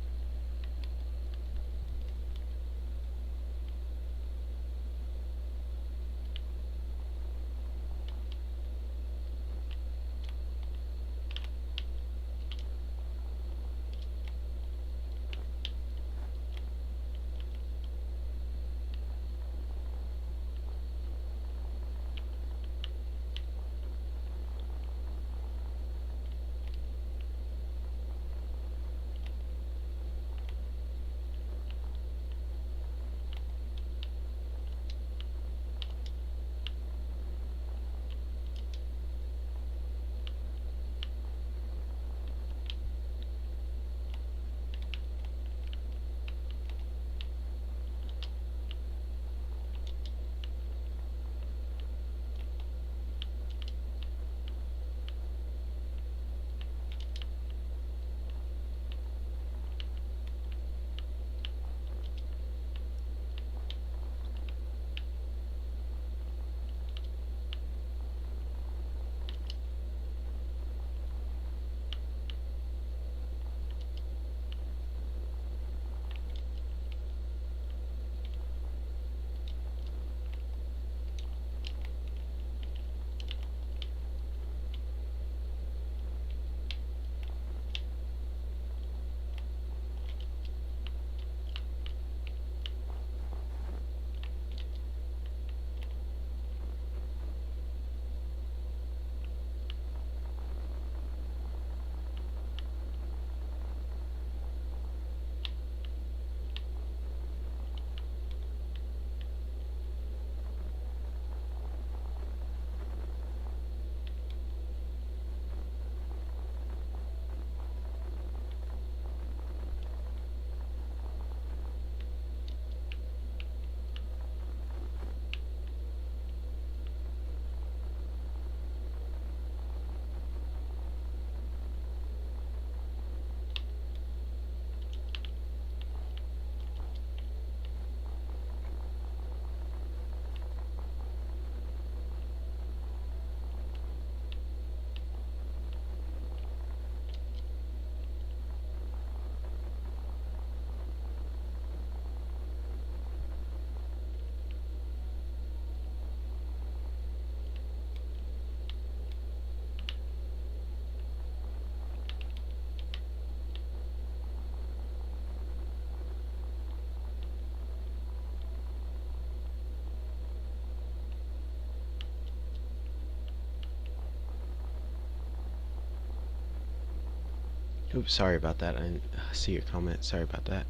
Oops, sorry about that. I didn't see your comment. Sorry about that.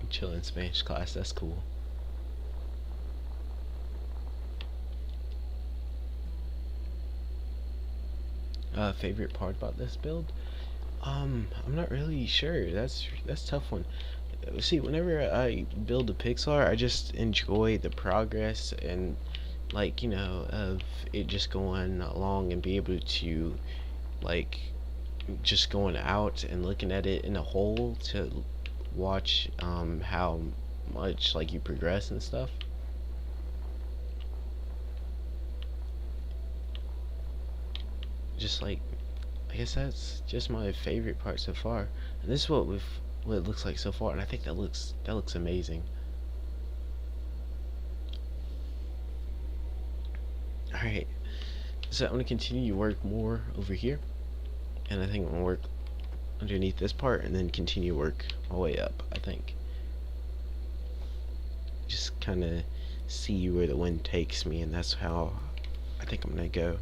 I'm chilling in Spanish class. That's cool. Favorite part about this build? I'm not really sure. That's a tough one. See, whenever I build a pixel art, I just enjoy the progress and, like, you know, of it just going along and be able to, like, just going out and looking at it in a whole to watch how much like you progress and stuff. Just like, I guess that's just my favorite part so far, and this is what it looks like so far, and I think that looks amazing. All right, so I'm gonna continue to work more over here, and I think I'm gonna work underneath this part and then continue work my way up, I think. Just kind of see where the wind takes me, and that's how I think I'm going to go.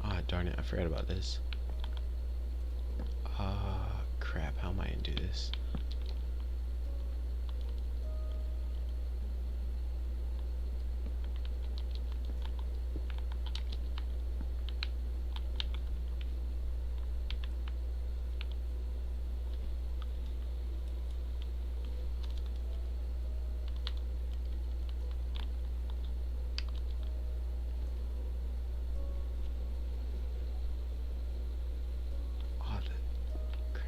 Ah, darn it, I forgot about this. Crap, how am I gonna do this? Oh, crap.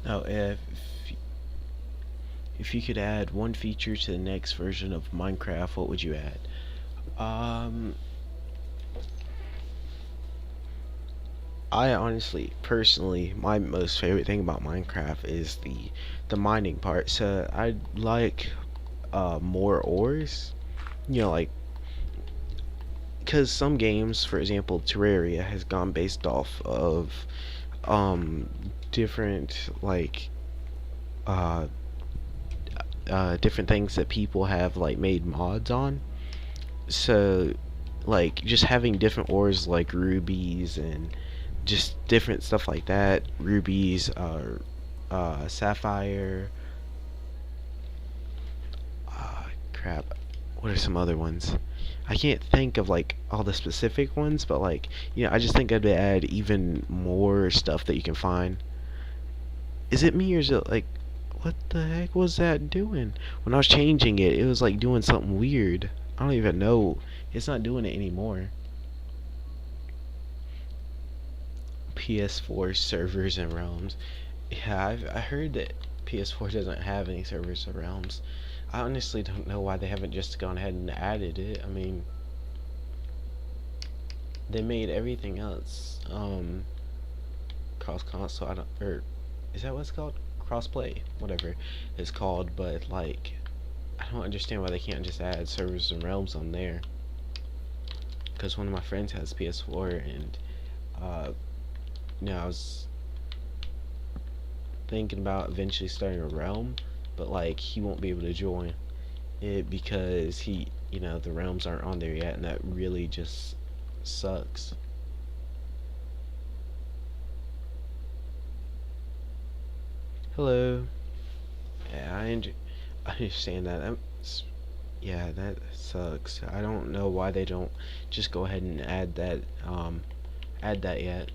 Oh, if you could add one feature to the next version of Minecraft, what would you add? I honestly, personally, my most favorite thing about Minecraft is the mining part. So I'd like more ores. You know, like, because some games, for example, Terraria has gone based off of um different like uh different things that people have like made mods on. So like just having different ores like rubies and just different stuff like that, rubies, sapphire, crap, what are some other ones? I can't think of like all the specific ones, but like, I just think I'd add even more stuff that you can find. Is it me, or is it like, what the heck was that doing? When I was changing it, it was like doing something weird. I don't even know. It's not doing it anymore. PS4 servers and realms. Yeah, I heard that PS4 doesn't have any servers or realms. I honestly don't know why they haven't just gone ahead and added it. I mean, they made everything else cross console. I don't, or is that what it's called? Crossplay, whatever it's called. But like, I don't understand why they can't just add servers and realms on there. Because one of my friends has PS4, and I was thinking about eventually starting a realm, but like he won't be able to join it because the realms aren't on there yet, and that really just sucks. Hello. Yeah, I understand that. Yeah, that sucks. I don't know why they don't just go ahead and add that yet.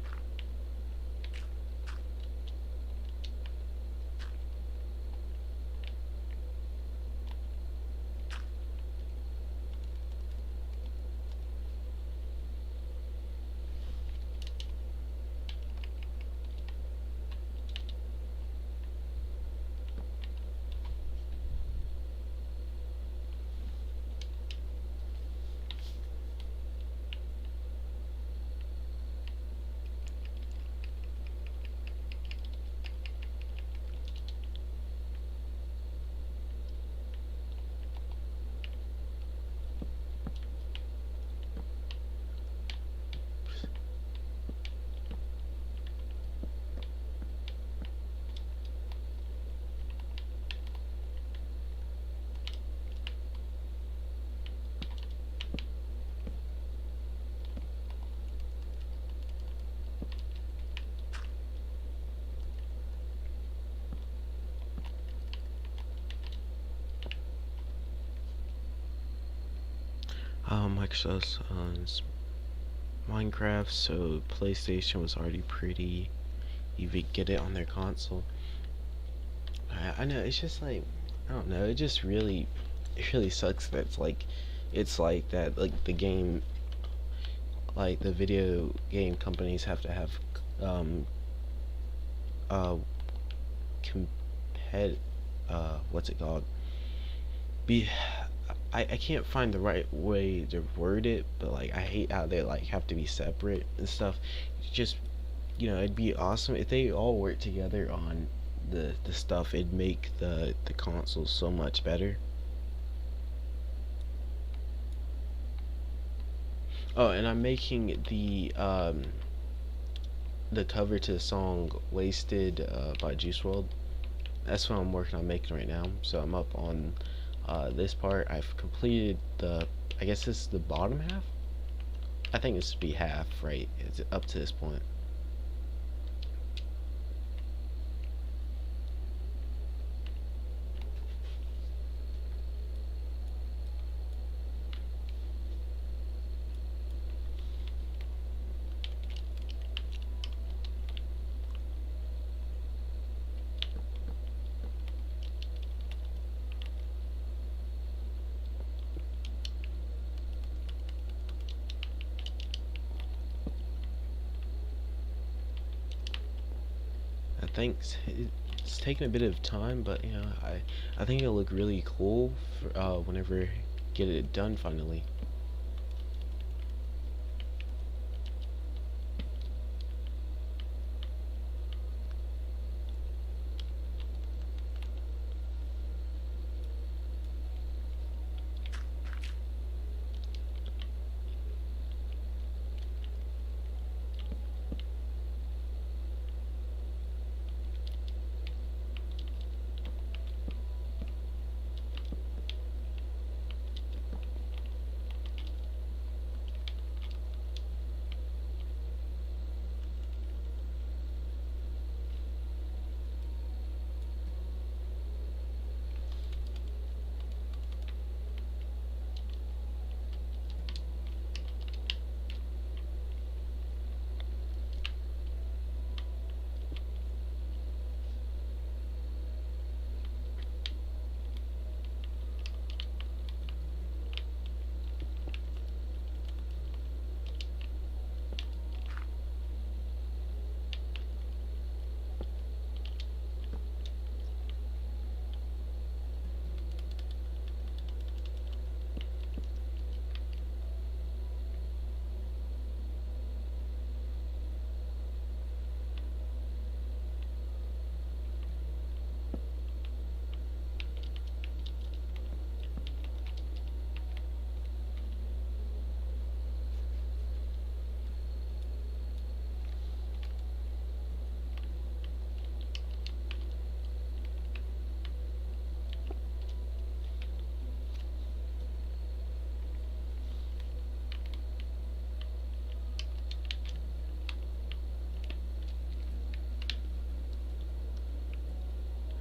access on Minecraft, so PlayStation was already pretty. You could get it on their console. I know, it's just like, I don't know, it really sucks that it's like that, like the game, like the video game companies have to have um uh compet what's it called, be I can't find the right way to word it, but like I hate how they like have to be separate and stuff. Just, it'd be awesome if they all worked together on the stuff. It'd make the consoles so much better. Oh, and I'm making the cover to the song "Wasted" by Wrld. That's what I'm working on making right now. So I'm up on this part. I've completed I guess this is the bottom half. I think this would be half, right? It's up to this point. I think it's taking a bit of time, but I think it'll look really cool for, whenever get it done finally.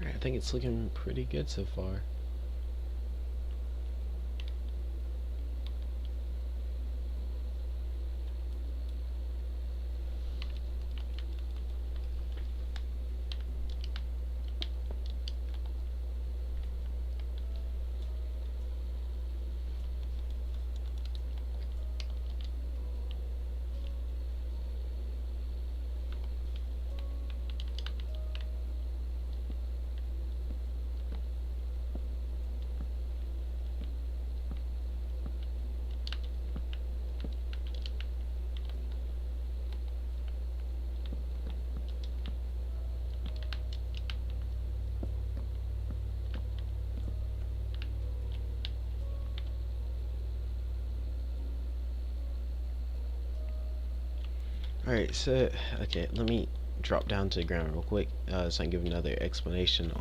Alright, I think it's looking pretty good so far. Alright, so, okay, let me drop down to the ground real quick so I can give another explanation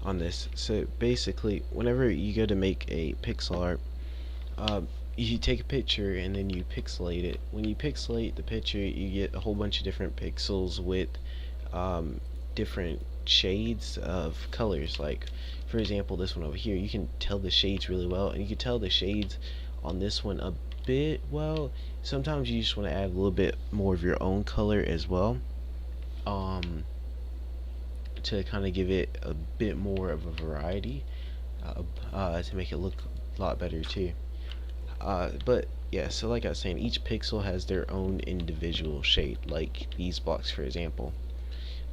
on this. So basically, whenever you go to make a pixel art, you take a picture and then you pixelate it. When you pixelate the picture, you get a whole bunch of different pixels with different shades of colors. Like, for example, this one over here, you can tell the shades really well, and you can tell the shades on this one bit, well, sometimes you just want to add a little bit more of your own color as well, um, to kind of give it a bit more of a variety, to make it look a lot better too. But yeah, so like I was saying, each pixel has their own individual shade, like these blocks for example.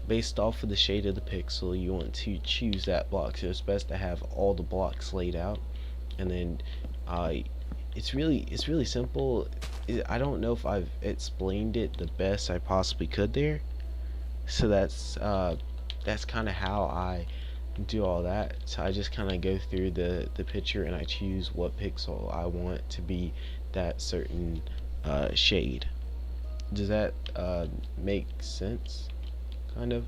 Based off of the shade of the pixel, you want to choose that block. So it's best to have all the blocks laid out, and then uh, it's really simple. I don't know if I've explained it the best I possibly could there. So that's kind of how I do all that. So I just kind of go through the picture and I choose what pixel I want to be that certain shade. Does that make sense? Kind of.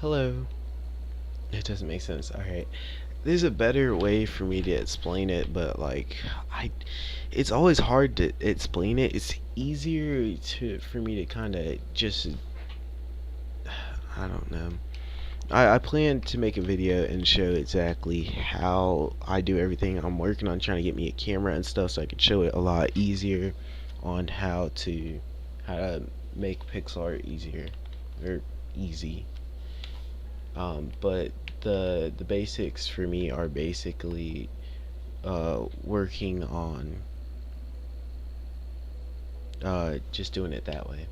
Hello. It doesn't make sense. Alright. There's a better way for me to explain it, but like I it's always hard to explain it. It's easier to for me to kind of just I don't know. I plan to make a video and show exactly how I do everything. I'm working on trying to get me a camera and stuff so I can show it a lot easier on how to make pixel art easier or easy. But the basics for me are basically working on just doing it that way.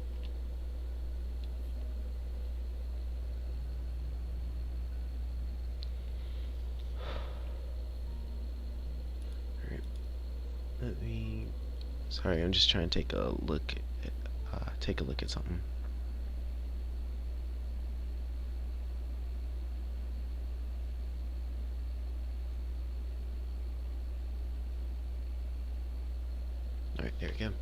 Alright, let me. Sorry, I'm just trying to take a look at something. Alright, there we go.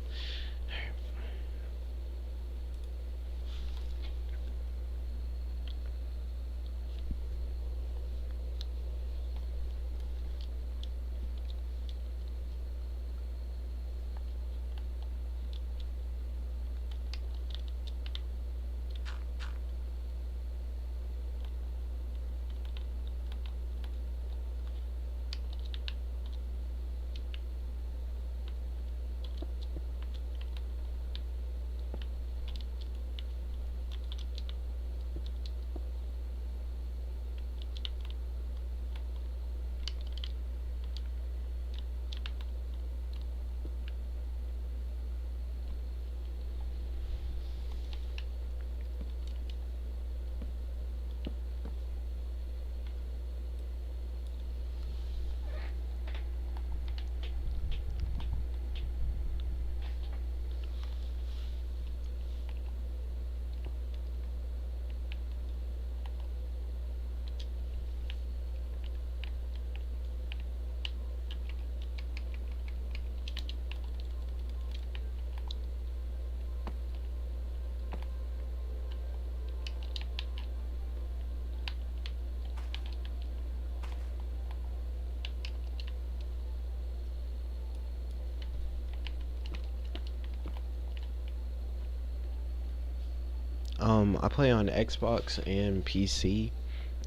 I play on Xbox and PC.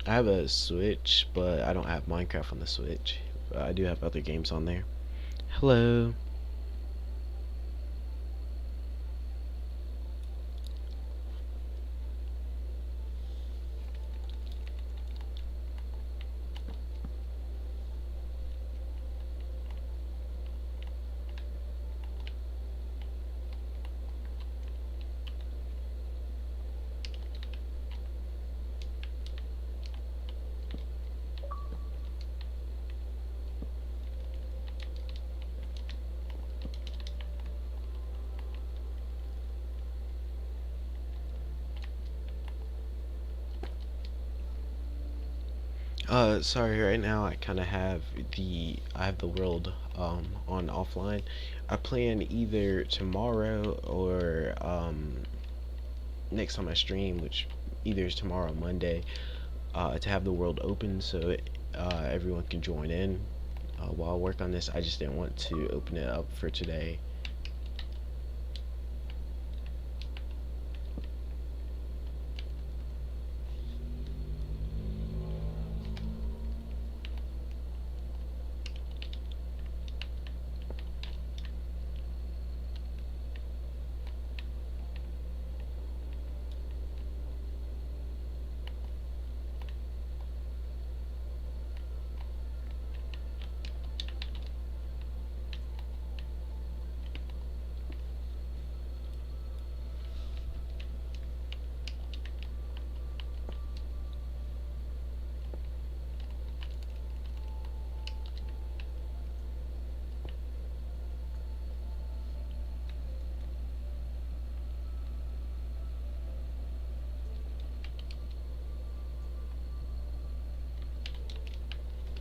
I have a Switch, but I don't have Minecraft on the Switch. But I do have other games on there. Hello. Sorry, right now I have the world on offline. I plan either tomorrow or next time I stream, which either is tomorrow or Monday, to have the world open so everyone can join in while I work on this. I just didn't want to open it up for today.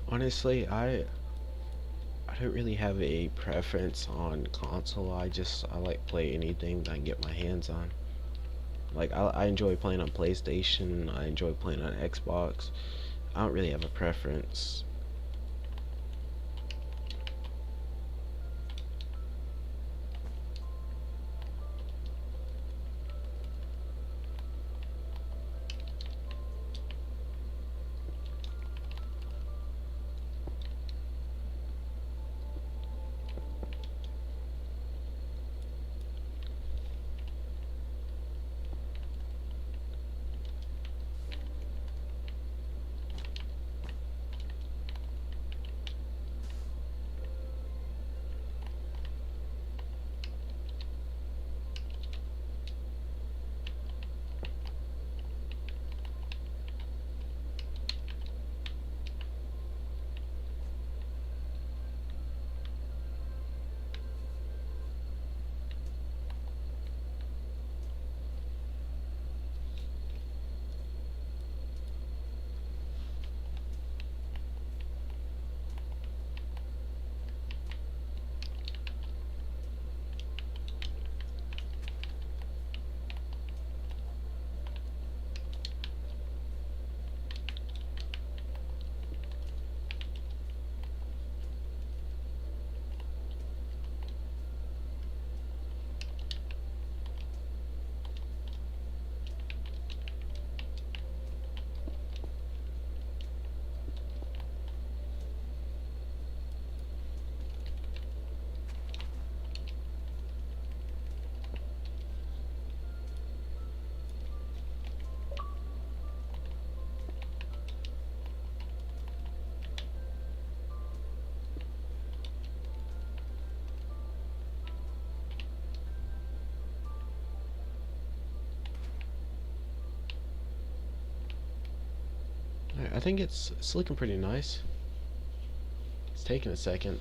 Honestly, I don't really have a preference on console. I like play anything that I can get my hands on. Like I enjoy playing on PlayStation. I enjoy playing on Xbox. I don't really have a preference. I think it's looking pretty nice. It's taking a second.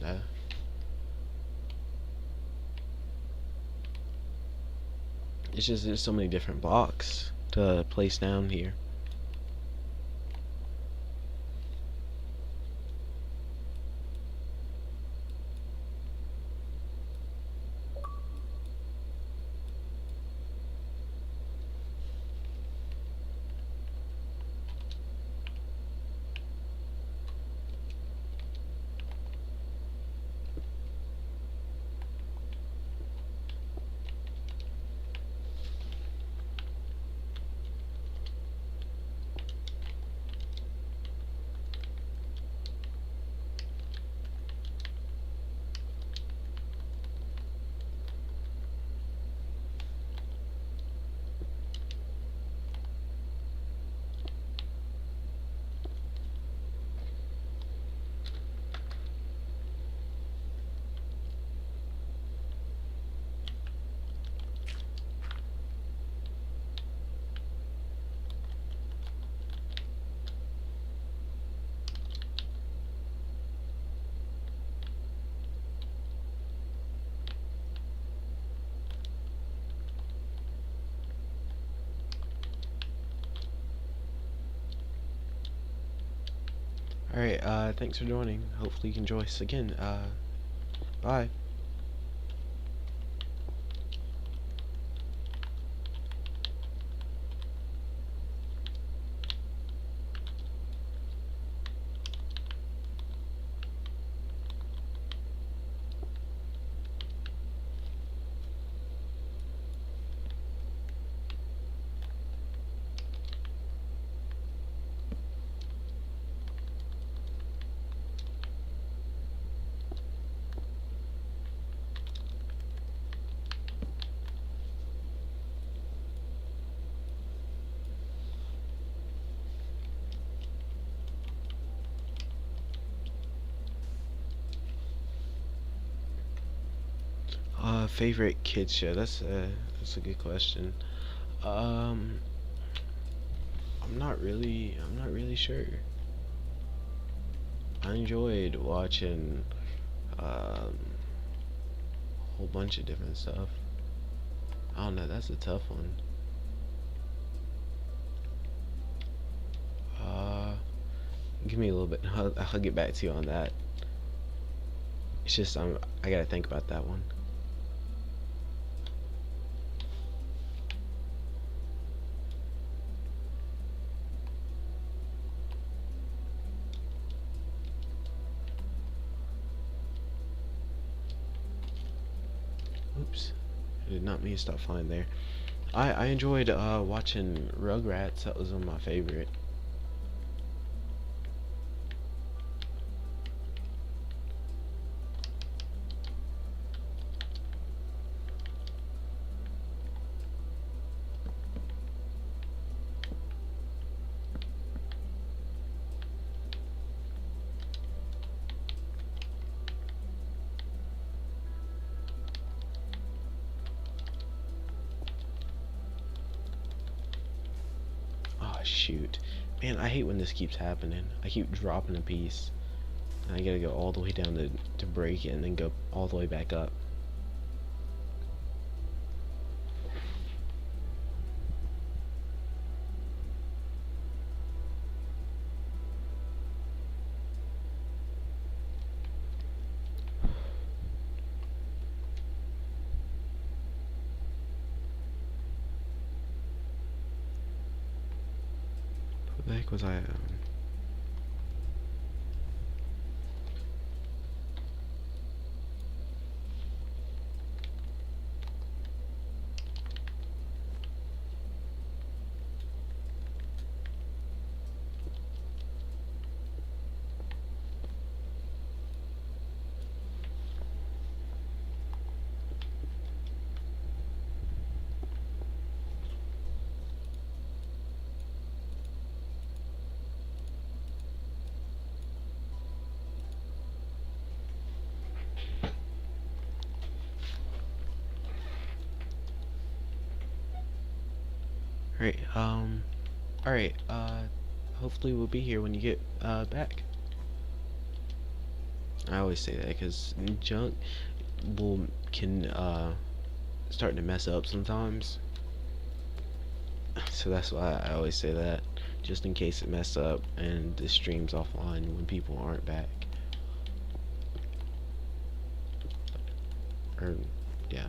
It's just there's so many different blocks to place down here. Alright, thanks for joining. Hopefully you can join us again. Bye. Favorite kids show? That's a good question. Um, I'm not really sure. I enjoyed watching a whole bunch of different stuff. I don't know. That's a tough one. Uh, Give me a little bit. I'll get back to you on that. It's just I gotta think about that one. Oops. I did not mean to stop flying there. I enjoyed watching Rugrats. That was one of my favorite. Oh shoot. Man, I hate when this keeps happening. I keep dropping a piece. And I gotta go all the way down to break it and then go all the way back up. What the heck was I? Alright, alright, hopefully we'll be here when you get, back. I always say that because junk can, start to mess up sometimes. So that's why I always say that, just in case it mess up and the stream's offline when people aren't back. Or, yeah.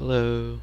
Hello.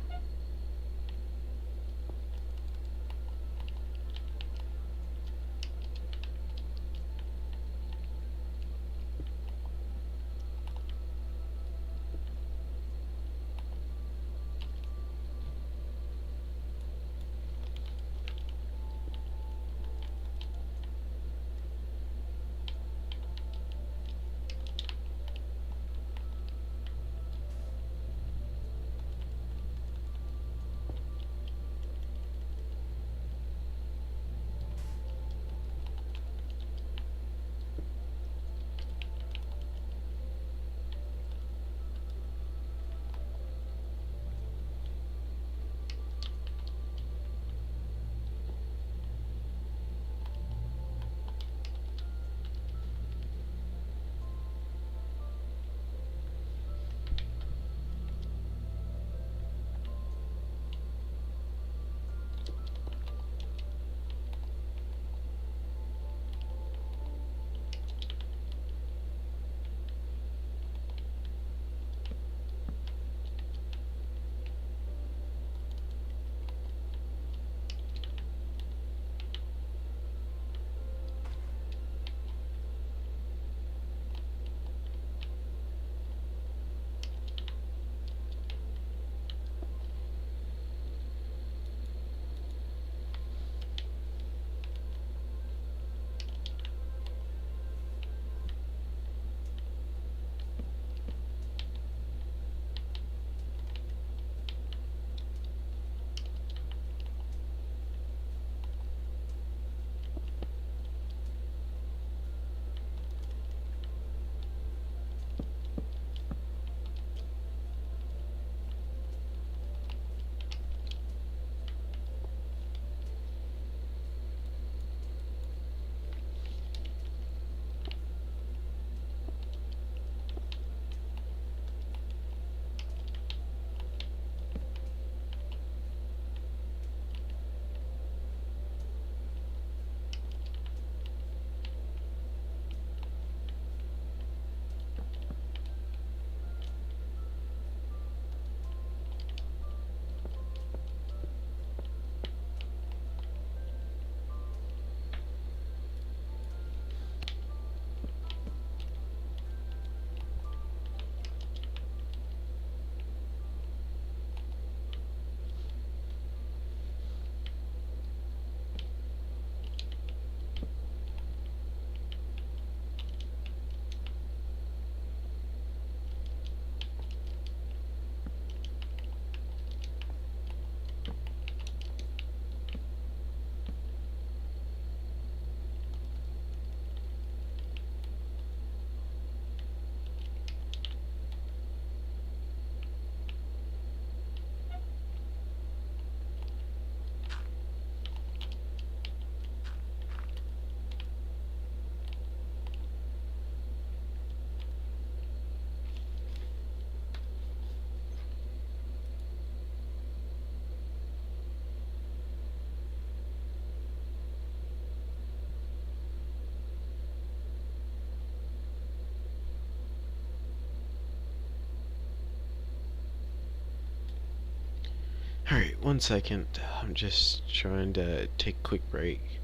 Alright, 1 second. I'm just trying to take a quick break.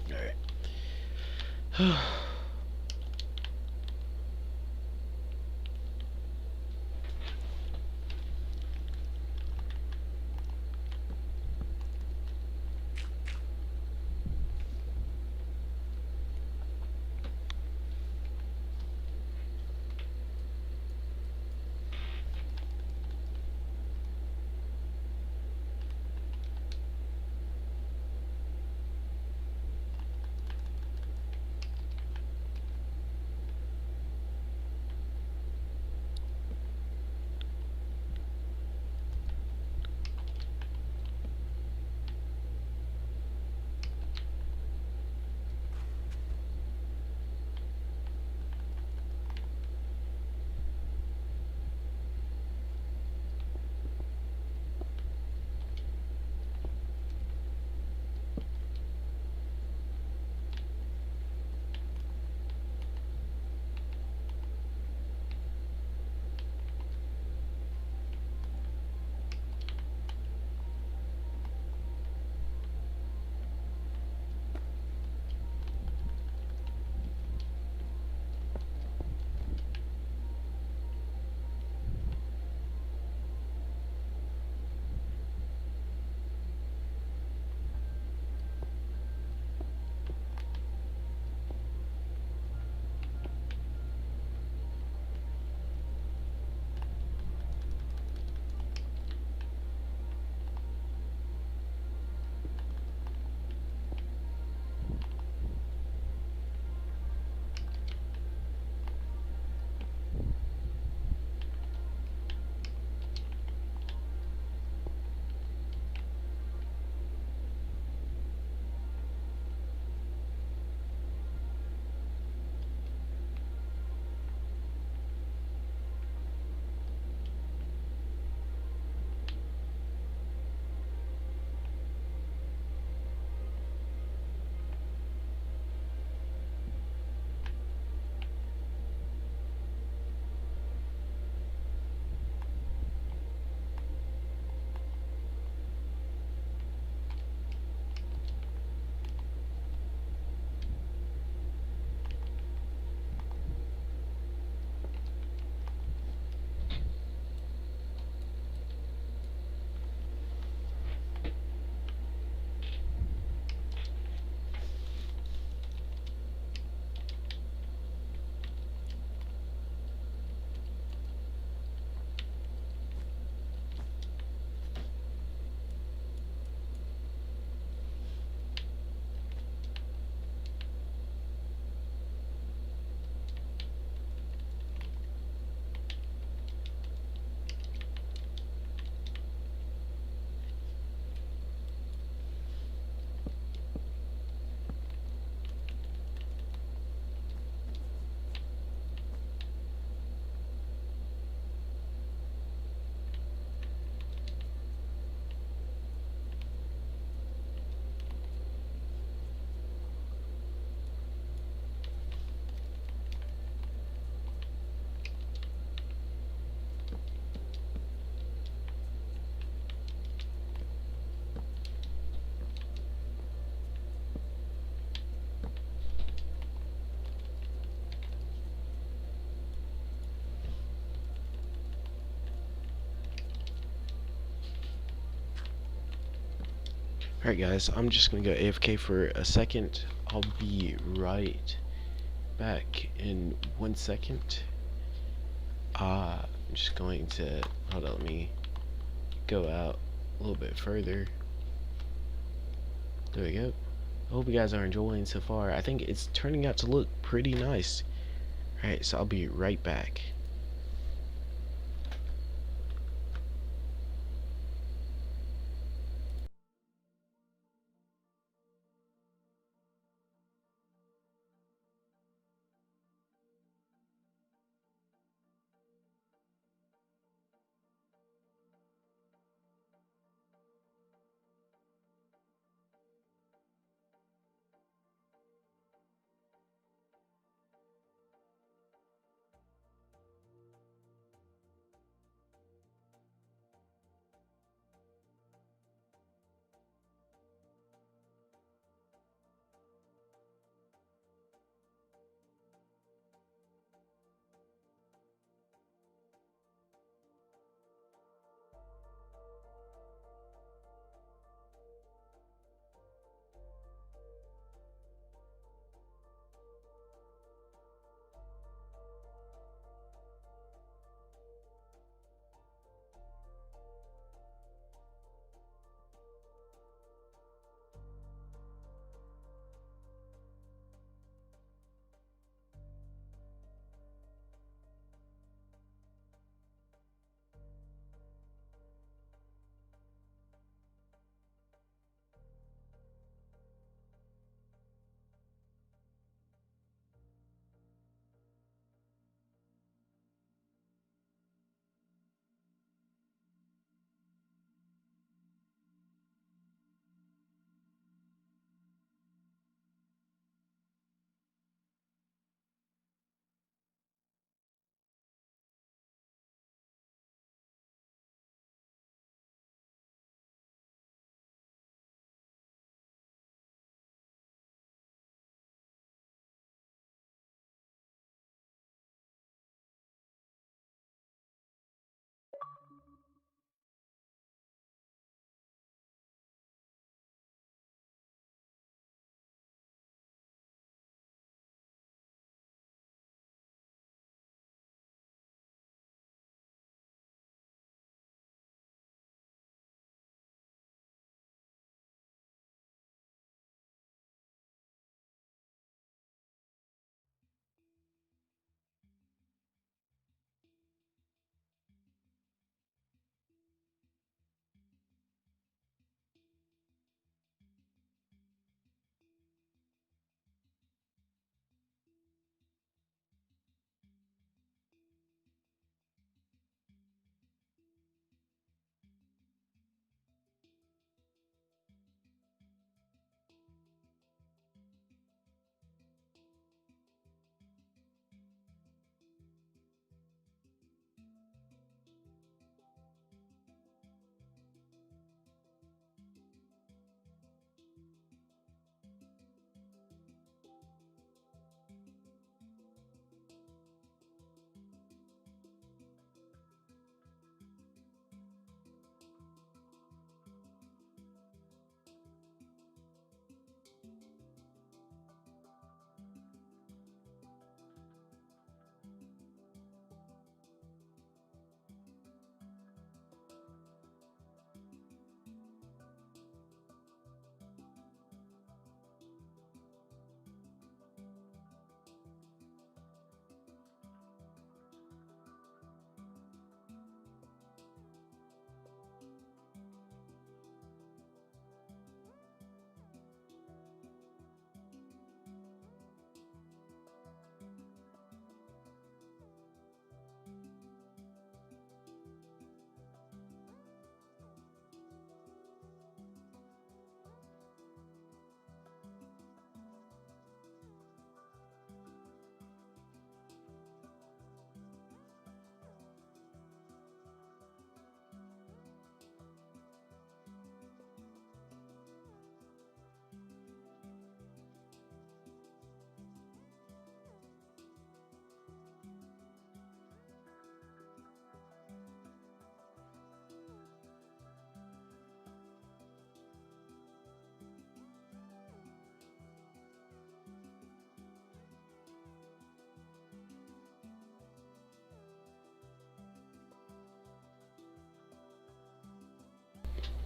Alright. Alright guys, I'm just gonna go AFK for a second. I'll be right back in 1 second. I'm just going to, hold on, let me go out a little bit further. There we go. I hope you guys are enjoying so far. I think it's turning out to look pretty nice. Alright, so I'll be right back.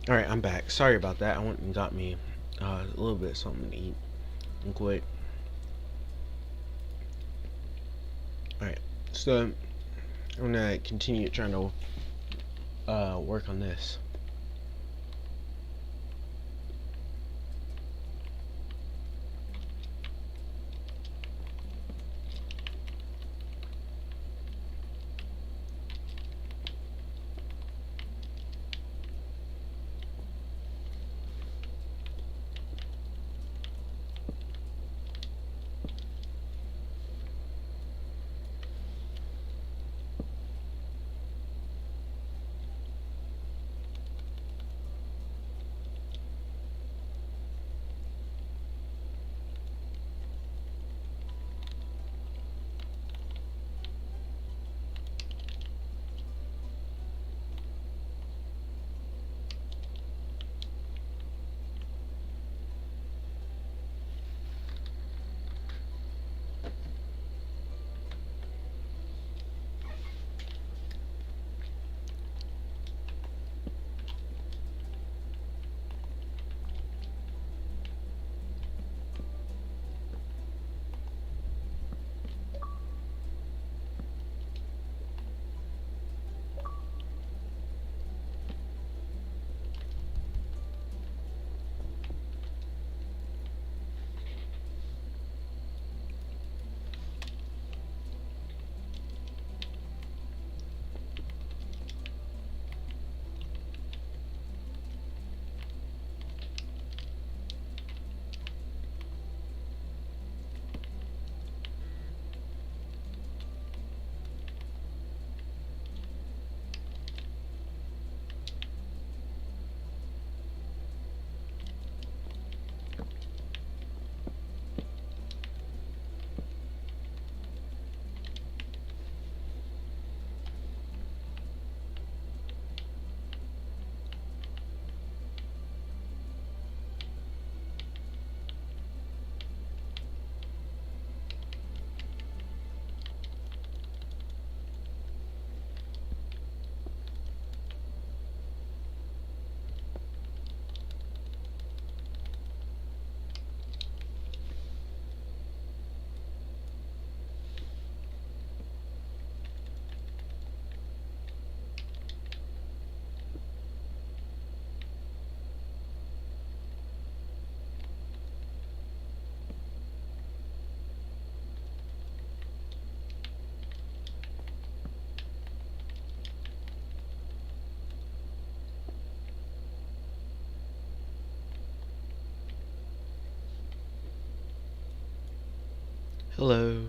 Alright, I'm back. Sorry about that. I went and got me a little bit of something to eat real quick. Alright, so I'm gonna continue trying to work on this. Hello.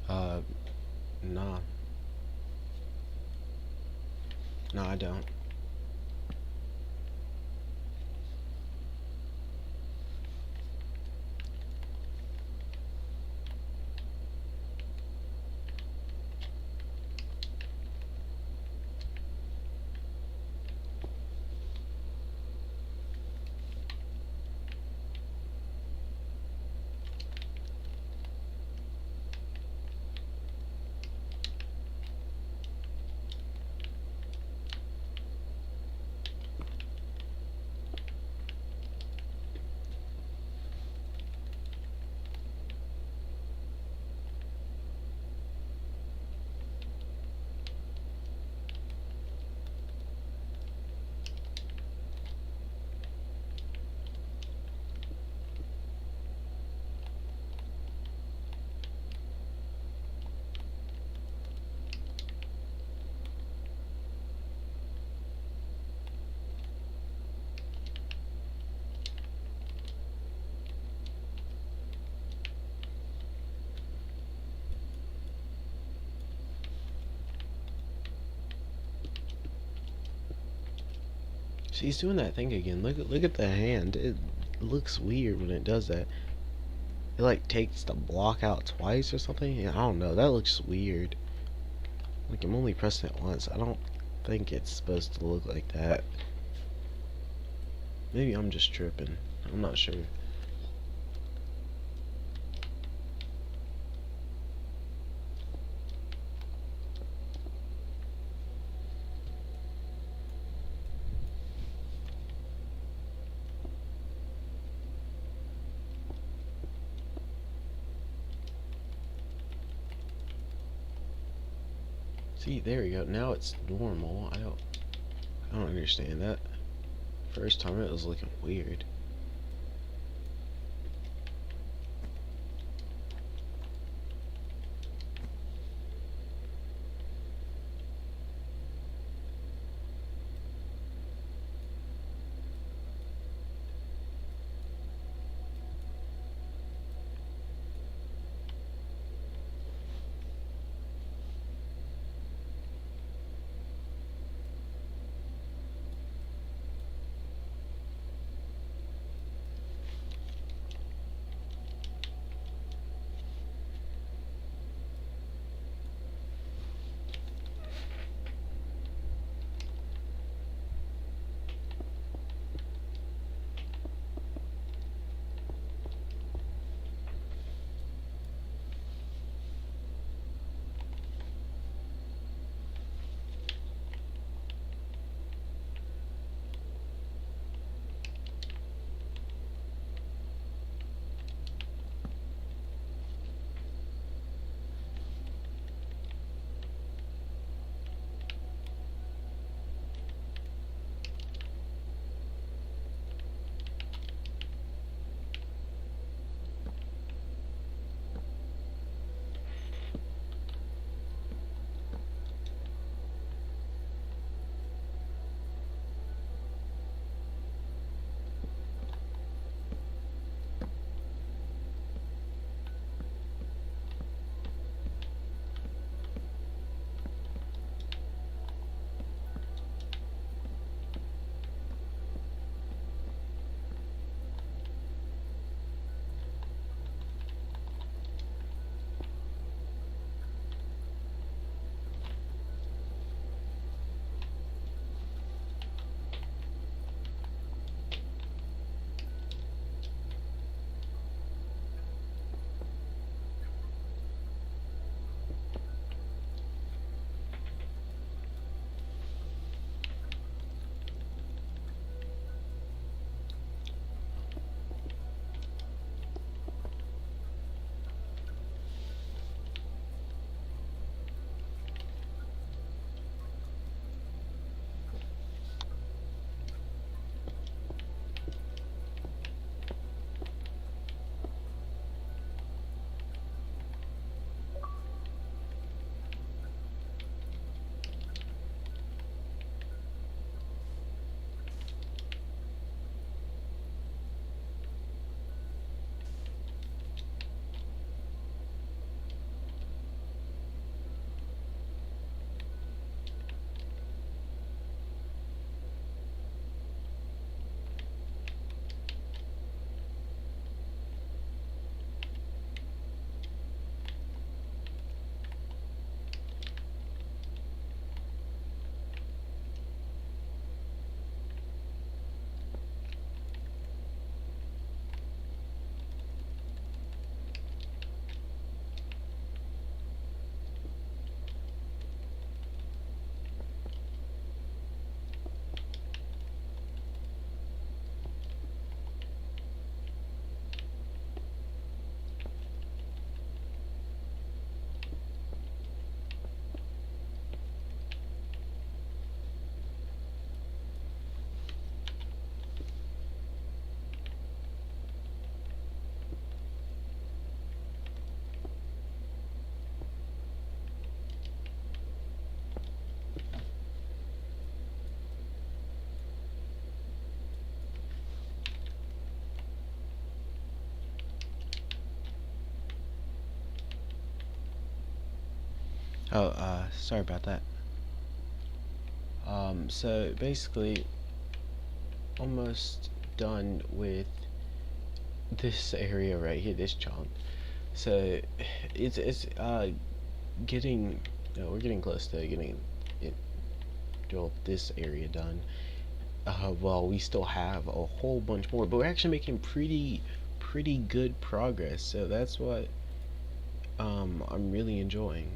Uh, nah. No, I don't. She's doing that thing again. Look at the hand. It looks weird when it does that. It like takes the block out twice or something. Yeah, I don't know. That looks weird. Like I'm only pressing it once. I don't think it's supposed to look like that. Maybe I'm just tripping. I'm not sure. See, there we go. Now it's normal. I don't understand that. First time it was looking weird. Oh, sorry about that. So basically, almost done with this area right here, this chunk. So it's getting, we're getting close to getting it, well, this area done. Well, we still have a whole bunch more, but we're actually making pretty good progress. So that's what I'm really enjoying.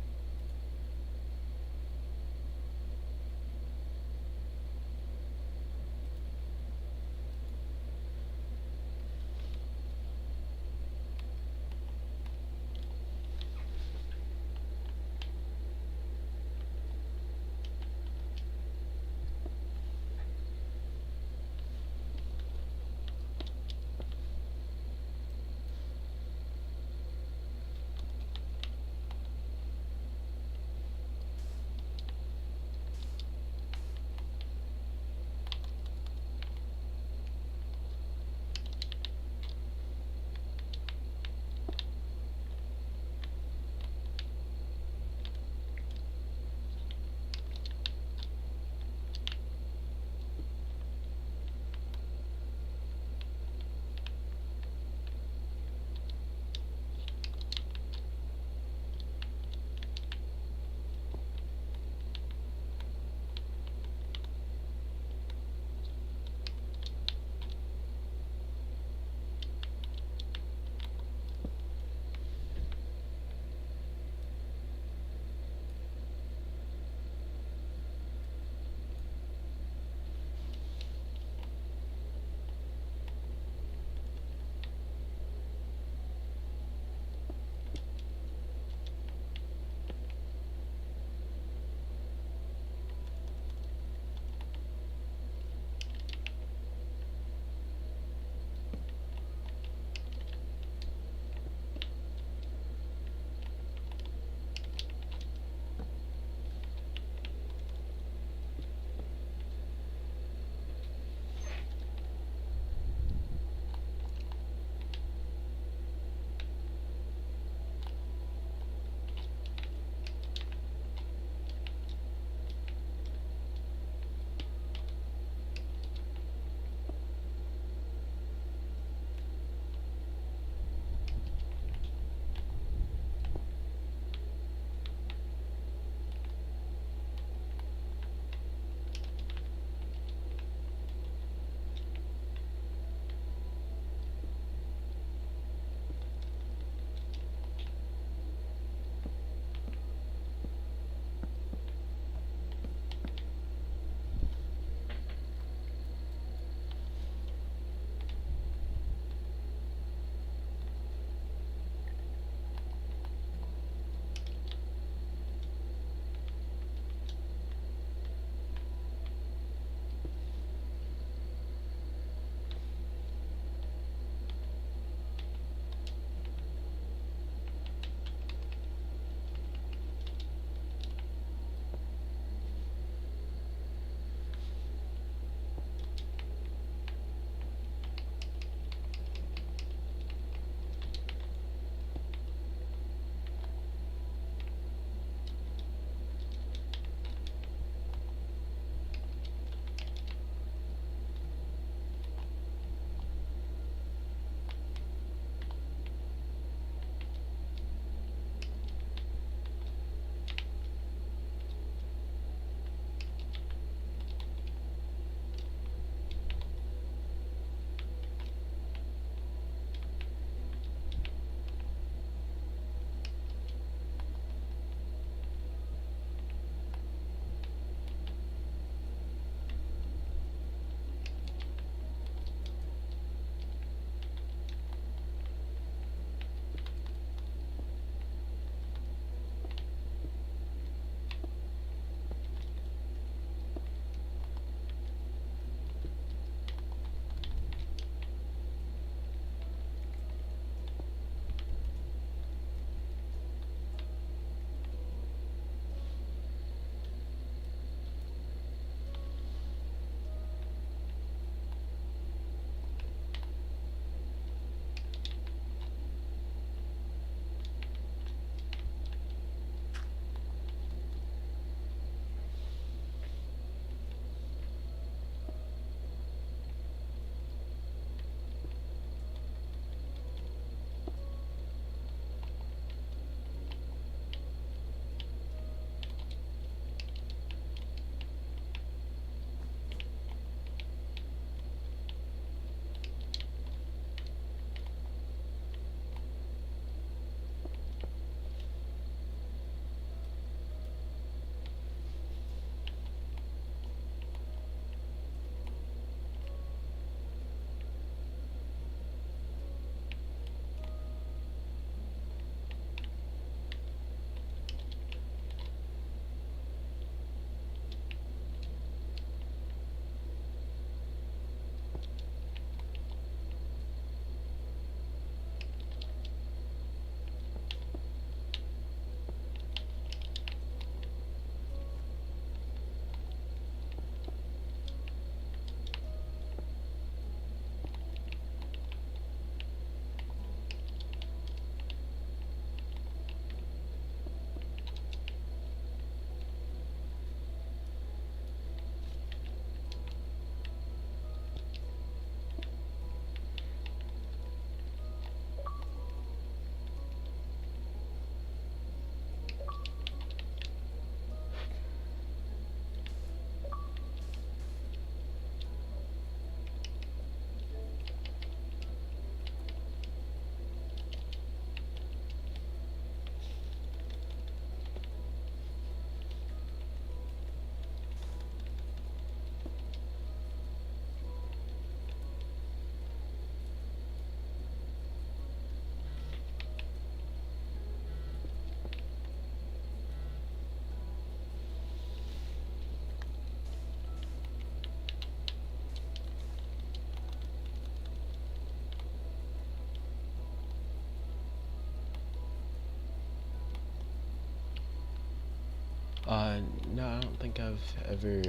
No, I don't think I've ever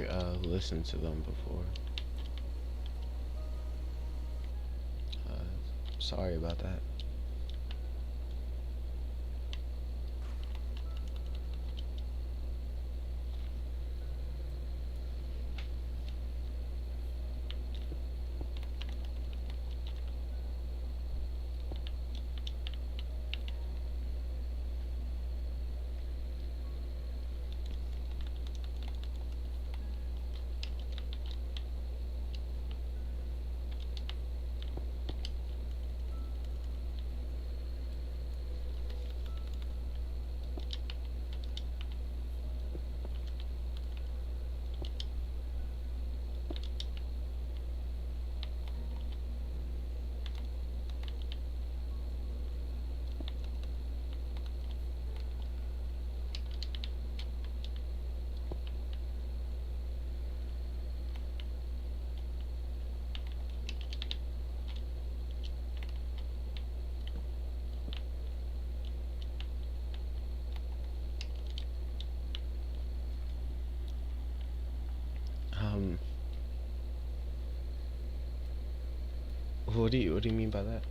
listened to them before. Sorry about that. Um, what do you mean by that?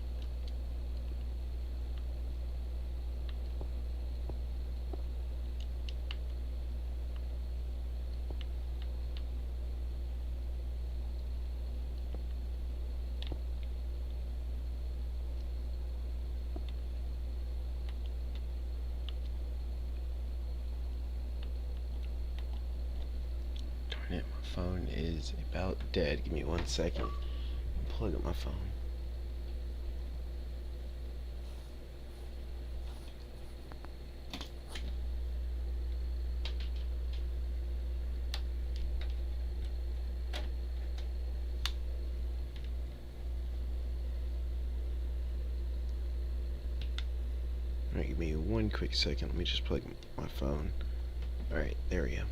Darn it, my phone is about dead. Give me 1 second. Plug up my phone. Alright, give me 1 quick second. Let me just plug my phone. Alright, there we go.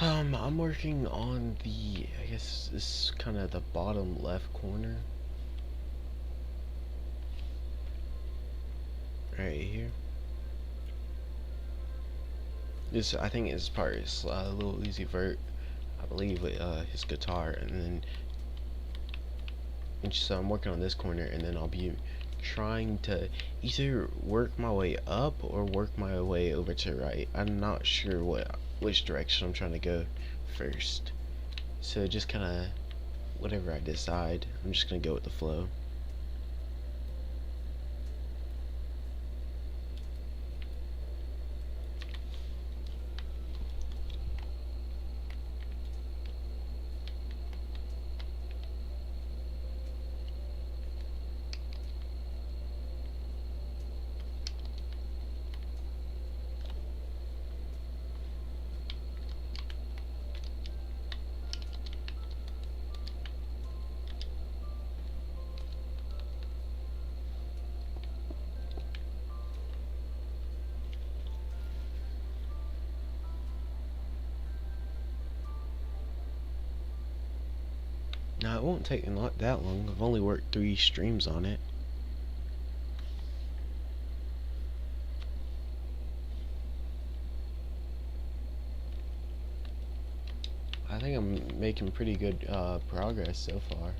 I'm working on the, I guess this is kind of the bottom left corner. Right here. This, I think his part is a little easy vert. I believe with his guitar, and then so I'm working on this corner, and then I'll be trying to either work my way up or work my way over to right. I'm not sure which direction I'm trying to go first. So just kind of whatever I decide, I'm just gonna go with the flow. Now it won't take not that long. I've only worked 3 streams on it. I think I'm making pretty good progress so far.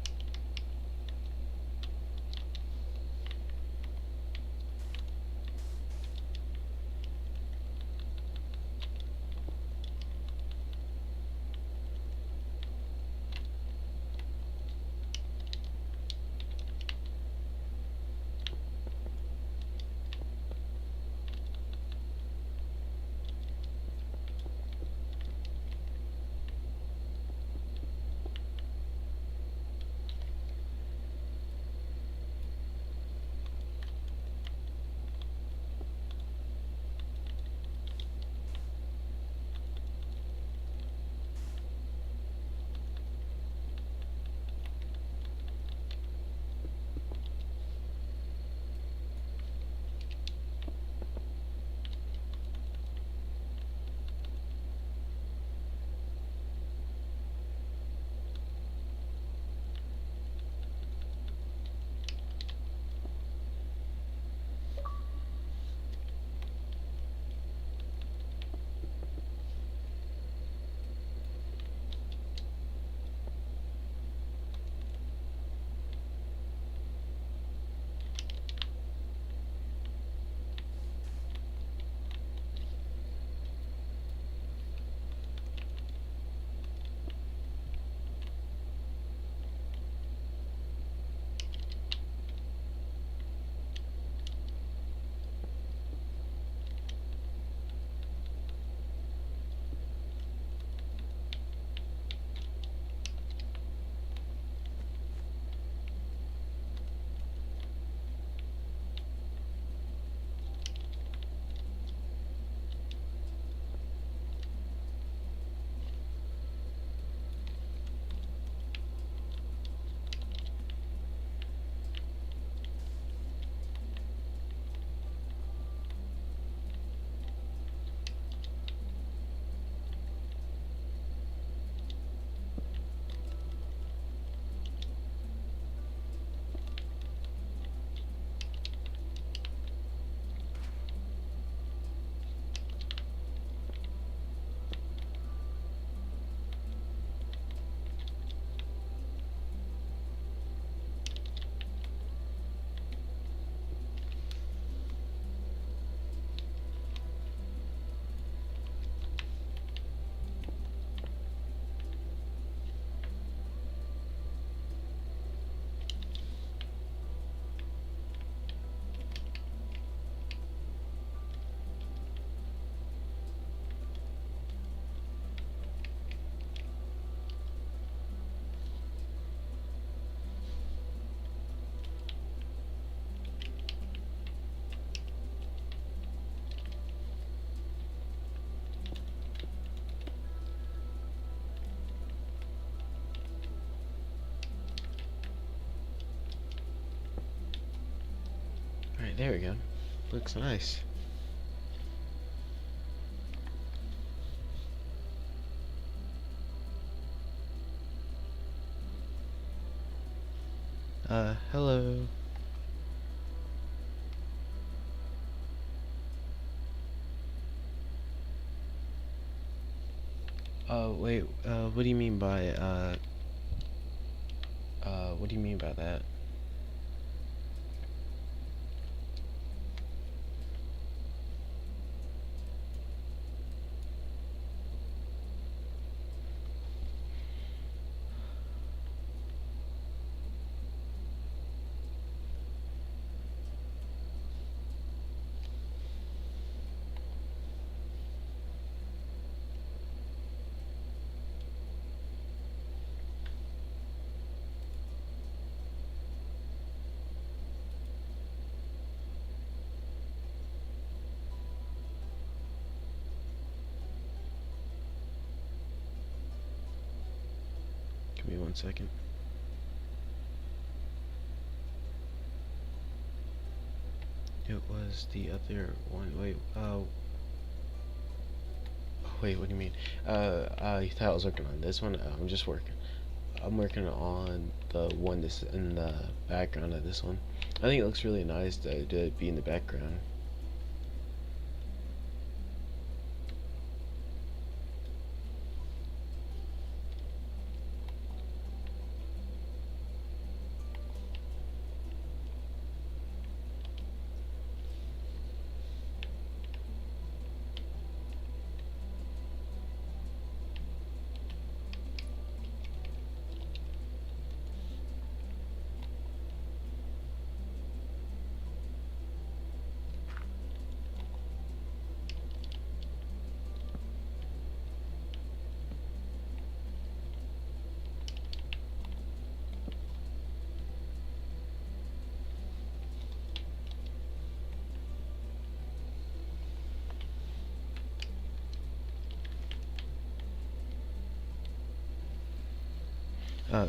Alright, there we go. Looks nice. Hello. Wait, what do you mean by, what do you mean by that? Give me 1 second. It was the other one. Wait, wait, what do you mean? I thought I was working on this one. I'm just working. I'm working on the one that's in the background of this one. I think it looks really nice to be in the background.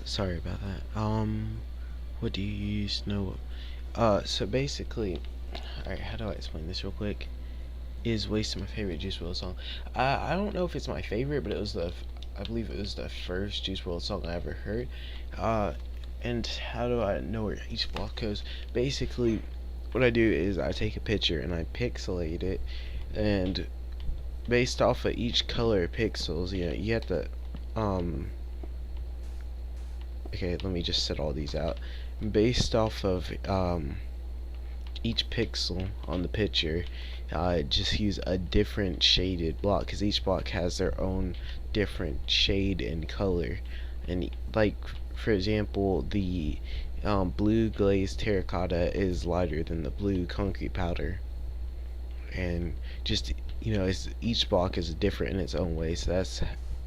Sorry about that. What do you use? No. So basically, alright, how do I explain this real quick? Is Wasted my favorite Juice WRLD song? I don't know if it's my favorite, but it was I believe it was the first Juice WRLD song I ever heard. Uh, and how do I know where each block goes? Basically, what I do is I take a picture and I pixelate it, and based off of each color pixels, you have to, okay, let me just set all these out. Based off of, each pixel on the picture, just use a different shaded block, because each block has their own different shade and color. And like, for example, the blue glazed terracotta is lighter than the blue concrete powder. And just, each block is different in its own way, so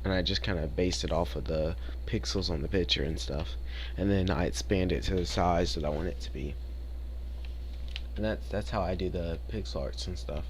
and I just kind of based it off of the pixels on the picture and stuff, and then I expand it to the size that I want it to be. And that's how I do the pixel arts and stuff.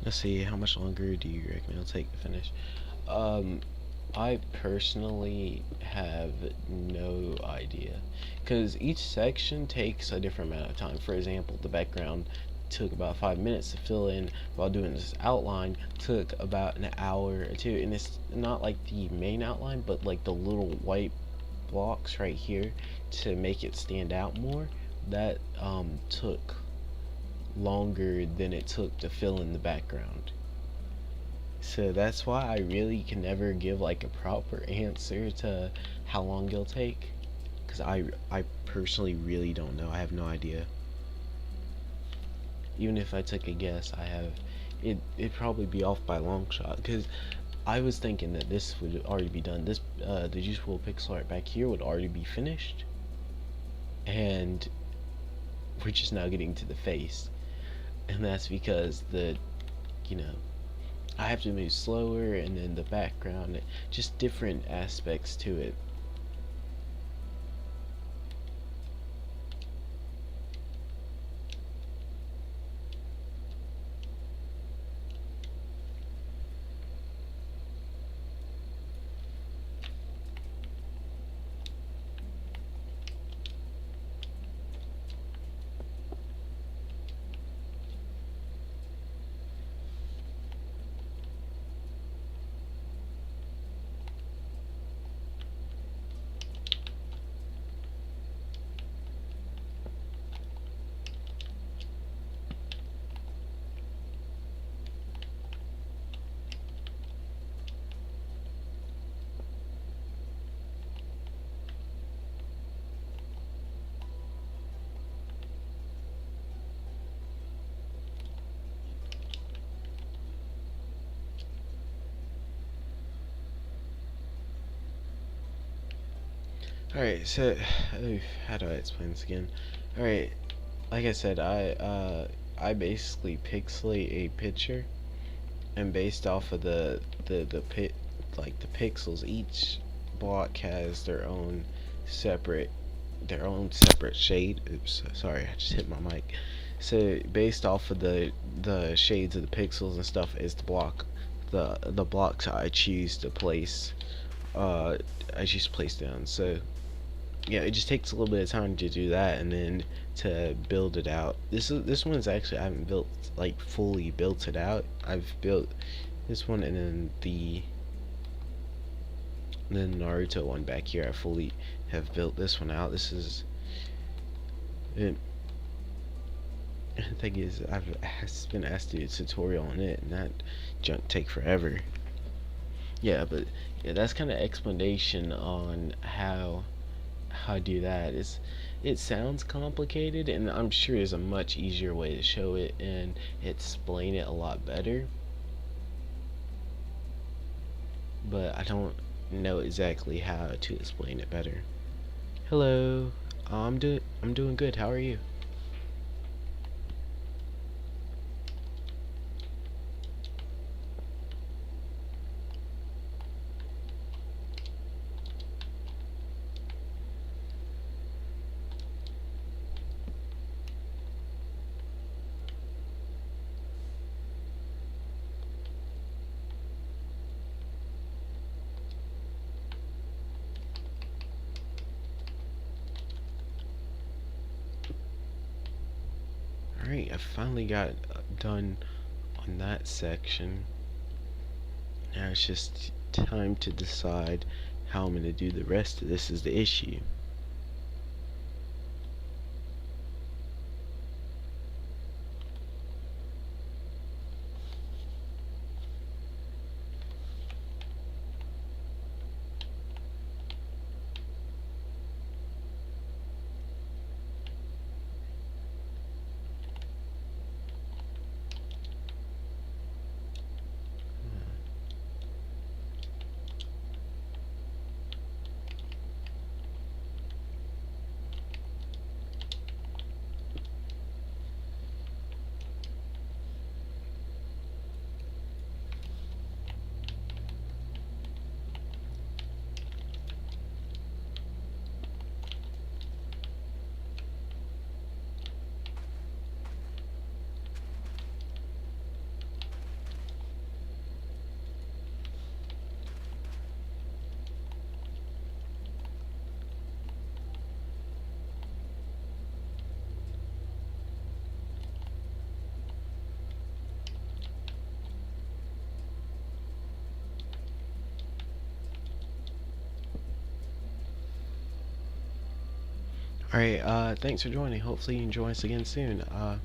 Let's see, how much longer do you reckon it'll take to finish? I personally have no idea because each section takes a different amount of time. For example, the background took about 5 minutes to fill in, while doing this outline took about an hour or two. And it's not like the main outline, but like the little white blocks right here to make it stand out more. That took longer than it took to fill in the background. So that's why I really can never give like a proper answer to how long it'll take, because I personally really don't know. I have no idea. Even if I took a guess, it'd probably be off by a long shot, because I was thinking that this would already be done. This the usual pixel art back here would already be finished, and we're just now getting to the face, and that's because you know I have to move slower, and then the background, just different aspects to it. Alright, so how do I explain this again? Alright, like I said, I basically pixelate a picture, and based off of the pit like the pixels, each block has their own separate shade. Oops, sorry, I just hit my mic. So based off of the shades of the pixels and stuff is the blocks I choose to place. Uh, I choose to place down. So yeah, it just takes a little bit of time to do that, and then to build it out. This one's actually, I haven't built, like, fully built it out. I've built this one, and then the Naruto one back here. I fully have built this one out. This is it. The thing is, I've been asked to do a tutorial on it, and that junk take forever. Yeah, but yeah, that's kind of explanation on how I do that. It sounds complicated, and I'm sure there's a much easier way to show it and explain it a lot better, but I don't know exactly how to explain it better. Hello. I'm doing good. How are you? Alright, I finally got done on that section. Now it's just time to decide how I'm going to do the rest of this is the issue. Alright, thanks for joining. Hopefully you can join us again soon. Yeah.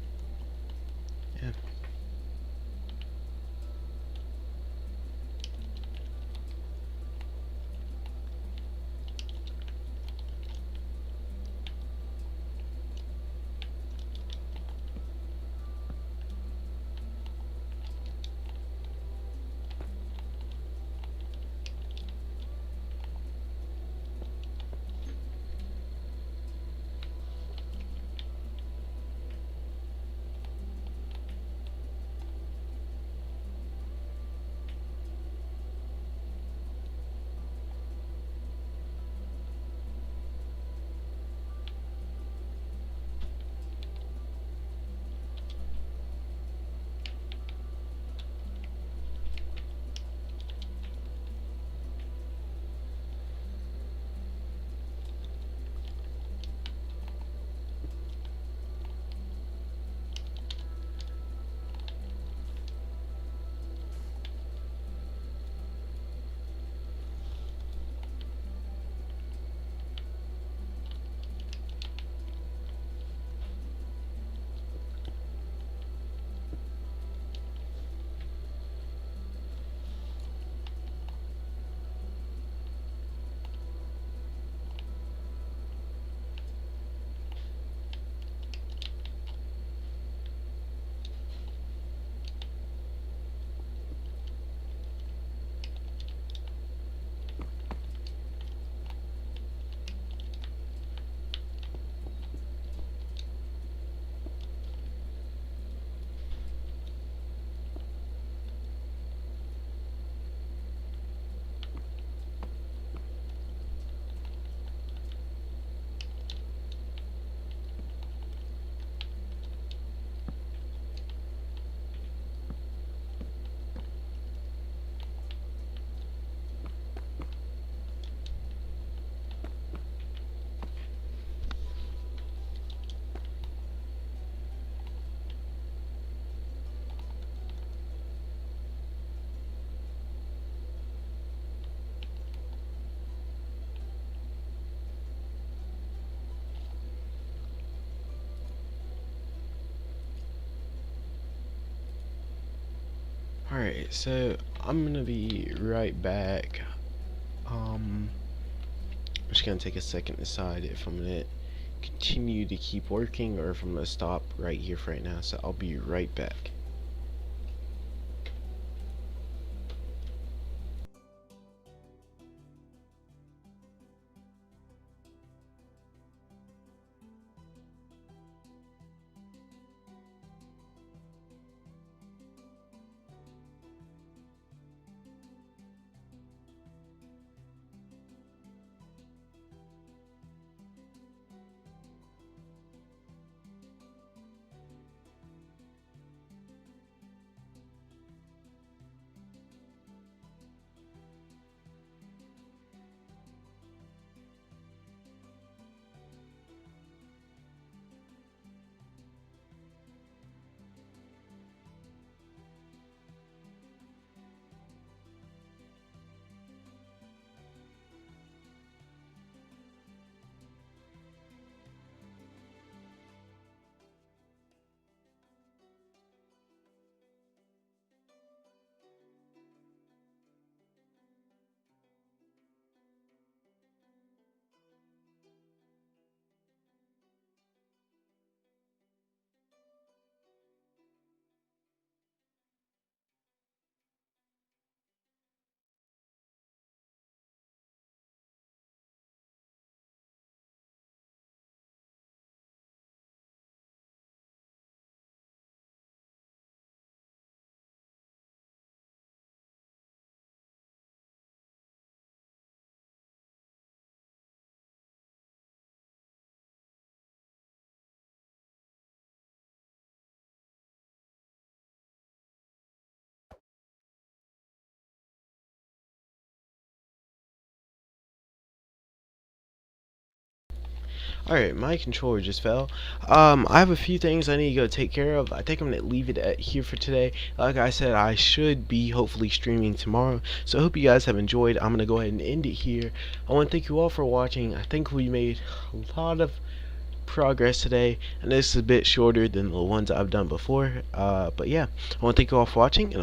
Alright, so I'm gonna be right back. I'm just gonna take a second to decide if I'm gonna continue to keep working or if I'm gonna stop right here for right now. So I'll be right back. Alright, my controller just fell. I have a few things I need to go take care of. I think I'm going to leave it at here for today. Like I said, I should be hopefully streaming tomorrow. So I hope you guys have enjoyed. I'm going to go ahead and end it here. I want to thank you all for watching. I think we made a lot of progress today, and this is a bit shorter than the ones I've done before. But yeah, I want to thank you all for watching, and